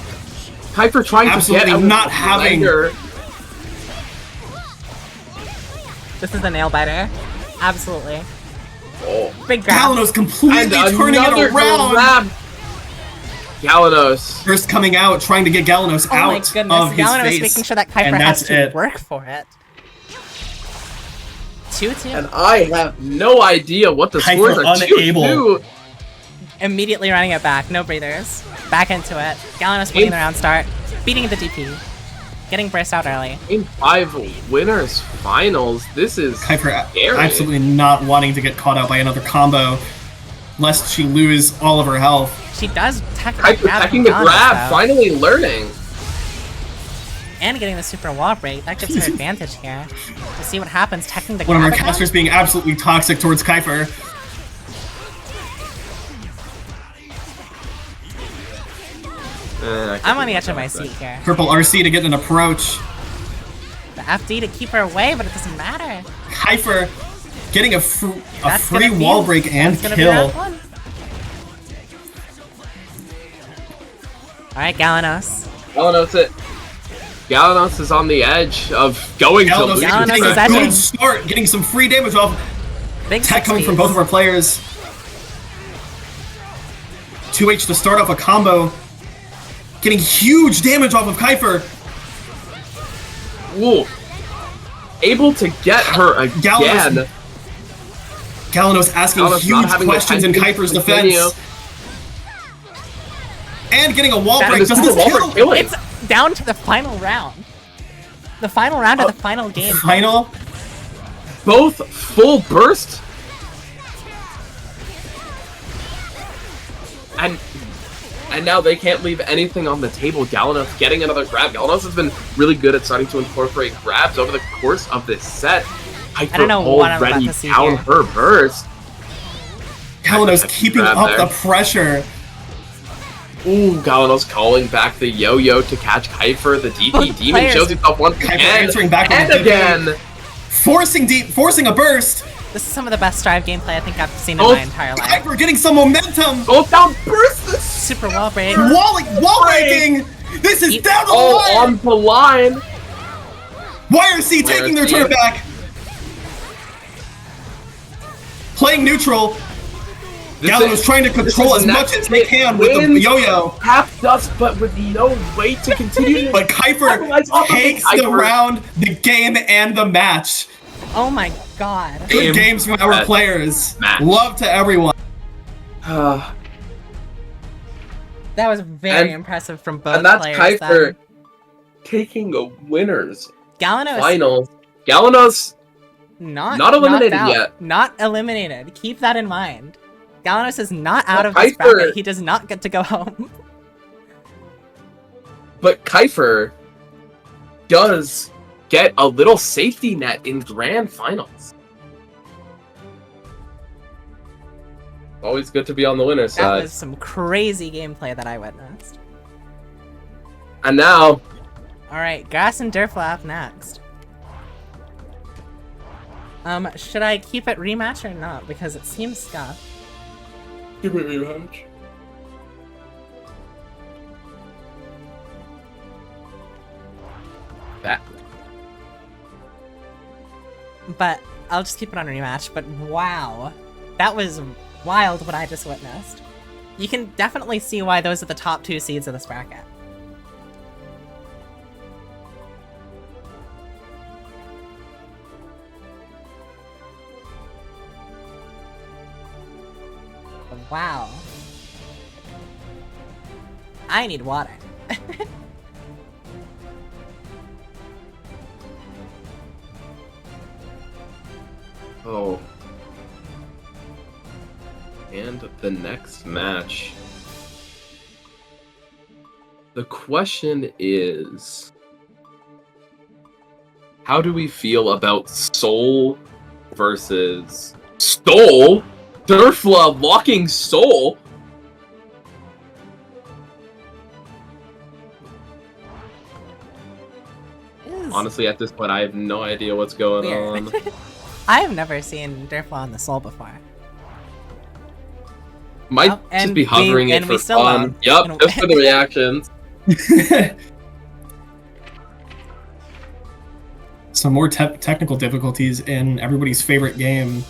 Kypher trying Absolutely to get out not of the having- blender. This is a nail biter. Absolutely. Oh. Big grab. Galanos completely And turning it another around. grab. Galanos. First coming out, trying to get Galanos Oh out my goodness. of his Galanos face. making sure that Kypher And has that's to it. work for it. 2-2. And I have no idea what the Kypher scores are. unable. 2-2. Immediately running it back. No breathers. Back into it. Galanos winning the round start. Beating the DP. Getting burst out early. Game 5 winners finals. This is Kypher scary. absolutely not wanting to get caught out by another combo, lest she lose all of her health. She does technically Kypher grab attacking the Galanos, grab, though. finally learning. And getting the super wall break. That gives her advantage here. To see what happens. Teching the One of grab our again? casters being absolutely toxic towards Kypher. I'm on the edge of my seat here. Purple RC to get an approach. The FD to keep her away, but it doesn't matter. Kypher getting a That's free gonna be- wall break and that's gonna be kill. round one. Alright, Galanos. Galanos it. Galanos is on the edge of going to Galanos lose. Galanos getting is a edging. good start, getting some free damage off. Big Tech coming 60s. from both of our players. 2H to start off a combo. Getting huge damage off of Kypher. Ooh. Able to get her again. Galanos asking Galanos not huge having the questions in attention Kypher's to continue. defense. And getting a wall That break. is Does Super this wall break kill? killing. It's down to the final round. The final round of the final game. Final? Both full burst. And now they can't leave anything on the table. Galanos getting another grab. Galanos has been really good at starting to incorporate grabs over the course of this set. I don't know what I'm about already to see down here. her burst. Galanos keeping Grab up there. the pressure. Ooh, Galanos calling back the yo-yo to catch Kypher. The DP Both Demon players- shows himself once Kypher again. answering back with And the DP. again. Forcing a burst. This is some of the best Strive gameplay I think I've seen in Oh, my entire life. Kypher getting some momentum. Both down burst. Super wall break. Wall breaking. This is down to the All line. on the line. YRC taking their YRC. turn back. Playing neutral. This Galanos is- trying to this control is as much next as they can with the wins. yo-yo. Half dust, but with no way to continue. But Kypher Capitalize off of takes it, the Kypher. round, the game, and the match. Oh my god. Good Game, games from our match, players. match. Love to everyone. That was very And- impressive from both and that's players. Kypher then. taking a winners Galanos finals. Galanos not eliminated knocked out. yet. Not eliminated. Keep that in mind. Galanos is not out Well, of this Kypher- bracket. He does not get to go home. But Kypher does get a little safety net in grand finals. Always good to be on the winner's That side. was some crazy gameplay that I witnessed. And now, Alright, Grass and Derfla up next. Should I keep it rematch or not? Because it seems scuffed. give me a rematch. That. But I'll just keep it on rematch. But wow, that was wild what I just witnessed. You can definitely see why those are the top 2 seeds of this bracket. Wow. I need water. Oh. And the next match. The question is, how do we feel about Soul versus Stole? Derfla locking Soul? Honestly, at this point, I have no idea what's going on. I have never seen Derfla on the Soul before. Might just be hovering it for fun. Yep, just for the reactions. Some more technical difficulties in everybody's favorite game.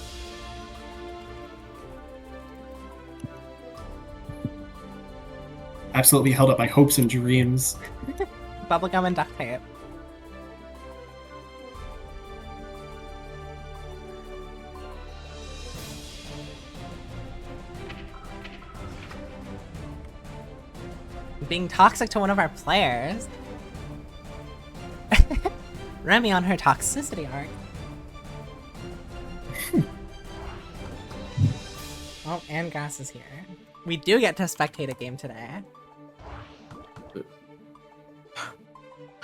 Absolutely held up by hopes and dreams. Bubblegum and duct tape. Being toxic to one of our players. Remy on her toxicity arc. Oh, and Grass is here. We do get to spectate a game today.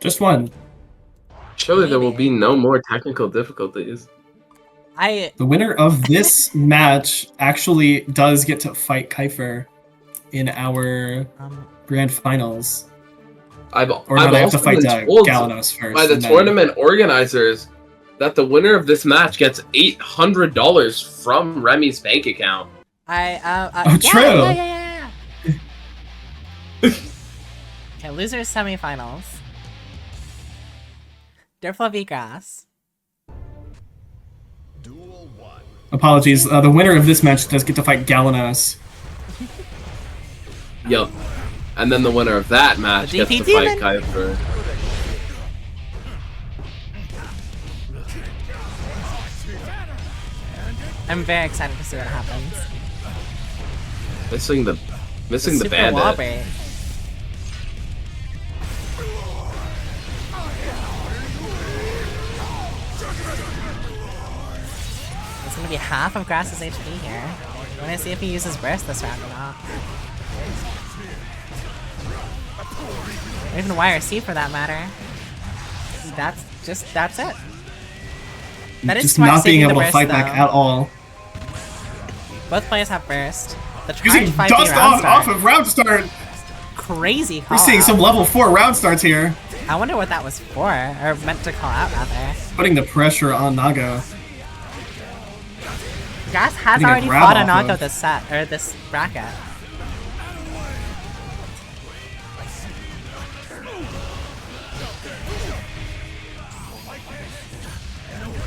Just one. Surely there will be no more technical difficulties. The winner of this match actually does get to fight Kypher in our grand finals. I've have to fight Galanos first. By the tournament organizers that the winner of this match gets $800 from Remy's bank account. True. Yeah. Okay, losers semifinals. Derfla v Grass. Apologies. The winner of this match does get to fight Galanos. Yup. And then the winner of that match gets to fight Kypher. I'm very excited to see what happens. Missing the bandit. Wobbly. It's gonna be half of Grass's HP here. I wanna see if he uses burst this round or not. Or even YRC for that matter. That's it. That is just smart not being saving able the to fight burst, back though. at all. Both players have burst. The Using charge 5 dust round off start. of round start. Crazy call We're seeing out. some level 4 round starts here. I wonder what that was for, or meant to call out rather. Putting the pressure on Nago. Grass has Getting a already grab fought a off knockout of. this set, or this bracket.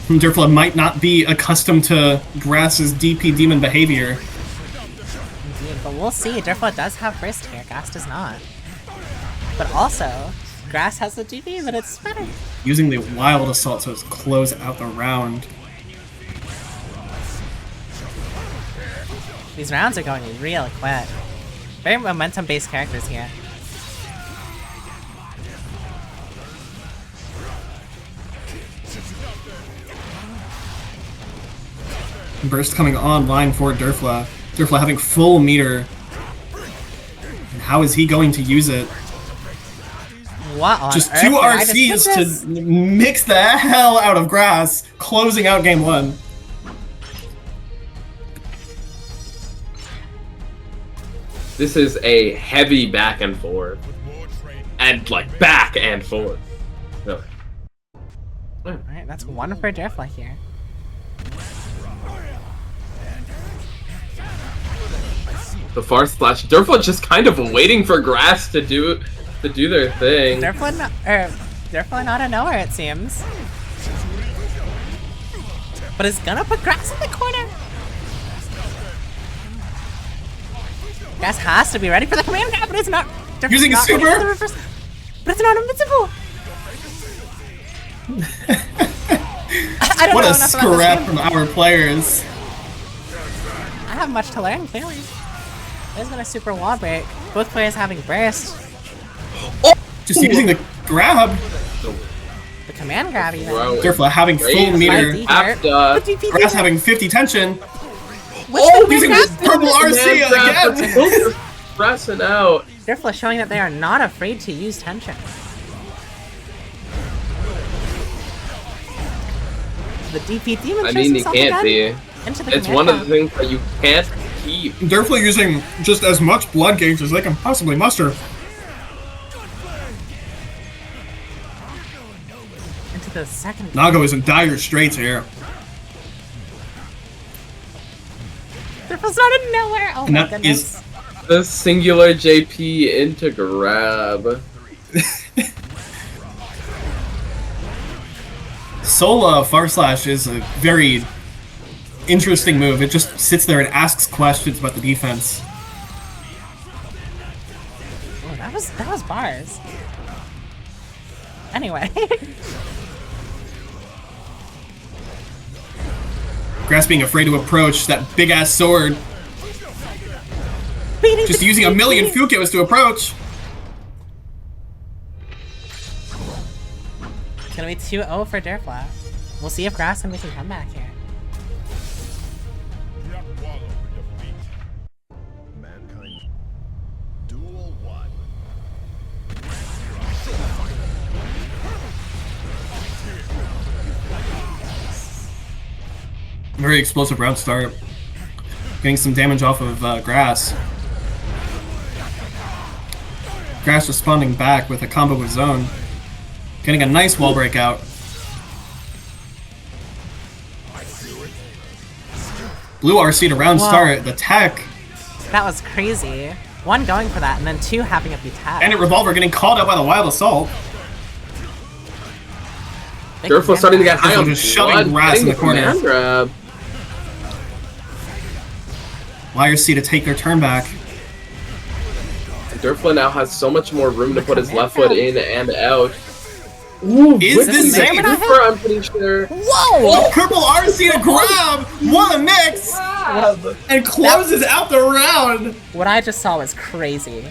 Derfla might not be accustomed to Grass's DP demon behavior. Indeed, but we'll see. Derfla does have burst here, Grass does not. But also, Grass has the DP, but it's better. Using the wild assault to close out the round. These rounds are going real quick. Very momentum-based characters here. Burst coming online for Derfla. Derfla having full meter. And how is he going to use it? What on Just earth? 2 Did I just hit RCs this? to mix the hell out of Grass, closing out game 1. This is a heavy back and forth. And like back and forth. No. Alright, that's one for Derfla here. The far slash. Derfla just kind of waiting for Grass to do their thing. Derfla not a nowhere, it seems. But it's gonna put Grass in the corner. Grass has to be ready for the command grab, but it's not. Derfla's Using a not ready super? for the reverse, but it's not invincible. I don't What know a enough about this scrap game. from our players. I have much to learn, clearly. There's been a super wall break. Both players having burst. Just using the grab. The command grab even. Bro, Derfla having full crazy. meter. Deep Half hurt. dust. But DP Grass having 50 tension. Oh, using purple RC again! Pressing out. Derfla showing that they are not afraid to use tension. The DP demon I shows mean, you himself can't again. be. Into the It's command one of the camp. things that you can't keep. Derfla using just as much blood gauge as they can possibly muster. Into the second. Nago is in dire straits here. Derfla's not in nowhere. Oh And my that goodness. is- The singular JP into grab. Sola Farslash is a very interesting move. It just sits there and asks questions about the defense. Oh, that was bars. Anyway. Grass being afraid to approach that big ass sword. Just using a million Fukos to approach. It's gonna be 2-0 for Derfla. We'll see if Grass can make a comeback here. Mankind. Duel 1. Very explosive round start. Getting some damage off of Grass. Grass responding back with a combo with Zone. Getting a nice wall breakout. Blue RC to round Wow. start. The tech. That was crazy. One going for that, and then two having it be tapped. And a Revolver getting called out by the Wild Assault. Big Derfla command starting to grab. get high on Just shoving blood, Grass getting in the corner. command grab. YRC to take their turn back. Derfla now has so much more room to put his left foot in and out. Ooh, Is with this the safe? Reaper, I'm pretty sure. Oh, purple RC to grab! What a mix! And closes out the round! What I just saw was crazy.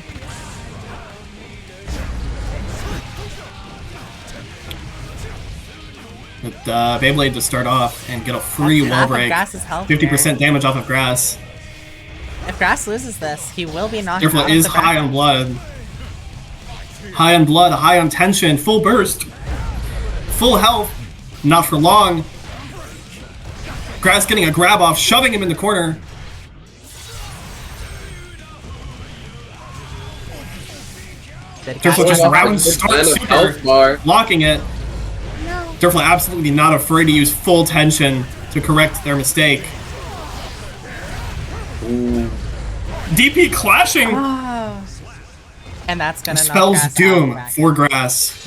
With Beyblade to start off and get a free That's wall half of break. Grass's health 50% damage off of Grass. If Grass loses this, he will be knocked Derfla out is of the high on blood. High on blood, high on tension, full burst. Full health. Not for long. Grass getting a grab off, shoving him in the corner. Derfla just round start super, locking it. Derfla absolutely not afraid to use full tension to correct their mistake. Ooh. DP clashing! Oh. And that's gonna knock Spells Grass doom out for Grass.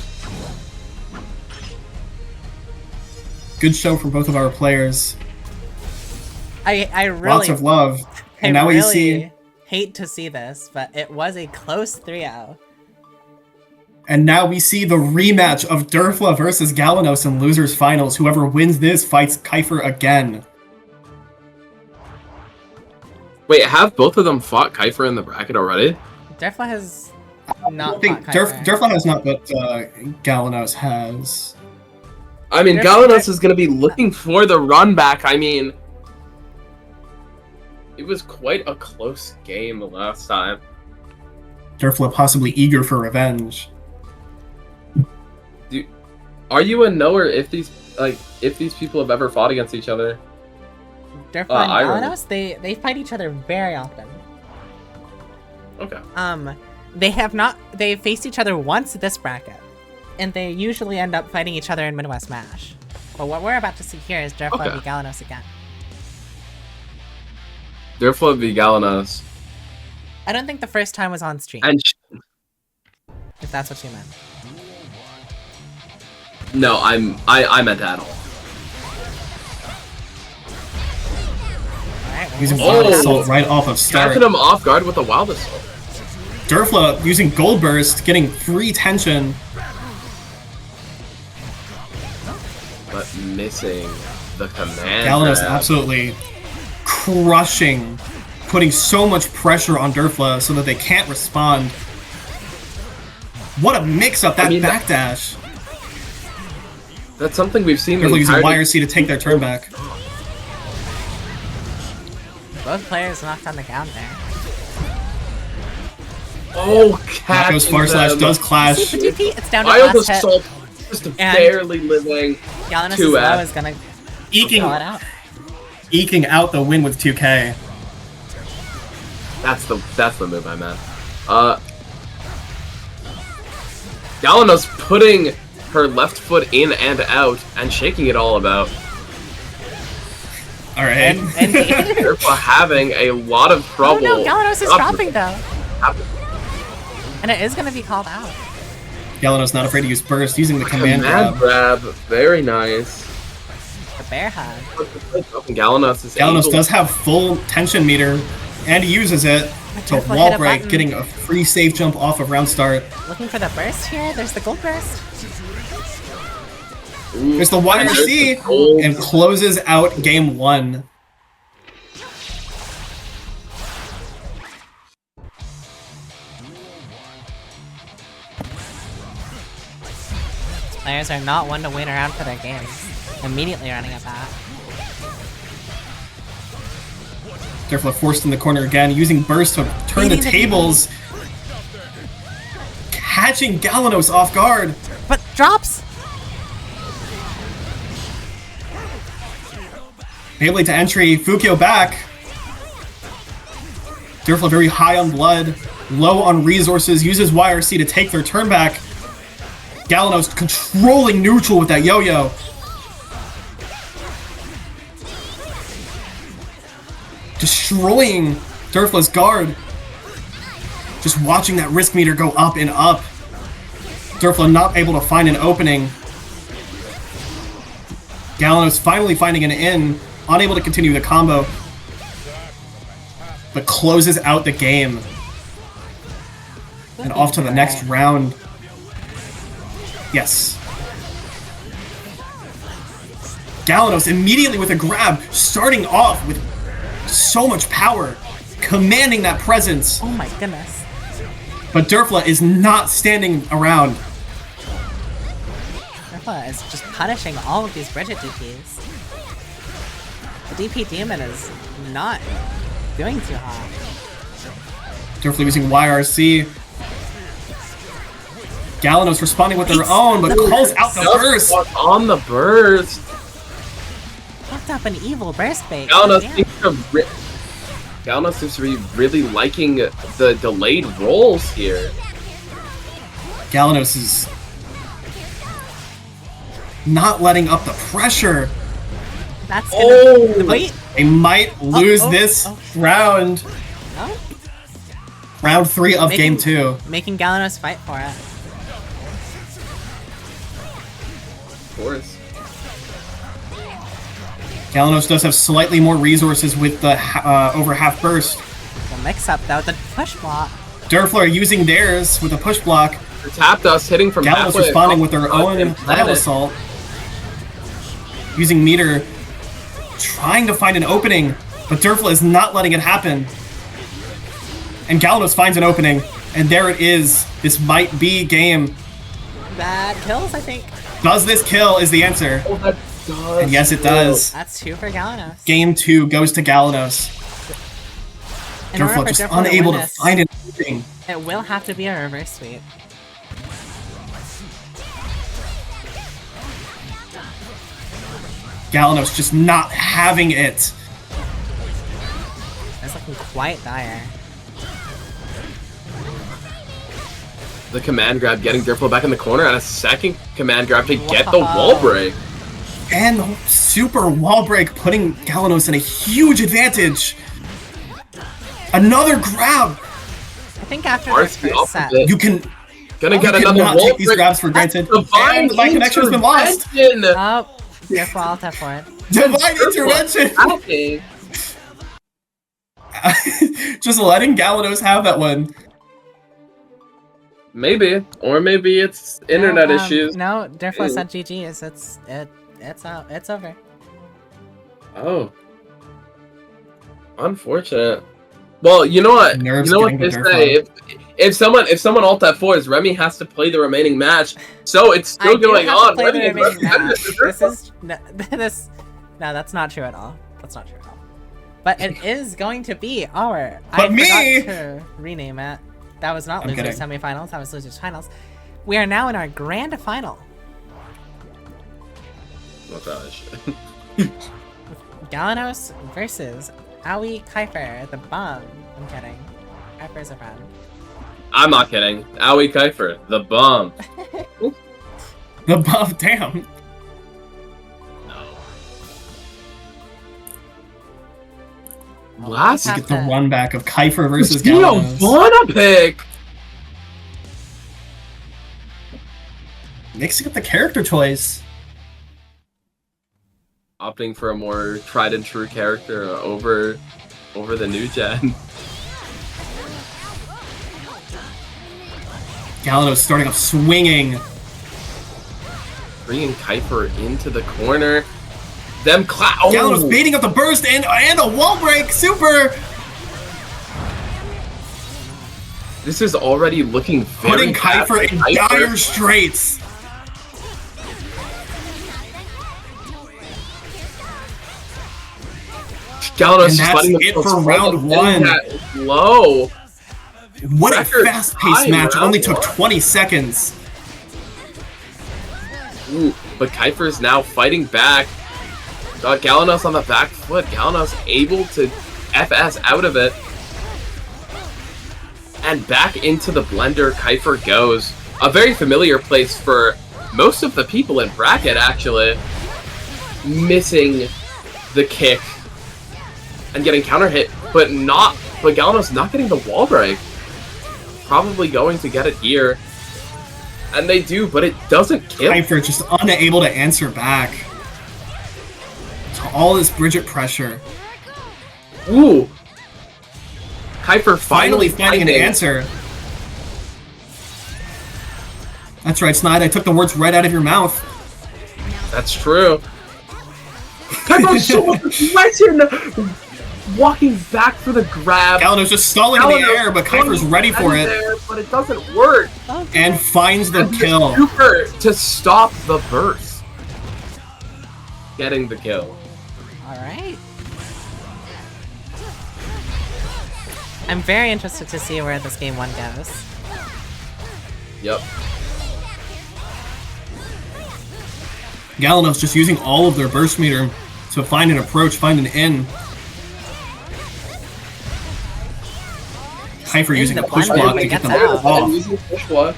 Good show from both of our players. I really Lots of love. And now we see hate to see this, but it was a close 3-0. And now we see the rematch of Derfla versus Galanos in losers finals. Whoever wins this fights Kypher again. Wait, have both of them fought Kypher in the bracket already? Derfla has not I think fought Kypher. Derfla has not, but Galanos has. I mean, Galanos is going to be looking for the run back. I mean, it was quite a close game the last time. Derfla possibly eager for revenge. Are you a knower if these people have ever fought against each other? Derfla and Iron. Galanos, they fight each other very often. Okay. They faced each other once at this bracket, and they usually end up fighting each other in Midwest Mash. But what we're about to see here is Derfla v Galanos again. Derfla v Galanos. I don't think the first time was on stream, And if that's what you meant. no, I meant that all. Alright, well, Using we'll Wild Oh. Assault right off of start. Catching him off guard with the Wild Assault. Derfla using Gold Burst, getting free tension. But missing the command. Galanos grab. absolutely crushing, putting so much pressure on Derfla so that they can't respond. What a mix-up, that backdash. That's something we've seen. Derfla using entirety- YRC to take their turn back. Both players knocked on the ground there. Oh, Nago's Far Slash does clash. See the DP? It's down to Wild last hit. Assault just barely living. Galanos' 2F. low is gonna Eking, pull it out. eking out the win with 2K. That's the move I meant. Galanos putting her left foot in and out and shaking it all about. All right. And Derfla having a lot of oh trouble. no, Galanos is dropping though. Happen- And it is gonna be called out. Galanos not afraid to use burst, using the command Command grab. grab, very nice. The bear hug. Galanos is Galanos able- does have full tension meter, and he uses it to Derfla wall hit a break, button. getting a free safe jump off of round start. Looking for the burst here. There's the gold burst. There's the There's YRC, the gold. and closes out game 1. Players are not one to wait around for their games. Immediately running it back. Derfla forced in the corner again, using burst to turn the Beating the tables. Catching Galanos off guard. But drops! Beyblade to entry, Fukio back. Derfla very high on blood, low on resources, uses YRC to take their turn back. Galanos controlling neutral with that yo-yo. Destroying Derfla's guard. Just watching that risk meter go up and up. Derfla not able to find an opening. Galanos finally finding an in, unable to continue the combo, but closes out the game. And off to the next round. Yes. Galanos immediately with a grab, starting off with so much power, commanding that presence. Oh my goodness. But Derfla is not standing around. Derfla is just punishing all of these Bridget DPs. The DP Demon is not doing too hot. Derfla using YRC. Galanos responding with their own, but calls out the burst. Just on the burst. Picked up an evil burst bait. Galanos Damn. seems to be really liking the delayed rolls here. Galanos is not letting up the pressure. That's gonna Oh! wait. They might lose oh, this oh. round. No? Round 3 of game 2. Making Galanos fight for it. Of course. Galanos does have slightly more resources with the over half burst. The mix up though, the push block. Derfla using theirs with a push block. They tapped us, hitting from Galanos halfway responding across with their the own and Battle planet. Assault. Using meter. Trying to find an opening, but Derfla is not letting it happen. And Galanos finds an opening, and there it is. This might be game. That kills, I think. Does this kill is the answer. Oh, that does. And yes, it does. That's 2 for Galanos. Game 2 goes to Galanos. In order Derfla for just Derfla unable win to this, find an opening. it will have to be a reverse sweep. Galanos just not having it. It's looking quite dire. The command grab getting Derfla back in the corner, and a second command grab to get the wall break. And super wall break, putting Galanos in a huge advantage. Another grab. I think after Arts this the first set, opposite. You can Gonna get another cannot wall take these break. grabs for granted. Divine And my connection has been lost. intervention. oh, careful, I'll tap forward. Divine intervention. Okay. Just letting Galanos have that one. Maybe, or maybe it's internet issues. No, Derfla Ew. said GG's. It's out. It's over. Oh, unfortunate. Well, you know what? Nerves you know what getting they to say. If someone ult at 4s, Remy has to play the remaining match. So it's I still do going have on. to play the Remy remaining match. versus This is no, this. No, that's not true at all. That's not true at all. But it is going to be our. But me! Forgot to rename it. That was not I'm losers kidding. semifinals. That was losers finals. We are now in our grand final. Oh gosh. Galanos versus AoiKypher, the bum. I'm kidding. Kypher's a friend. I'm not kidding. AoiKypher, the bum. The buff, damn. Last Have Get the to- run back of Kypher versus Gino Galanos. wanna pick. Mixing up the character choice. Opting for a more tried and true character over the new gen. Galanos starting off swinging. Bringing Kypher into the corner. Them Galanos baiting up the burst and a wall break. Super. This is already looking very Putting bad for Kypher in dire straits. Galanos And just that's letting it themselves for round fall in one. that low. What a Record fast-paced high match. It round only took one. 20 seconds. Ooh, but Kypher's now fighting back. Got Galanos on the back foot. Galanos able to FS out of it. And back into the blender Kypher goes. A very familiar place for most of the people in bracket, actually. Missing the kick. And getting counter hit, but Galanos not getting the wall break. Probably going to get it here. And they do, but it doesn't kill. Kypher just unable to answer back to all this Bridget pressure. Ooh. Kypher Finally finding an answer. That's right, Snide. I took the words right out of your mouth. That's true. Kypher's so much aggression! Walking back for the grab. Galanos just stalling in the Galanos air, but Kypher's ready for it. there, but it doesn't work. And finds the kill. Super to stop the burst. Getting the kill. Alright. I'm very interested to see where this game 1 goes. Yep. Galanos just using all of their burst meter to find an approach, find an in. Kypher using the a push blender, block but to get gets them out. off. Using push block.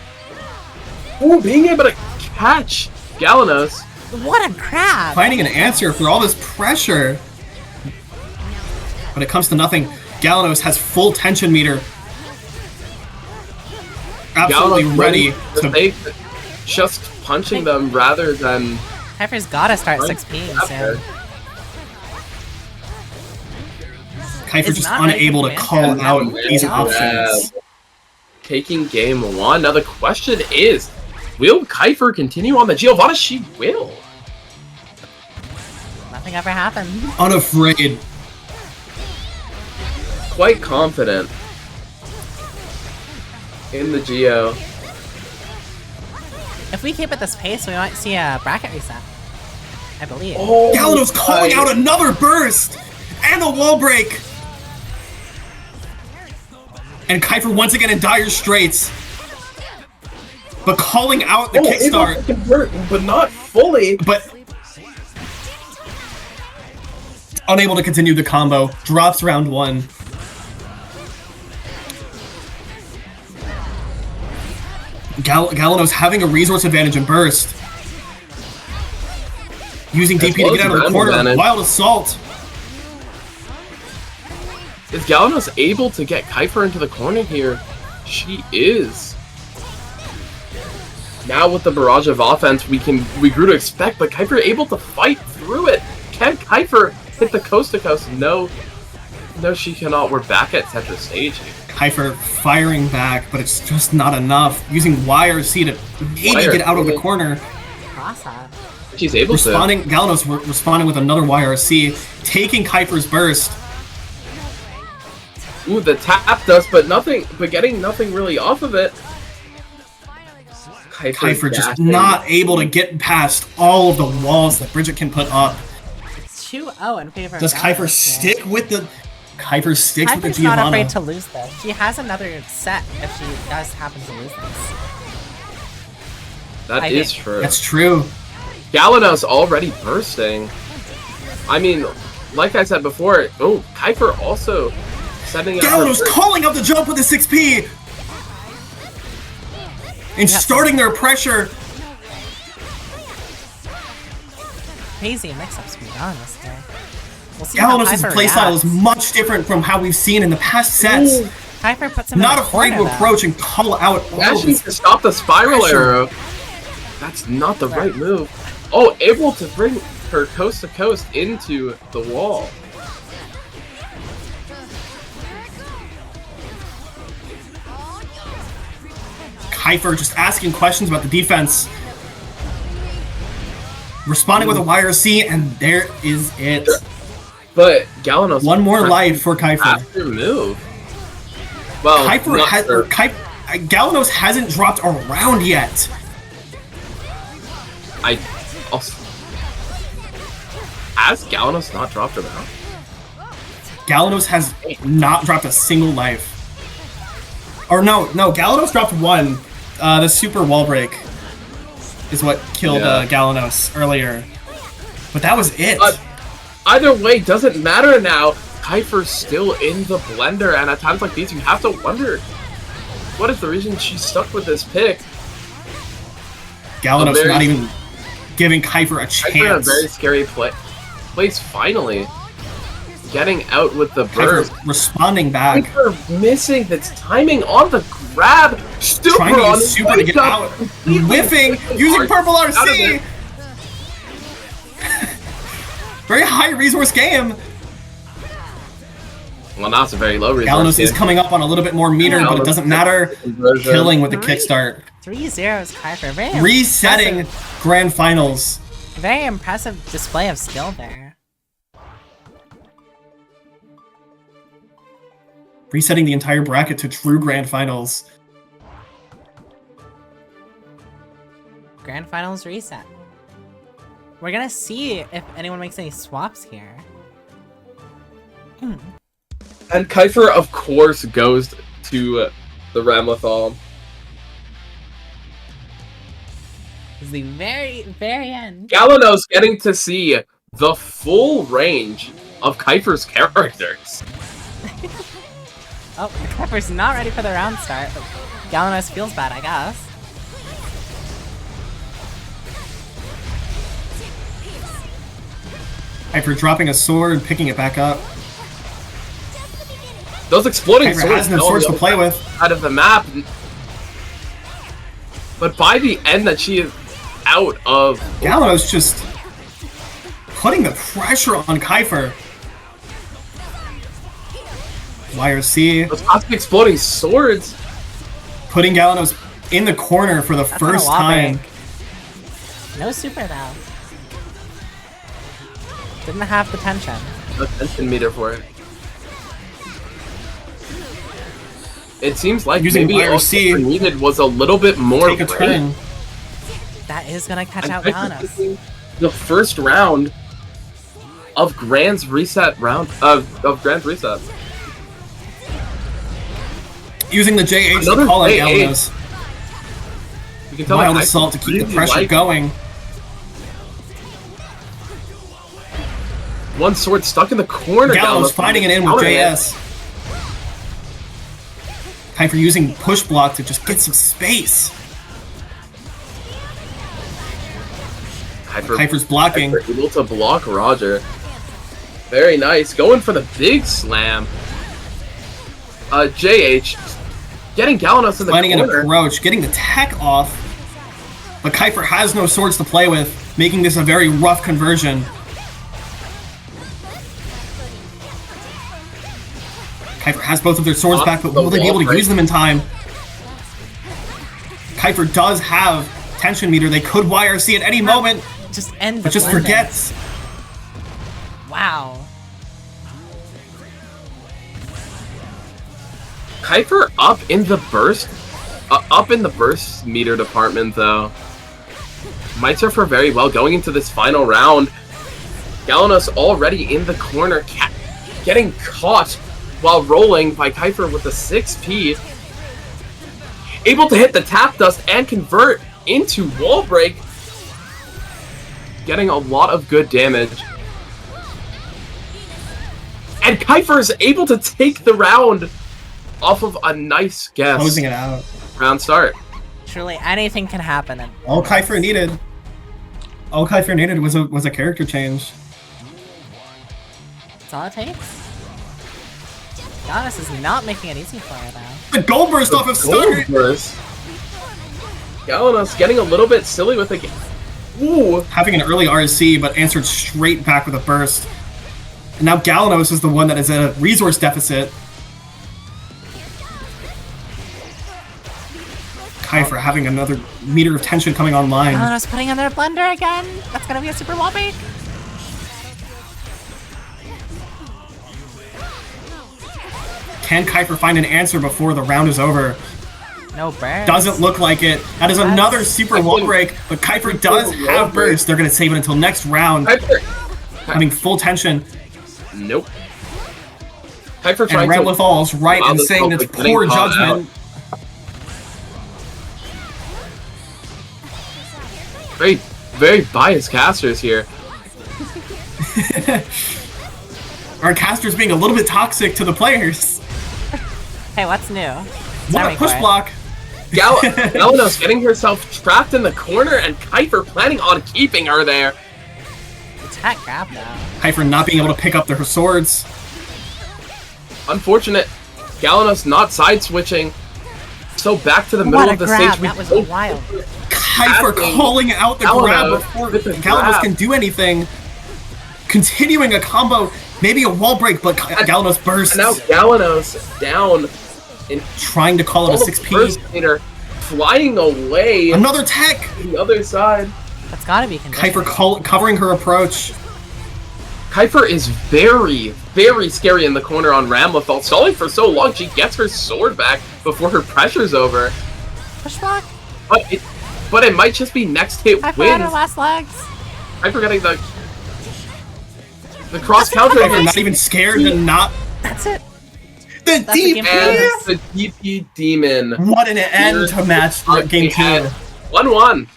Ooh, being able to catch Galanos. What a crab! Finding an answer for all this pressure. But it comes to nothing. Galanos has full tension meter. Absolutely Galanos ready to... They just punching them rather than Kypher's gotta start 6P soon. Kypher It's just not making unable to the call answer. out these Yeah. options. Taking game 1. Now the question is, will Kypher continue on the Giovanna? She will. Nothing ever happened. Unafraid. Quite confident in the Geo. If we keep at this pace, we might see a bracket reset. I believe. Oh, Galanos calling out another burst! And a wall break! And Kypher once again in dire straits. But calling out the kickstart. Convert, but not fully. But unable to continue the combo. Drops round 1. Galanos having a resource advantage in burst. Using DP to get out of the corner. Advantage. Wild assault. Is Galanos able to get Kypher into the corner here? She is. Now with the barrage of offense, we grew to expect, but Kypher able to fight through it. Can Kypher hit the coast to coast? No, she cannot. We're back at Tetra stage here. Kypher firing back, but it's just not enough. Using YRC to maybe get out of the corner. Cross that. She's able Responding, Galanos responding with another YRC, taking Kypher's burst. to. Ooh, the tap does, but getting nothing really off of it. Kypher just dashing. not able to get past all of the walls that Bridget can put up. 2-0 in favor of Does Kypher Galanos here. stick with the... Kypher sticks with the Kypher's not afraid Giovanna. to lose this. She has another set if she does happen to lose this. That I is think- true. That's true. Galanos already bursting. I mean, like I said before, oh, Kypher also setting up. Galanos calling up the jump with the 6P! And starting their pressure. Crazy mix-ups, to be honest. Here. We'll see how Galanos' Kypher playstyle is reacts. much different from how we've seen in the past sets. Kypher puts him Not in the afraid to corner, though. approach and call out all of Dashing his... to stop the spiral pressure. arrow. That's not the right move. Oh, able to bring her coast to coast into the wall. Kypher just asking questions about the defense. Responding with a YRC, and there is it. But Galanos. One more life for Kypher. After move. Well, Kypher not has... for- Galanos hasn't dropped a round yet. I also. Has Galanos not dropped a round? Galanos has not dropped a single life. Or no, Galanos dropped one. The super wall break is what killed Galanos earlier. But that was it. Either way, doesn't matter now. Kypher's still in the blender, and at times like these, you have to wonder what is the reason she's stuck with this pick. Galanos not even giving Kypher a Kypher in a chance. very scary place finally. Getting out with the burst. Kypher responding back. Kypher missing that's timing on the grab. Super Trying to on use super to get out. Whiffing, using purple Out of RC. it. Very high resource game. Well, now it's a very low resource. Galanos is game. coming up on a little bit more meter, but it doesn't matter. Killing with the kickstart. 3-0's Kypher. Very Resetting impressive, grand finals. very impressive display of skill there. Resetting the entire bracket to true grand finals. Grand Finals reset. We're gonna see if anyone makes any swaps here. And Kypher, of course, goes to the Ramlethal. This is the very, very end. Galanos getting to see the full range of Kypher's characters. Oh, Kypher's not ready for the round start, but Galanos feels bad, I guess. Kypher dropping a sword, picking it back up. Those exploding Kypher swords has no swords to play with. out of the map. But by the end that she is out of... Galanos just putting the pressure on Kypher. YRC Those constant exploding swords. putting Galanos in the corner for the That's not a first wall time. break. No super though. Didn't have the tension. No tension meter for it. It seems like Using maybe all YRC Kypher needed was a little bit more Take a range. turn. That is gonna catch And out Kypher Galanos. taking the first round of Grand's reset round of Grand's reset. Using the JH Another to call out JH. Galanos. You can tell Wild that assault to Kypher keep the really pressure likes going. One sword stuck in the corner. Galanos fighting it in with JS. Kypher using push block to just get some space. Kypher's blocking. Kypher able to block Roger. Very nice. Going for the big slam. JH getting Galanos in the Finding an corner. approach, getting the tech off. But Kypher has no swords to play with, making this a very rough conversion. Kypher has both of their swords back, but will they be able to use them in time? Kypher does have tension meter. They could YRC at any moment, Just end the but just blending. forgets. Wow. Kypher up in the burst meter department though. Might serve her very well going into this final round. Galanos already in the corner, getting caught while rolling by Kypher with the 6P. Able to hit the tap dust and convert into wall break. Getting a lot of good damage. And Kypher is able to take the round off of a nice guess. Closing it out. Round start. Truly, anything can happen. All AoiKypher needed was a character change. That's all it takes. Galanos is not making it easy for her, though. The gold burst off of start! Galanos getting a little bit silly with it. Ooh! Having an early RC, but answered straight back with a burst. And now Galanos is the one that is at a resource deficit. Kypher having another meter of tension coming online. Galanos putting in their blender again. That's gonna be a super wall break. Can Kypher find an answer before the round is over? No burst. Doesn't look like it. That is another super wall break, but Kypher does have burst. They're going to save it until next round. Having full tension. Nope. Kypher And trying Ramble to falls right and saying it's poor judgment. Very, very biased casters here. Our casters being a little bit toxic to the players. Hey, what's new? What a push block. Galanos getting herself trapped in the corner and Kypher planning on keeping her there. Attack grab now. Kypher not being able to pick up her swords. Unfortunate. Galanos not side switching. So back to the middle of the grab. stage. That was wild. Kypher calling out the grab before Galanos can do anything. Continuing a combo, maybe a wall break, but Galanos bursts. And now Galanos down. Trying to call it a 6P. Flying away. Another tech! The other side. That's gotta be conditioned. Kypher covering her approach. Kypher is very, very scary in the corner on Ramlethal. Stalling for so long, she gets her sword back before her pressure's over. Push block? But it might just be next hit Kypher wins. on her last legs. Kypher getting the cross counter. Kypher not even scared and not... That's it. The DP! And the DP Demon. What an end to match game 2. 1-1.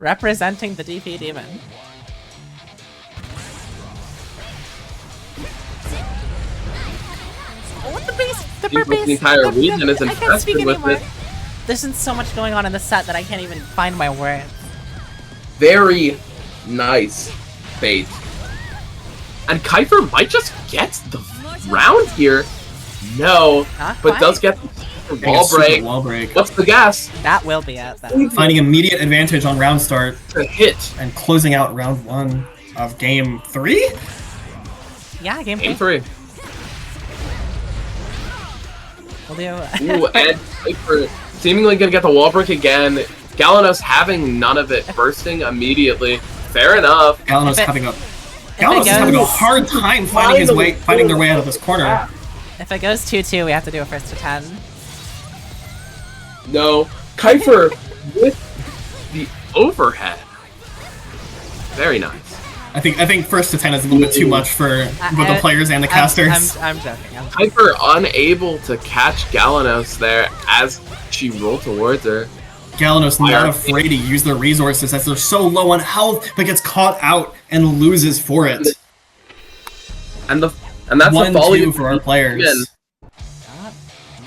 Representing the DP Demon. Oh, what the base? The Seems like base? the entire region is I can't infested speak with anymore. it. There's been so much going on in the set that I can't even find my words. Very nice bait. And Kypher might just get the round here. No, Not but quite. does get the wall break. What's the guess? That will be it, then. Finding immediate advantage on round start. A hit. And closing out round 1 of game 3? Yeah, game Game 3. 3. We'll do. Ooh, and Kypher seemingly gonna get the wall break again. Galanos having none of it, bursting immediately. Fair enough. Galanos is having a hard time finding their way out of this corner. If it goes 2-2, we have to do a first to 10. No, Kypher with the overhead. Very nice. I think first to 10 is a little bit too much for both the players and the casters. I'm joking. Kypher unable to catch Galanos there as she rolled towards her. Galanos not afraid to use their resources as they're so low on health, but gets caught out and loses for it. And that's the volley 1-2 for our players.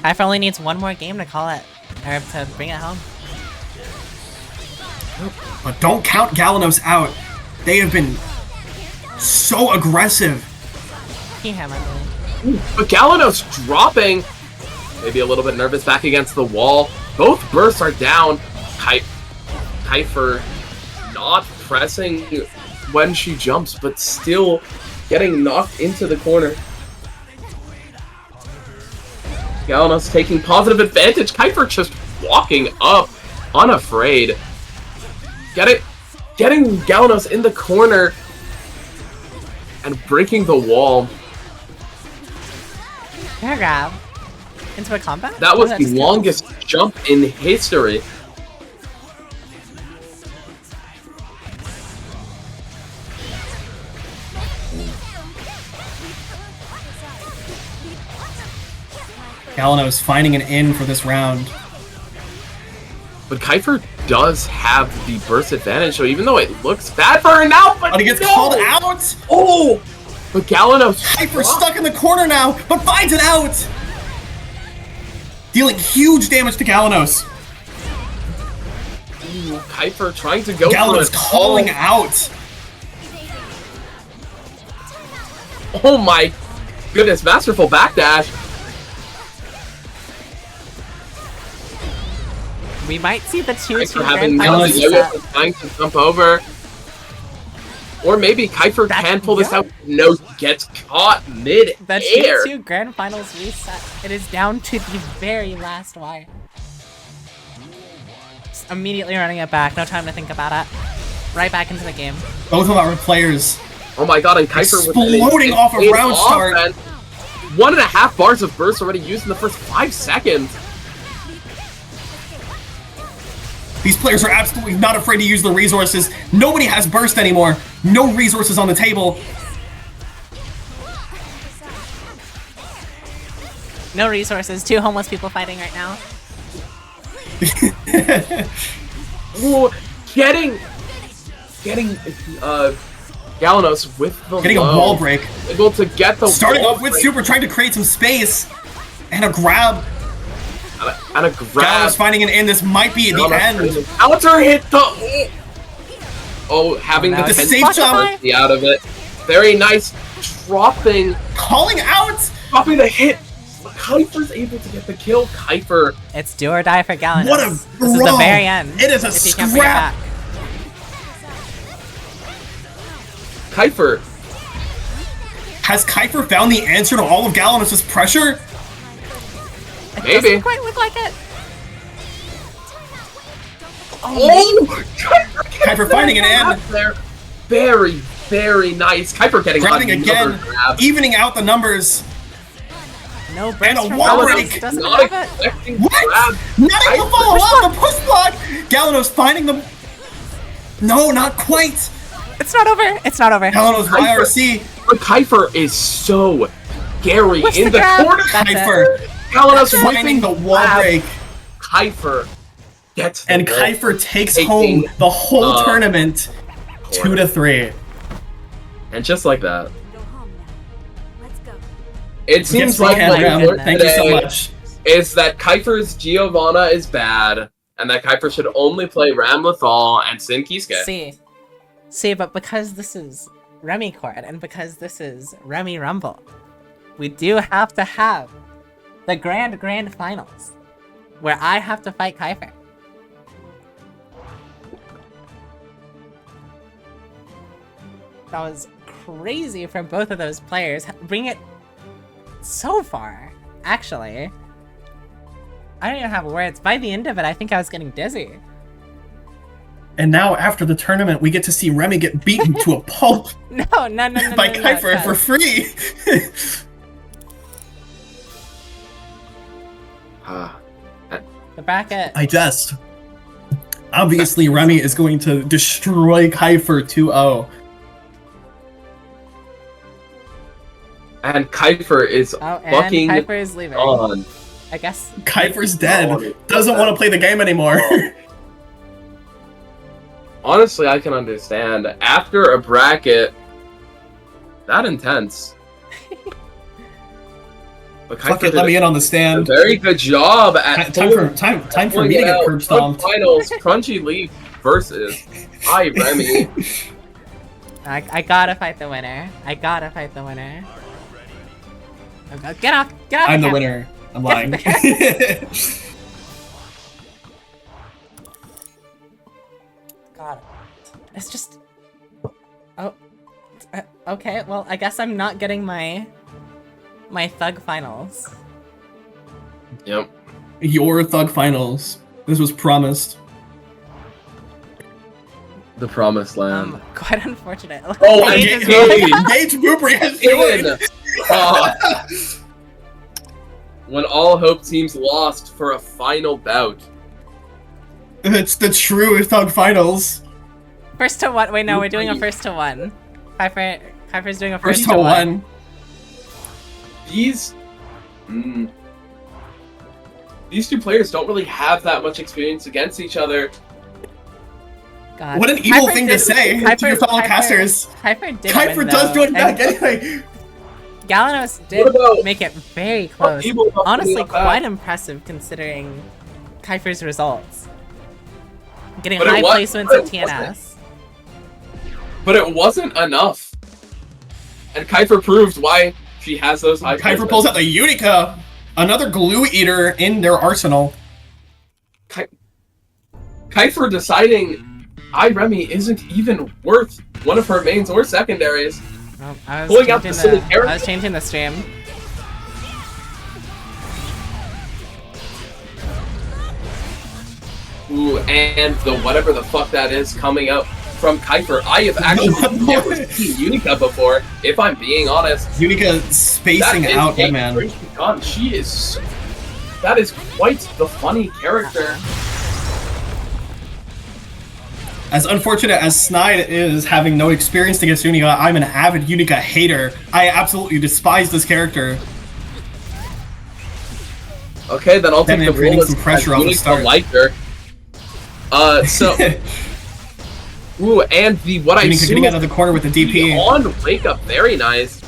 Kypher only needs one more game to call it, or to bring it home. But don't count Galanos out. They have been so aggressive. Keyhammer, I believe. But Galanos dropping. Maybe a little bit nervous back against the wall. Both bursts are down. Kypher not pressing when she jumps, but still getting knocked into the corner. Galanos taking positive advantage. Kypher just walking up, unafraid. Getting Galanos in the corner and breaking the wall. Air grab. Into a combat? That was Or the just longest jump in history. Galanos finding an in for this round. But Kypher does have the burst advantage, so even though it looks bad for her now, but He gets no! called out! Oh! But Galanos... Kypher stuck in the corner now, but finds it out! Dealing huge damage to Galanos. Ooh, Kypher trying to go Galanos for it. calling out. Oh my goodness, masterful backdash. We might see the 2-2 Kypher having grand finals reset. trying to jump over. Or maybe Kypher can pull this out. No, he gets caught mid-air. The 2-2 grand finals reset. It is down to the very last wire. Just immediately running it back. No time to think about it. Right back into the game. Both of our players Oh my god, and Kypher exploding off a round start. 1.5 bars of burst already used in the first 5 seconds. These players are absolutely not afraid to use the resources. Nobody has burst anymore. No resources on the table. No resources. 2 homeless people fighting right now. Ooh, getting Galanos with the Getting a low. wall break. Able to get the Starting wall off with break. Super, trying to create some space. And a grab. And a grab. Galanos finding an in. This might be the end. Counter hit the... Oh, having now the it's safe jump. out of it. Very nice. Dropping Calling out. the hit. Kypher's able to get the kill. Kypher. It's do or die for Galanos. What a This is the brawl. very end. It is a if he can't bring it scrap. back. Kypher. Has Kypher found the answer to all of Galanos' pressure? It Maybe. doesn't quite look like it. Oh! Kypher finding an in. There. Very, very nice. Kypher getting Grabbing another again. grab. Evening out the numbers. No And a burst from wall Galanos. break. Doesn't Not have it. expecting What? grab. Not able to Kypher. follow up the push block. Galanos finding them. No, not quite. It's not over. It's not over. Galanos Kypher. YRC. But Kypher is so scary What's in the the grab? corner. That's it. Kypher Galanos finding the wall grab. break. Kypher gets the And wall. Kypher takes Taking home the whole the tournament. 2-3. And just like that. Go home now. Let's go. It Yes, seems we like can, what Ram. we learned Thank you so today much. is that Kypher's Giovanna is bad, and that Kypher should only play Ram Lethal and Sin Kisuke. See, but because this is Remy Court and because this is Remmy Rumble, we do have to have the grand finals where I have to fight Kypher. That was crazy from both of those players. Bring it so far, actually. I don't even have words. By the end of it, I think I was getting dizzy. And now, after the tournament, we get to see Remy get beaten to a pulp No, by Kypher for free. The bracket. I jest. Obviously, Remy is going to destroy Kypher 2-0. And Kypher is Oh, and fucking Kypher is leaving. on. I guess. Kypher's dead. Doesn't want to play the game anymore. Honestly, I can understand. After a bracket that intense. But Fuck Kypher it, let me in on the did a stand. very good job at Time for me to get curb stomped. Finals, Crunchy Leaf versus Hi Remy. I gotta fight the winner. I gotta fight the winner. Get off! Get off! I'm the camp. winner. I'm lying. God, it's just. Oh, okay. Well, I guess I'm not getting my thug finals. Yep. Your Thug Finals. This was promised. The Promised Land. Quite unfortunate. Oh, Gage and is Gage. really- Gage Boopry has In. joined. When all hope seems lost for a final bout. It's the true Thug Finals. First to one. Wait, no, we're doing a first to one. Kypher's doing a First first to one. these two players don't really have that much experience against each other. God. What an evil Kypher thing to say to your fellow casters. Kypher did Kypher win, does though, join back and anyway. Galanos did about- make it very close. evil about Honestly, putting up that? quite impressive considering Kypher's results. Getting But it high wa- placements but at it wasn't. TNS. But it wasn't enough. And Kypher proved why she has those high Kypher placements. pulls out the Unica, another glue eater in their arsenal. Kypher deciding Remy isn't even worth one of her mains or secondaries. Oh, I was Pulling out the changing silly I character. was changing the stream. Ooh, and the whatever the fuck that is coming out from Kypher. I have actually never seen Unica before, if I'm being honest. Unica spacing That is out, a man. crazy gun. She is... That is quite the funny character. As unfortunate as Snide is having no experience against Unica, I'm an avid Unica hater. I absolutely despise this character. Okay, then I'll take Definitely the creating role some as pressure off the Unica start. liker. So... Ooh, and the what I Unica assume getting is out of the corner with the DP. on wake up, very nice.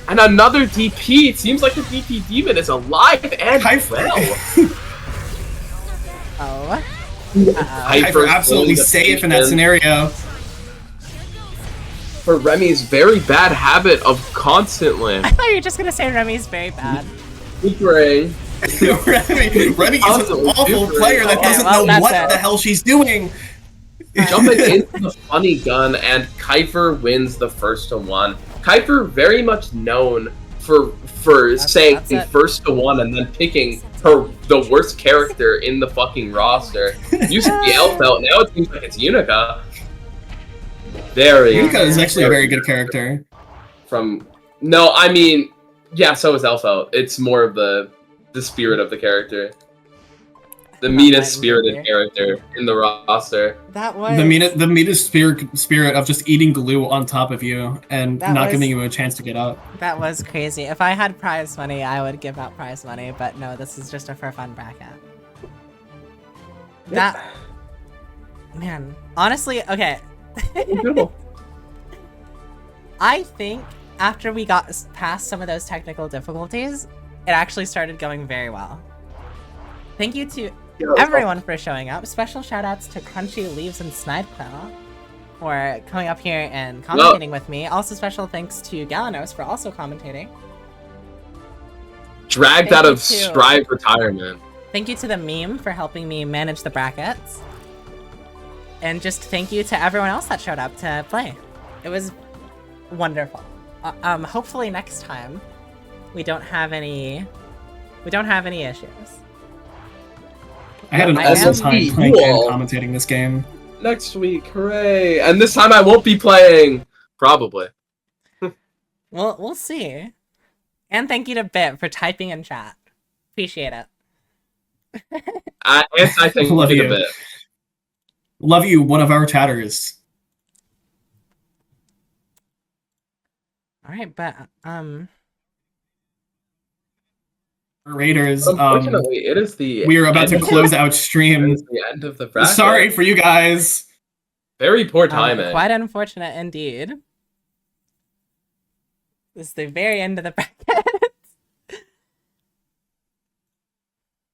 And another DP. It seems like the DP demon is alive and Kypher. well. Oh. Kypher absolutely safe in that scenario. For Remy's very bad habit of constantly I thought you were just gonna say Remy's very bad. Boopry. Remy is an awful player that Okay, doesn't well, know that's what it. the hell she's doing. Jumping into the funny gun, and Kypher wins the first to one. Kypher very much known for saying that's it. first to one and then picking the worst character in the fucking roster. Used to be Elfelt, now it seems like it's Unica. Unica is actually a very good character. No, I mean, yeah, so is Elfelt. It's more of the spirit of the character. The meanest spirited character in the roster. That was The meanest spirit of just eating glue on top of you and That not was- giving you a chance to get up. that was crazy. If I had prize money, I would give out prize money, but no, this is just a for fun bracket. That man, honestly, okay. I think after we got past some of those technical difficulties, it actually started going very well. Thank you to everyone for showing up. Special shout outs to Crunchy Leaves and Snidequill for coming up here and commentating with me. Also special thanks to Galanos for also commentating. Dragged Thank out you of too. Strive retirement. Thank you to the meme for helping me manage the brackets. And just thank you to everyone else that showed up to play. It was wonderful. Hopefully next time we don't have any issues. I had an I awesome am time playing and cool. commentating this game. Next week, hooray! And this time I won't be playing. Probably. Well, we'll see. And thank you to Bit for typing in chat. Appreciate it. I think Love a you. bit. Love you, one of our chatters. All right, but Raiders, Unfortunately, it is the we are about to end- close out It stream. is the end of the bracket. Sorry for you guys. Very poor timing. quite unfortunate indeed. This is the very end of the bracket.